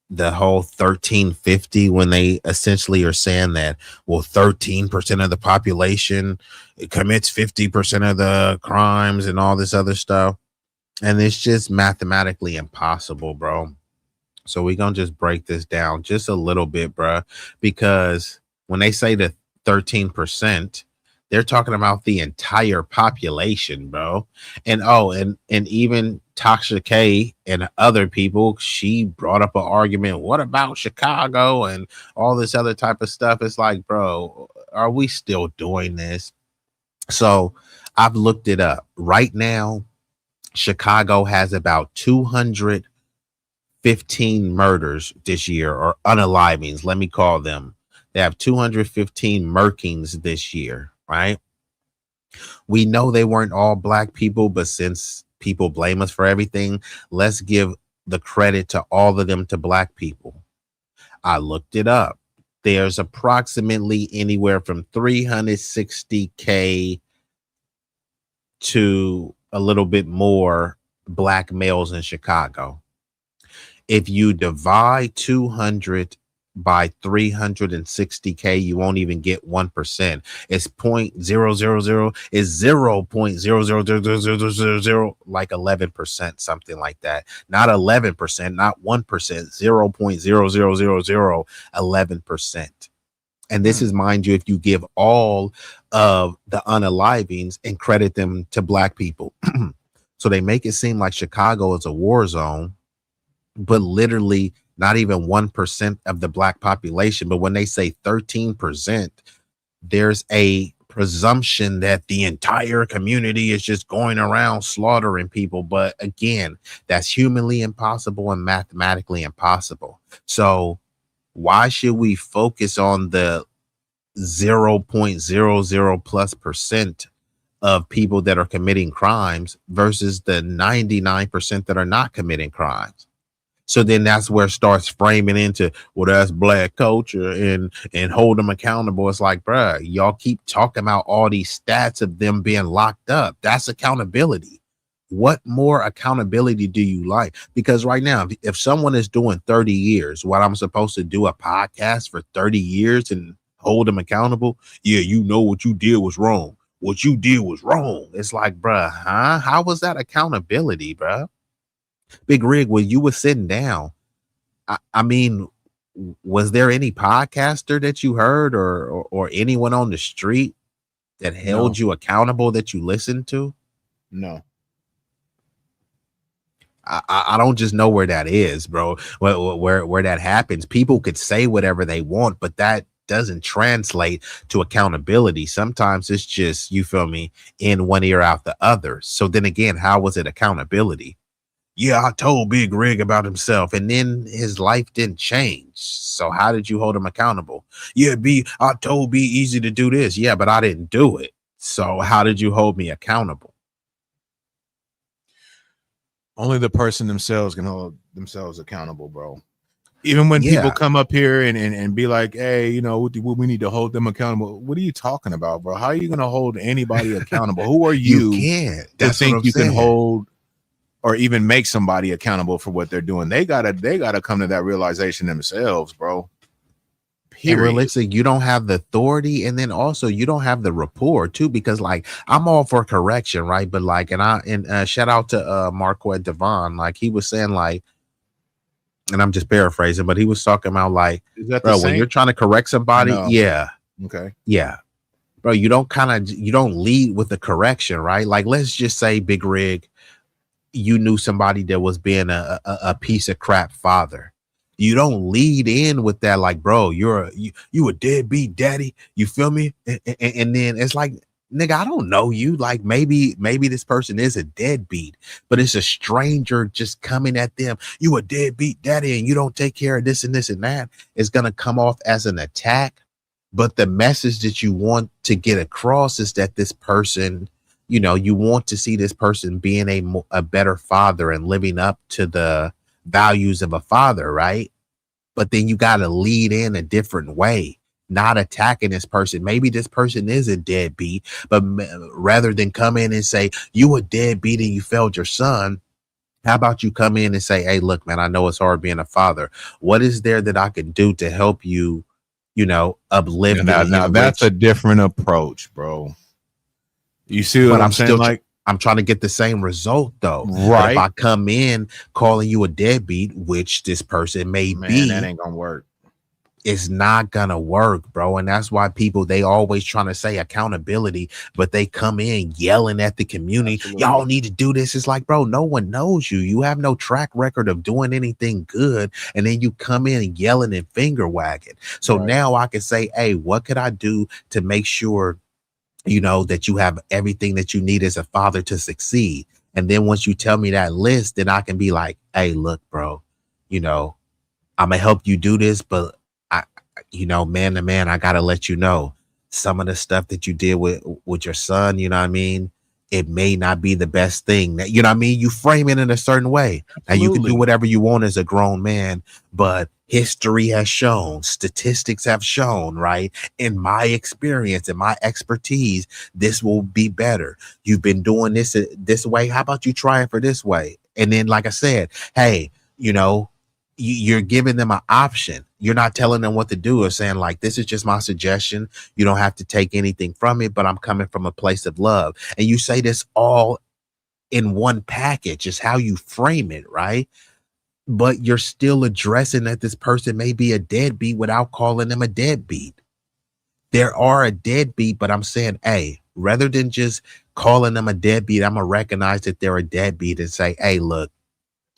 the whole 1350, when they essentially are saying that, well, 13% of the population commits 50% of the crimes and all this other stuff. And it's just mathematically impossible, bro. So we're going to just break this down just a little bit, bro, because when they say the 13%, they're talking about the entire population, bro. And even Tasha K and other people, she brought up an argument. What about Chicago and all this other type of stuff? It's like, bro, are we still doing this? So I've looked it up. Right now, Chicago has about 215 murders this year, or unalivings, let me call them. They have 215 murkings this year. Right? We know they weren't all black people, but since people blame us for everything, let's give the credit to all of them to black people. I looked it up. There's approximately anywhere from 360K to a little bit more black males in Chicago. If you divide 215 by 360K, you won't even get 1%. It's 0.000 is 0.00000 like 11%, something like that. Not 11%, not 1%, 0.00000 11%. And this is, mind you, if you give all of the unalivings and credit them to black people. So they make it seem like Chicago is a war zone, but literally not even 1% of the black population. But when they say 13%, there's a presumption that the entire community is just going around slaughtering people. But again, that's humanly impossible and mathematically impossible. So why should we focus on the 0.00 plus percent of people that are committing crimes versus the 99% that are not committing crimes? So then that's where it starts framing into, well, that's black culture and hold them accountable. It's like, bruh, y'all keep talking about all these stats of them being locked up. That's accountability. What more accountability do you like? Because right now, if someone is doing 30 years, what I'm supposed to do a podcast for 30 years and hold them accountable? Yeah, you know what you did was wrong. What you did was wrong. It's like, bruh, huh? How was that accountability, bruh? Big Rig, when you were sitting down, I mean, was there any podcaster that you heard or anyone on the street that held you accountable that you listened to? No. I don't just know where that is, bro. Where that happens. People could say whatever they want, but that doesn't translate to accountability. Sometimes it's just, you feel me, in one ear out the other. So then again, how was it accountability? Yeah, I told Big Rig about himself, and then his life didn't change. So how did you hold him accountable? Yeah, I told B-Eazy to do this. Yeah, but I didn't do it. So how did you hold me accountable? Only the person themselves can hold themselves accountable, bro. Even when people come up here and be like, hey, you know, we need to hold them accountable. What are you talking about, bro? How are you going to hold anybody accountable? Who are you to think you can hold or even make somebody accountable for what they're doing? They gotta come to that realization themselves, bro. Period. And realistically, you don't have the authority, and then also you don't have the rapport too, because like I'm all for correction, right? But like, and shout out to Marquette Devon, like he was saying, like, and I'm just paraphrasing, but he was talking about like, bro, when you're trying to correct somebody, bro, you don't lead with the correction, right? Like, let's just say, Big Rig, you knew somebody that was being a piece of crap father. You don't lead in with that, like, bro, you a deadbeat daddy. You feel me? And then it's like, nigga, I don't know you. Like, maybe this person is a deadbeat, but it's a stranger just coming at them. You a deadbeat daddy and you don't take care of this and this and that. It's gonna come off as an attack. But the message that you want to get across is that this person, you know, you want to see this person being a better father and living up to the values of a father, right? But then you got to lead in a different way, not attacking this person. Maybe this person is a deadbeat, but rather than come in and say, you a deadbeat and you failed your son, how about you come in and say, hey, look, man, I know it's hard being a father. What is there that I can do to help you, you know, uplift? Now that's a different approach, bro. You see what I'm saying? Like, I'm trying to get the same result though. Right. But if I come in calling you a deadbeat, which this person may be, that ain't gonna work. It's not gonna work, bro. And that's why people, they always trying to say accountability, but they come in yelling at the community. Absolutely. Y'all need to do this. It's like, bro, no one knows you. You have no track record of doing anything good. And then you come in yelling and finger wagging. So now I can say, hey, what could I do to make sure, you know, that you have everything that you need as a father to succeed? And then once you tell me that list, then I can be like, hey, look, bro, you know, I'm gonna help you do this, but you know, man to man, I gotta let you know some of the stuff that you did with your son, you know what I mean? It may not be the best thing. That, you know what I mean? You frame it in a certain way. Absolutely. Now you can do whatever you want as a grown man, but history has shown, statistics have shown, right? In my experience and my expertise, this will be better. You've been doing this way. How about you try it for this way? And then, like I said, hey, you know, you're giving them an option. You're not telling them what to do or saying like, this is just my suggestion. You don't have to take anything from it, but I'm coming from a place of love. And you say this all in one package is how you frame it, right? But you're still addressing that this person may be a deadbeat without calling them a deadbeat. There are a deadbeat, but I'm saying, hey, rather than just calling them a deadbeat, I'm going to recognize that they're a deadbeat and say, hey, look,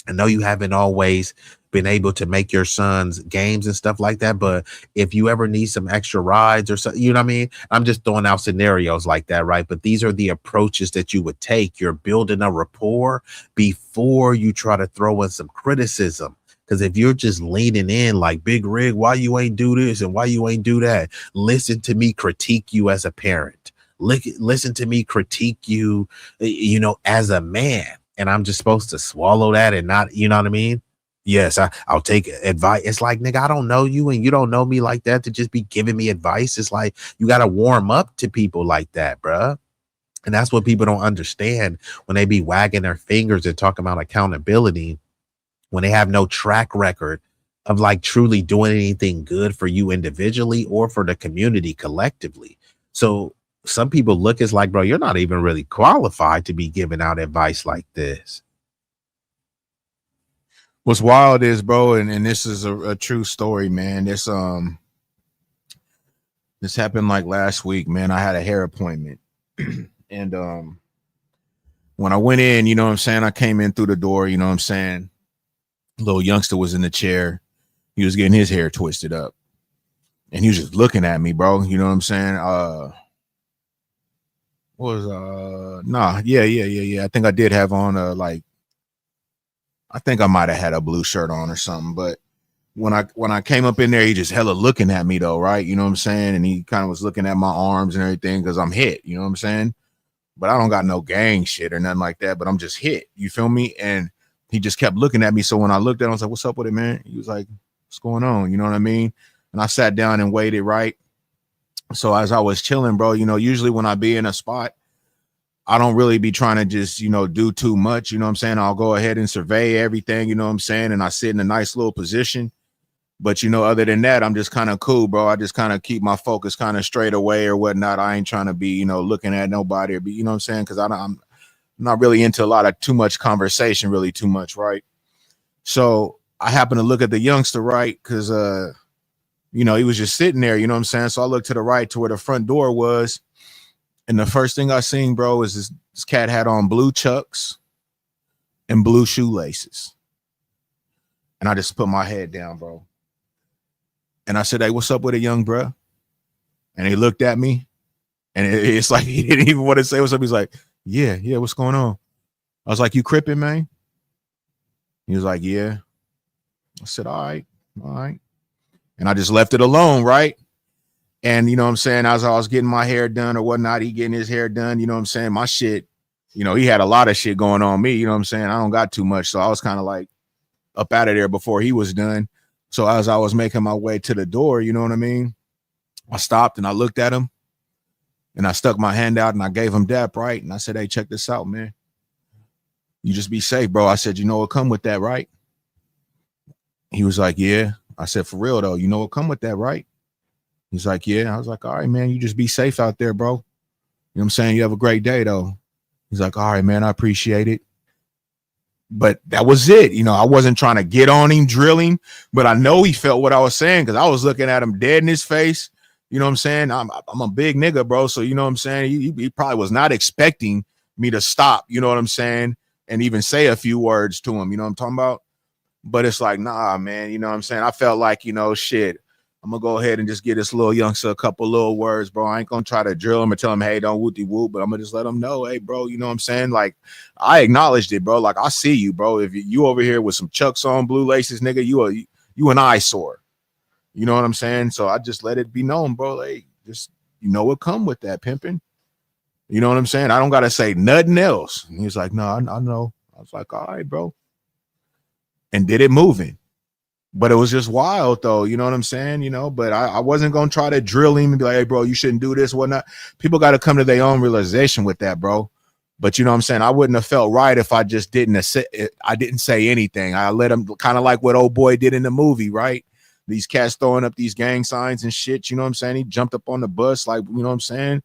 I know you haven't always been able to make your son's games and stuff like that, but if you ever need some extra rides or something, you know what I mean? I'm just throwing out scenarios like that, right? But these are the approaches that you would take. You're building a rapport before you try to throw in some criticism. Because if you're just leaning in like, Big Rig, why you ain't do this and why you ain't do that? Listen to me critique you as a parent. Listen to me critique you, you know, as a man. And I'm just supposed to swallow that and not, you know what I mean? Yes, I'll take advice. It's like, nigga, I don't know you and you don't know me like that to just be giving me advice. It's like, you got to warm up to people like that, bruh. And that's what people don't understand when they be wagging their fingers and talking about accountability, when they have no track record of like truly doing anything good for you individually or for the community collectively. So some people look, it's like, bro, you're not even really qualified to be giving out advice like this. What's wild is, bro, and this is a true story, man. This happened like last week, man. I had a hair appointment. And when I went in, you know what I'm saying, I came in through the door, you know what I'm saying. Little youngster was in the chair. He was getting his hair twisted up. And he was just looking at me, bro. You know what I'm saying? I think I did have on I think I might have had a blue shirt on or something, but when I came up in there, he just hella looking at me though, right? You know what I'm saying? And he kind of was looking at my arms and everything because I'm hit, you know what I'm saying? But I don't got no gang shit or nothing like that, but I'm just hit. You feel me? And he just kept looking at me. So when I looked at him, I was like, what's up with it, man? He was like, what's going on? You know what I mean? And I sat down and waited, right? So as I was chilling, bro, you know, usually when I be in a spot, I don't really be trying to just, you know, do too much. You know what I'm saying? I'll go ahead and survey everything, you know what I'm saying? And I sit in a nice little position. But, you know, other than that, I'm just kind of cool, bro. I just kind of keep my focus kind of straight away or whatnot. I ain't trying to be, you know, looking at nobody or be, you know what I'm saying? Because I'm not really into a lot of too much conversation, really too much, right? So I happen to look at the youngster, right? Because, you know, he was just sitting there, you know what I'm saying? So I looked to the right to where the front door was. And the first thing I seen, bro, is this cat had on blue chucks and blue shoelaces. And I just put my head down, bro. And I said, hey, what's up with it, young bro? And he looked at me. And it's like he didn't even want to say what's up. He's like, yeah, what's going on? I was like, you crippin', man? He was like, yeah. I said, all right. And I just left it alone, right? And, you know what I'm saying, as I was getting my hair done or whatnot, he getting his hair done, you know what I'm saying, my shit, you know, he had a lot of shit going on me, you know what I'm saying, I don't got too much, so I was kind of like up out of there before he was done. So as I was making my way to the door, you know what I mean, I stopped and I looked at him and I stuck my hand out and I gave him dap, right? And I said, hey, check this out, man. You just be safe, bro. I said, you know what come with that, right? He was like, yeah. I said, for real, though, you know what come with that, right? He's like, yeah. I was like, all right, man, you just be safe out there, bro. You know what I'm saying? You have a great day, though. He's like, all right, man, I appreciate it. But that was it. You know, I wasn't trying to get on him, drill him, but I know he felt what I was saying because I was looking at him dead in his face. You know what I'm saying? I'm a big nigga, bro. So, you know what I'm saying? He probably was not expecting me to stop, you know what I'm saying? And even say a few words to him, you know what I'm talking about? But it's like, nah, man, you know what I'm saying? I felt like, you know, shit. I'm going to go ahead and just give this little youngster a couple little words, bro. I ain't going to try to drill him or tell him, hey, don't whoopty whoop, but I'm going to just let him know, hey, bro, you know what I'm saying? Like, I acknowledged it, bro. Like, I see you, bro. If you over here with some chucks on, blue laces, nigga, you an eyesore. You know what I'm saying? So I just let it be known, bro. Hey, just, you know what come with that pimping. You know what I'm saying? I don't got to say nothing else. And he's like, no, I know. I was like, all right, bro. And did it moving. But it was just wild, though. You know what I'm saying? You know, but I wasn't going to try to drill him and be like, hey, bro, you shouldn't do this, whatnot. People got to come to their own realization with that, bro. But you know what I'm saying? I wouldn't have felt right if I just didn't say anything. I let them, kind of like what old boy did in the movie, right? These cats throwing up these gang signs and shit. You know what I'm saying? He jumped up on the bus, like, you know what I'm saying?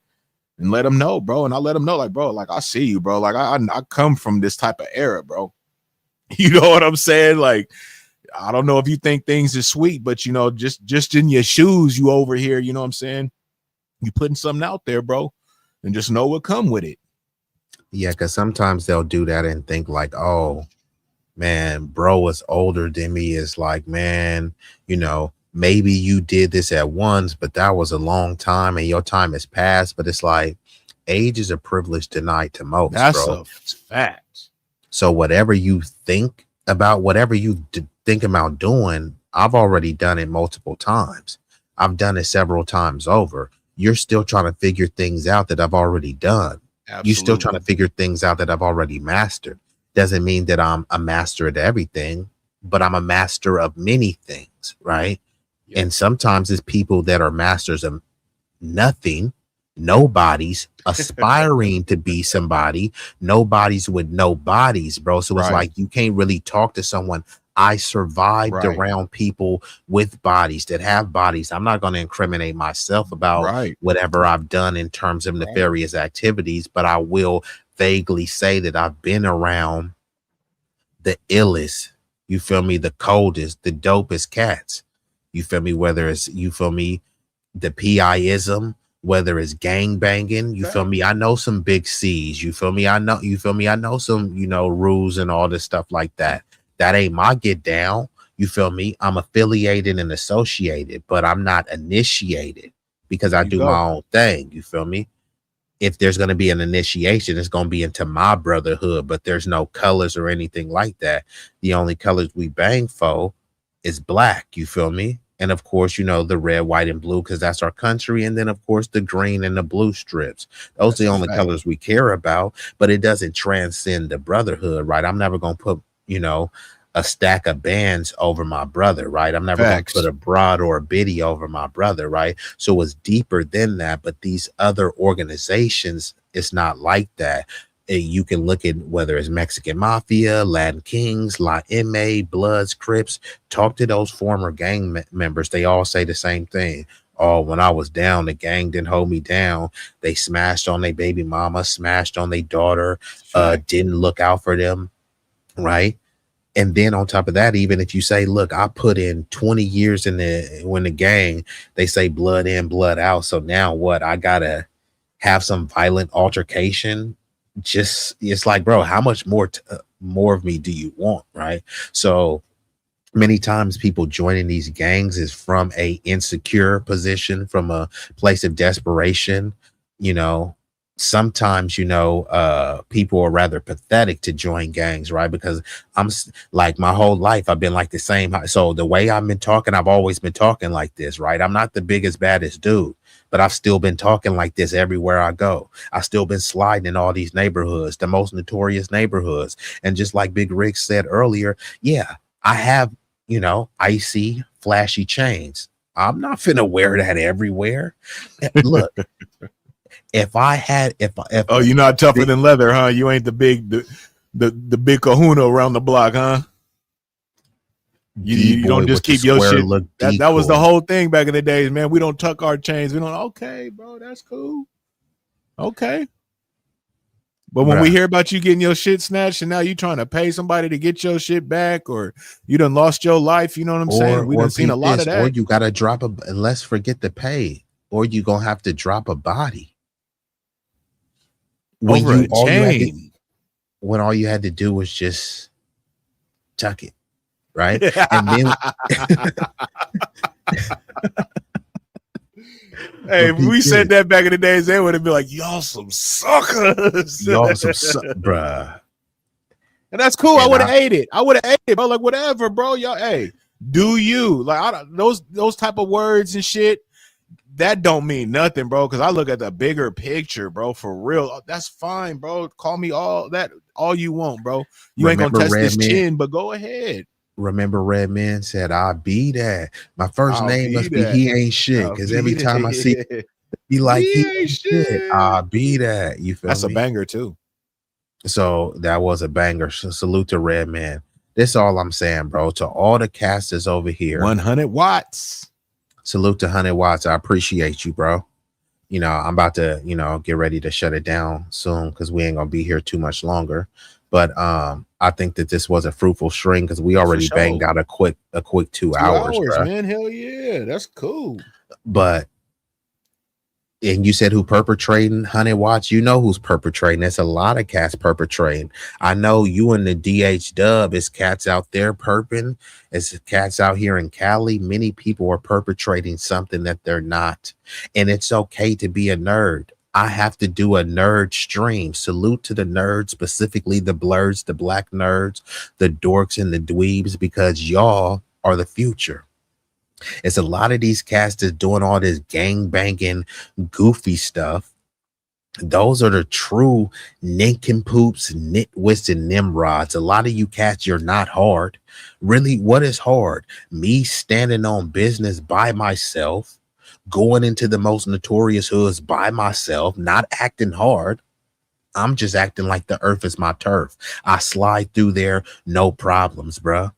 And let him know, bro. And I let him know, like, bro, like, I see you, bro. Like, I come from this type of era, bro. You know what I'm saying? Like, I don't know if you think things are sweet, but, you know, just in your shoes, you over here, you know what I'm saying? You putting something out there, bro. And just know what come with it. Yeah, because sometimes they'll do that and think like, oh, man, bro is older than me. It's like, man, you know, maybe you did this at once, but that was a long time and your time has passed. But it's like, age is a privilege denied to most. That's bro. a fact. So whatever you think about, whatever you think about doing, I've already done it multiple times. I've done it several times over. You're still trying to figure things out that I've already done. Absolutely. You're still trying to figure things out that I've already mastered. Doesn't mean that I'm a master at everything, but I'm a master of many things, right? Yep. And sometimes it's people that are masters of nothing, nobodies, aspiring to be somebody, nobodies with nobodies, bro. So it's like you can't really talk to someone. I survived around people with bodies that have bodies. I'm not going to incriminate myself about whatever I've done in terms of nefarious activities, but I will vaguely say that I've been around the illest, you feel me, the coldest, the dopest cats. You feel me? Whether it's, you feel me, the PI-ism, whether it's gang banging, you feel me? I know some big C's, you feel me? I know, you feel me? I know some, you know, rules and all this stuff like that. That ain't my get down. You feel me? I'm affiliated and associated, but I'm not initiated because I do my own thing. You feel me? If there's going to be an initiation, it's going to be into my brotherhood, but there's no colors or anything like that. The only colors we bang for is black. You feel me? And of course, you know, the red, white, and blue, because that's our country. And then, of course, the green and the blue strips. Those are the only colors we care about, but it doesn't transcend the brotherhood, right? I'm never going to put, you know, a stack of bands over my brother, right? I'm never going to put a broad or a biddy over my brother, right? So it's deeper than that. But these other organizations, it's not like that. You can look at whether it's Mexican Mafia, Latin Kings, La M.A., Bloods, Crips. Talk to those former gang members. They all say the same thing. Oh, when I was down, the gang didn't hold me down. They smashed on their baby mama, smashed on their daughter, didn't look out for them, right? And then on top of that, even if you say, look, I put in 20 years in the gang, they say blood in, blood out. So now what? I got to have some violent altercation. Just, it's like, bro, how much more of me do you want? Right. So many times people joining these gangs is from a insecure position, from a place of desperation. You know, sometimes, you know, people are rather pathetic to join gangs, right? Because I'm like, my whole life I've been like the same. So the way I've been talking, I've always been talking like this, right? I'm not the biggest, baddest dude, but I've still been talking like this everywhere I go. I've still been sliding in all these neighborhoods, the most notorious neighborhoods. And just like Big Rick said earlier, yeah, I have, you know, icy, flashy chains. I'm not finna wear that everywhere. Look, if oh, you're not tougher than leather, huh? You ain't the big kahuna around the block, huh? You don't just keep your shit. That was the whole thing back in the days, man. We don't tuck our chains. We don't. Okay, bro, that's cool. Okay. But when we hear about you getting your shit snatched and now you trying to pay somebody to get your shit back, or you done lost your life, you know what I'm saying? We done seen a lot of that. Or you got to drop and let's forget the pay, or you going to have to drop a body. When over a chain. When all you had to do was just tuck it, right? And then hey, if we said that back in the days, they would have been like, y'all some suckers. Y'all some bruh. And that's cool. I would have ate it. Bro. Like, whatever, bro. Y'all, hey, do you. Like, those type of words and shit, that don't mean nothing, bro, because I look at the bigger picture, bro, for real. That's fine, bro. Call me all you want, bro. You ain't going to test this chin, but go ahead. Remember Redman said, I'll be that. My first name must be He Ain't Shit, because every time I see he like, he ain't shit. I'll be that. You feel That's me? A banger, too. So that was a banger. So salute to Redman. This all I'm saying, bro. To all the casters over here, 100 watts. Salute to 100 watts. I appreciate you, bro. You know, I'm about to, get ready to shut it down soon because we ain't gonna be here too much longer. But I think that this was a fruitful string because we already banged out a quick 2 hours, bro. Man. Hell yeah, that's cool. But and you said who perpetrating 100 watts? You know who's perpetrating. There's a lot of cats perpetrating. I know you and the DH Dub is cats out there perping. It's cats out here in Cali. Many people are perpetrating something that they're not. And it's okay to be a nerd. I have to do a nerd stream. Salute to the nerds, specifically the blurs, the black nerds, the dorks, and the dweebs, because y'all are the future. It's a lot of these cats that's doing all this gang banging, goofy stuff. Those are the true nincompoops, nitwits, and nimrods. A lot of you cats, you're not hard. Really, what is hard? Me standing on business by myself, going into the most notorious hoods by myself, not acting hard. I'm just acting like the earth is my turf. I slide through there, no problems, bruh.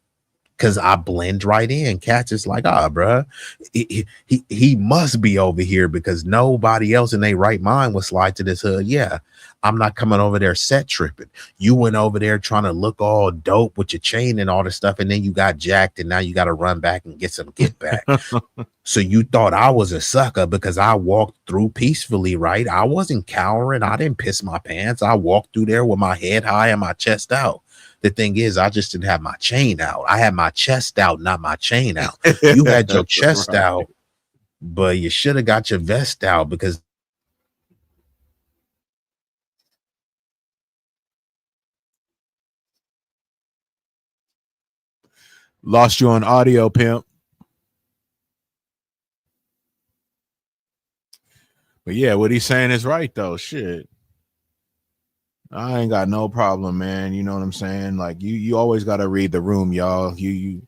Because I blend right in. Cats is like, bruh, he must be over here because nobody else in their right mind would slide to this hood. Yeah, I'm not coming over there set tripping. You went over there trying to look all dope with your chain and all this stuff, and then you got jacked, and now you got to run back and get some get back. So you thought I was a sucker because I walked through peacefully, right? I wasn't cowering. I didn't piss my pants. I walked through there with my head high and my chest out. The thing is, I just didn't have my chain out. I had my chest out, not my chain out. You had your chest out, but you should have got your vest out because lost you on audio, pimp. But yeah, what he's saying is right though. Shit. I ain't got no problem, man. You know what I'm saying? Like you always gotta read the room, y'all. You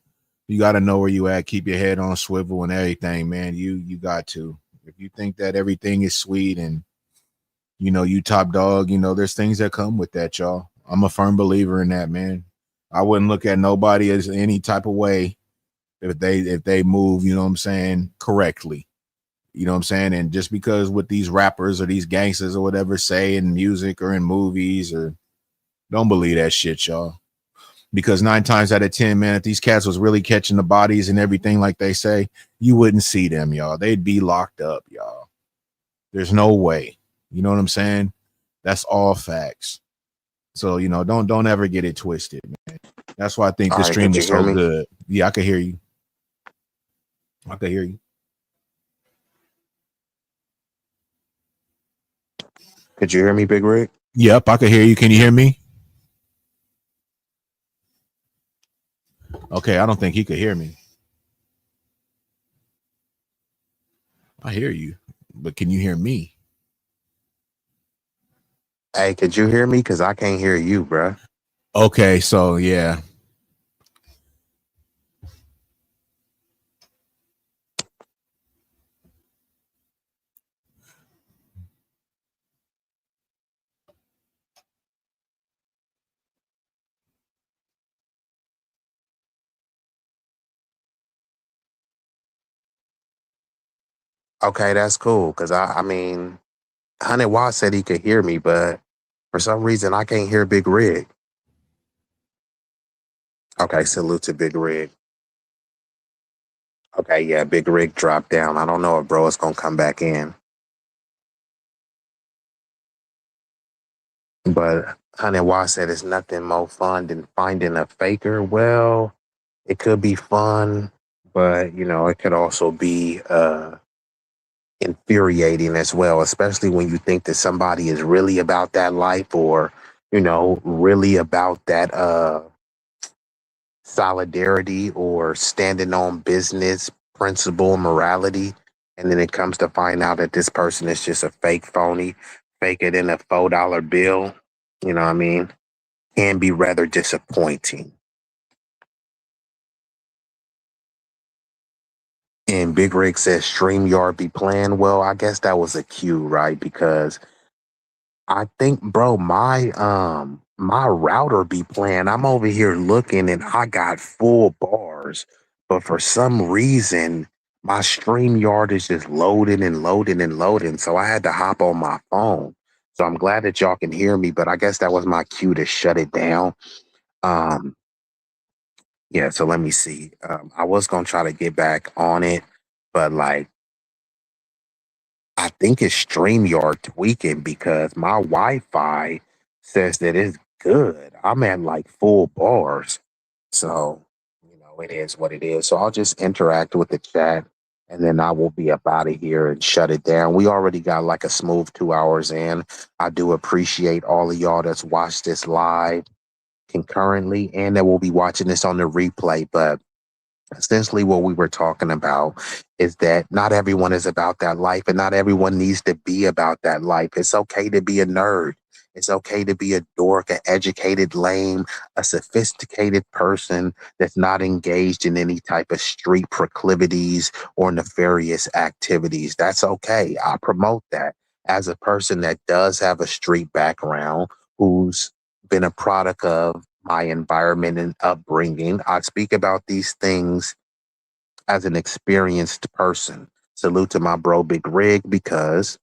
gotta know where you at, keep your head on swivel and everything, man. You got to. If you think that everything is sweet and you top dog, there's things that come with that, y'all. I'm a firm believer in that, man. I wouldn't look at nobody as any type of way if they move, you know what I'm saying, correctly. You know what I'm saying? And just because what these rappers or these gangsters or whatever say in music or in movies, or don't believe that shit, y'all. Because 9 times out of 10, man, if these cats was really catching the bodies and everything like they say, you wouldn't see them, y'all. They'd be locked up, y'all. There's no way. You know what I'm saying? That's all facts. So, don't ever get it twisted, man. That's why I think the stream is so good. Yeah, I can hear you. I can hear you. Could you hear me, Big Rick? Yep, I can hear you. Can you hear me? Okay, I don't think he could hear me. I hear you, but can you hear me? Hey, could you hear me? Because I can't hear you, bro. Okay, so yeah. Okay, that's cool. Because I mean, 100 Watts said he could hear me, but for some reason I can't hear Big Rig. Okay, salute to Big Rig. Okay, yeah, Big Rig dropped down. I don't know if bro is gonna come back in. But 100 Watts said it's nothing more fun than finding a faker. Well, it could be fun, but it could also be infuriating as well, especially when you think that somebody is really about that life or, really about that solidarity or standing on business, principle, morality. And then it comes to find out that this person is just a fake phony, fake it in a $4 bill. You know what I mean? Can be rather disappointing. And Big Rig says StreamYard be playing. Well, I guess that was a cue, right? Because I think, bro, my my router be playing. I'm over here looking and I got full bars, but for some reason, my StreamYard is just loading and loading and loading. So I had to hop on my phone. So I'm glad that y'all can hear me, but I guess that was my cue to shut it down. Um, yeah, so let me see. I was gonna try to get back on it, but like I think it's StreamYard tweaking because my Wi-Fi says that it's good. I'm at like full bars. So, it is what it is. So I'll just interact with the chat and then I will be up out of here and shut it down. We already got like a smooth 2 hours in. I do appreciate all of y'all that's watched this live concurrently and that will be watching this on the replay. But essentially what we were talking about is that not everyone is about that life and not everyone needs to be about that life. It's okay to be a nerd. It's okay to be a dork, an educated lame, a sophisticated person that's not engaged in any type of street proclivities or nefarious activities. That's okay. I promote that as a person that does have a street background, who's been a product of my environment and upbringing. I speak about these things as an experienced person. Salute to my bro Big Rig because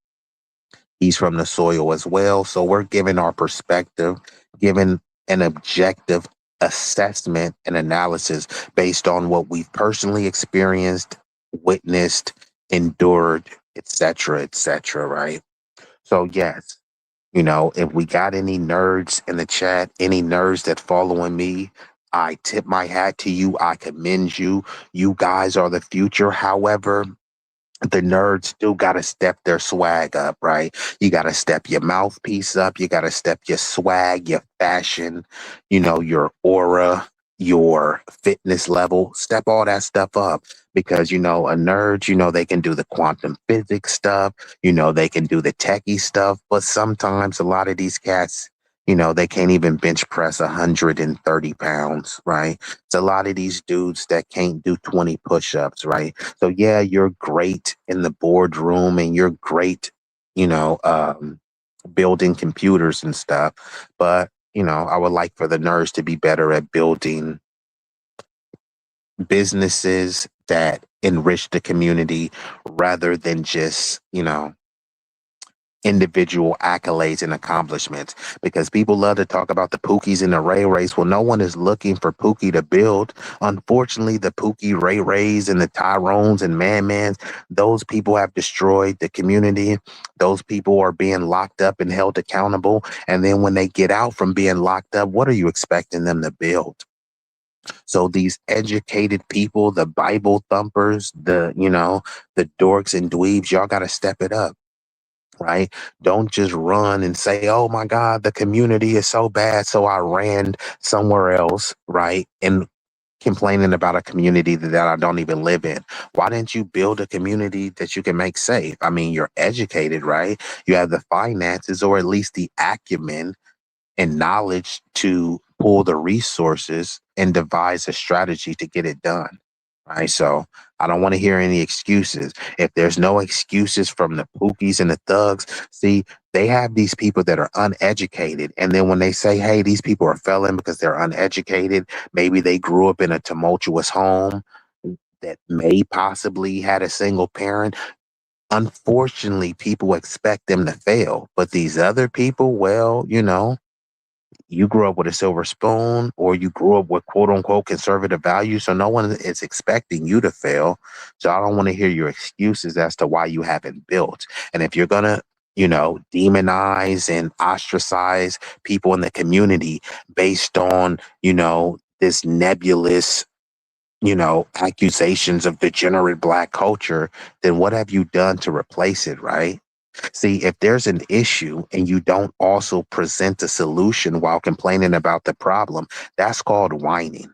he's from the soil as well. So we're giving our perspective, giving an objective assessment and analysis based on what we've personally experienced, witnessed, endured, etc., right? So yes, if we got any nerds in the chat, any nerds that following me, I tip my hat to you. I commend you. You guys are the future. However, the nerds still got to step their swag up, right? You got to step your mouthpiece up. You got to step your swag, your fashion, your aura, your fitness level. Step all that stuff up because, a nerd, they can do the quantum physics stuff, they can do the techie stuff, but sometimes a lot of these cats, they can't even bench press 130 pounds, right? It's a lot of these dudes that can't do 20 push-ups, right? So yeah, you're great in the boardroom and you're great, building computers and stuff. But, I would like for the nerds to be better at building businesses that enrich the community rather than just, individual accolades and accomplishments because people love to talk about the Pookies and the Ray Rays. Well, no one is looking for Pookie to build. Unfortunately, the Pookie Ray Rays and the Tyrones and Man Mans, those people have destroyed the community. Those people are being locked up and held accountable. And then when they get out from being locked up, what are you expecting them to build? So these educated people, the Bible thumpers, the dorks and dweebs, y'all got to step it up. Right? Don't just run and say, oh my God, the community is so bad. So I ran somewhere else, right? And complaining about a community that I don't even live in. Why didn't you build a community that you can make safe? I mean, you're educated, right? You have the finances or at least the acumen and knowledge to pull the resources and devise a strategy to get it done. Right. So I don't want to hear any excuses. If there's no excuses from the Pookies and the thugs, see, they have these people that are uneducated. And then when they say, hey, these people are felon because they're uneducated, maybe they grew up in a tumultuous home that may possibly had a single parent. Unfortunately, people expect them to fail. But these other people, well, you grew up with a silver spoon or you grew up with quote unquote conservative values. So no one is expecting you to fail. So I don't want to hear your excuses as to why you haven't built. And if you're going to, demonize and ostracize people in the community based on, this nebulous, accusations of degenerate Black culture, then what have you done to replace it, right? See, if there's an issue and you don't also present a solution while complaining about the problem, that's called whining.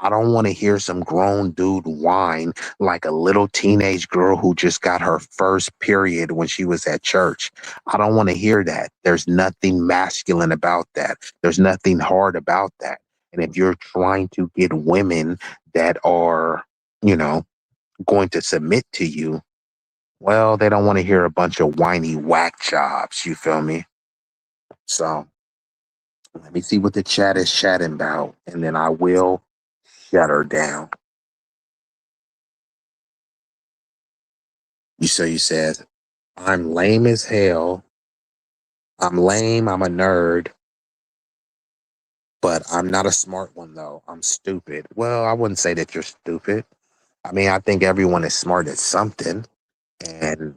I don't want to hear some grown dude whine like a little teenage girl who just got her first period when she was at church. I don't want to hear that. There's nothing masculine about that. There's nothing hard about that. And if you're trying to get women that are, going to submit to you, well, they don't want to hear a bunch of whiny whack jobs. You feel me? So Let me see what the chat is chatting about, and then I will shut her down. You said, I'm lame as hell. I'm lame, I'm a nerd, but I'm not a smart one though. I'm stupid. Well, I wouldn't say that you're stupid. I mean, I think everyone is smart at something. And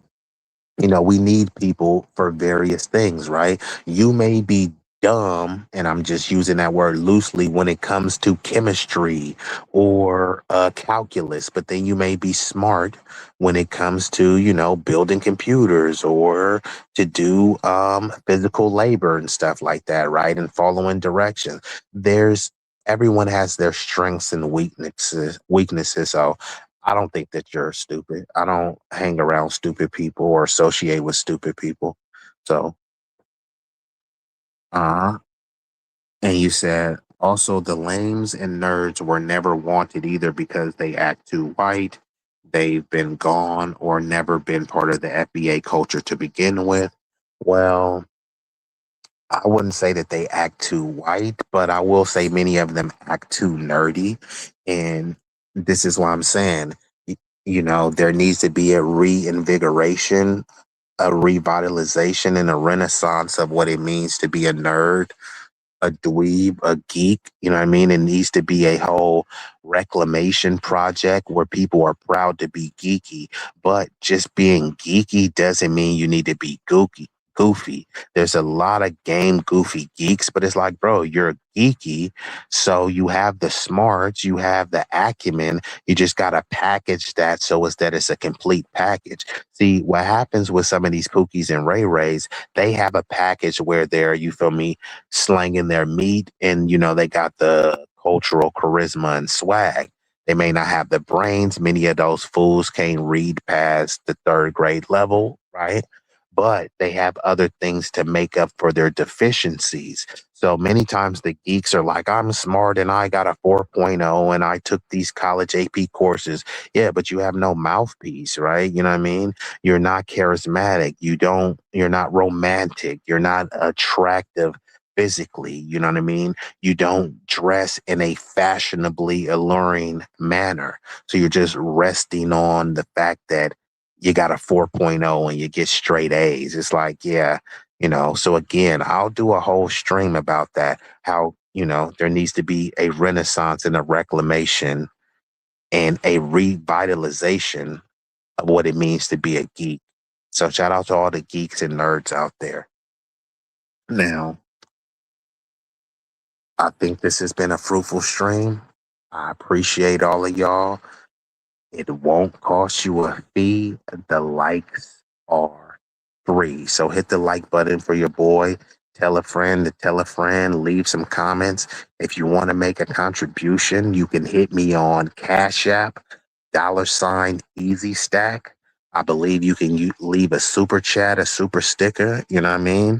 we need people for various things, right? You may be dumb, and I'm just using that word loosely when it comes to chemistry or calculus, but then you may be smart when it comes to, building computers or to do physical labor and stuff like that, right? And following directions. Everyone has their strengths and weaknesses. So I don't think that you're stupid. I don't hang around stupid people or associate with stupid people. So, uh, and you said also the lames and nerds were never wanted either because they act too white. They've been gone or never been part of the FBA culture to begin with. Well, I wouldn't say that they act too white, but I will say many of them act too nerdy. And this is why I'm saying, there needs to be a reinvigoration, a revitalization, and a renaissance of what it means to be a nerd, a dweeb, a geek. You know what I mean? It needs to be a whole reclamation project where people are proud to be geeky, but just being geeky doesn't mean you need to be goofy. There's a lot of game goofy geeks, but it's like, bro, you're geeky, so you have the smarts, you have the acumen, you just gotta package that so it's a complete package. See, what happens with some of these Pookies and Ray Rays, they have a package where they're, you feel me, slanging their meat, and they got the cultural charisma and swag. They may not have the brains. Many of those fools can't read past the third grade level, right? But they have other things to make up for their deficiencies. So many times the geeks are like, I'm smart and I got a 4.0 and I took these college AP courses. Yeah, but you have no mouthpiece, right? You know what I mean? You're not charismatic. You're not romantic. You're not attractive physically. You know what I mean? You don't dress in a fashionably alluring manner. So you're just resting on the fact that you got a 4.0 and you get straight A's. It's like, yeah, so again, I'll do a whole stream about that. How, there needs to be a renaissance and a reclamation and a revitalization of what it means to be a geek. So shout out to all the geeks and nerds out there. Now, I think this has been a fruitful stream. I appreciate all of y'all. It won't cost you a fee. The likes are free. So hit the like button for your boy. Tell a friend to tell a friend. Leave some comments. If you want to make a contribution, you can hit me on Cash App, $Easy Stack. I believe you can leave a super chat, a super sticker. You know what I mean?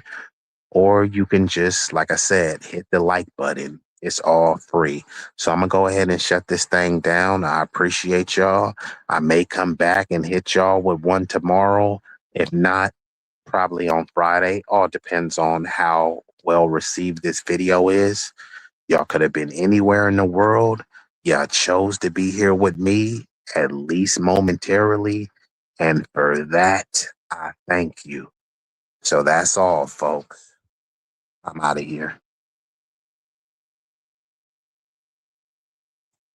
Or you can just, like I said, hit the like button. It's all free. So I'm going to go ahead and shut this thing down. I appreciate y'all. I may come back and hit y'all with one tomorrow. If not, probably on Friday. All depends on how well received this video is. Y'all could have been anywhere in the world. Y'all chose to be here with me, at least momentarily. And for that, I thank you. So that's all, folks. I'm out of here.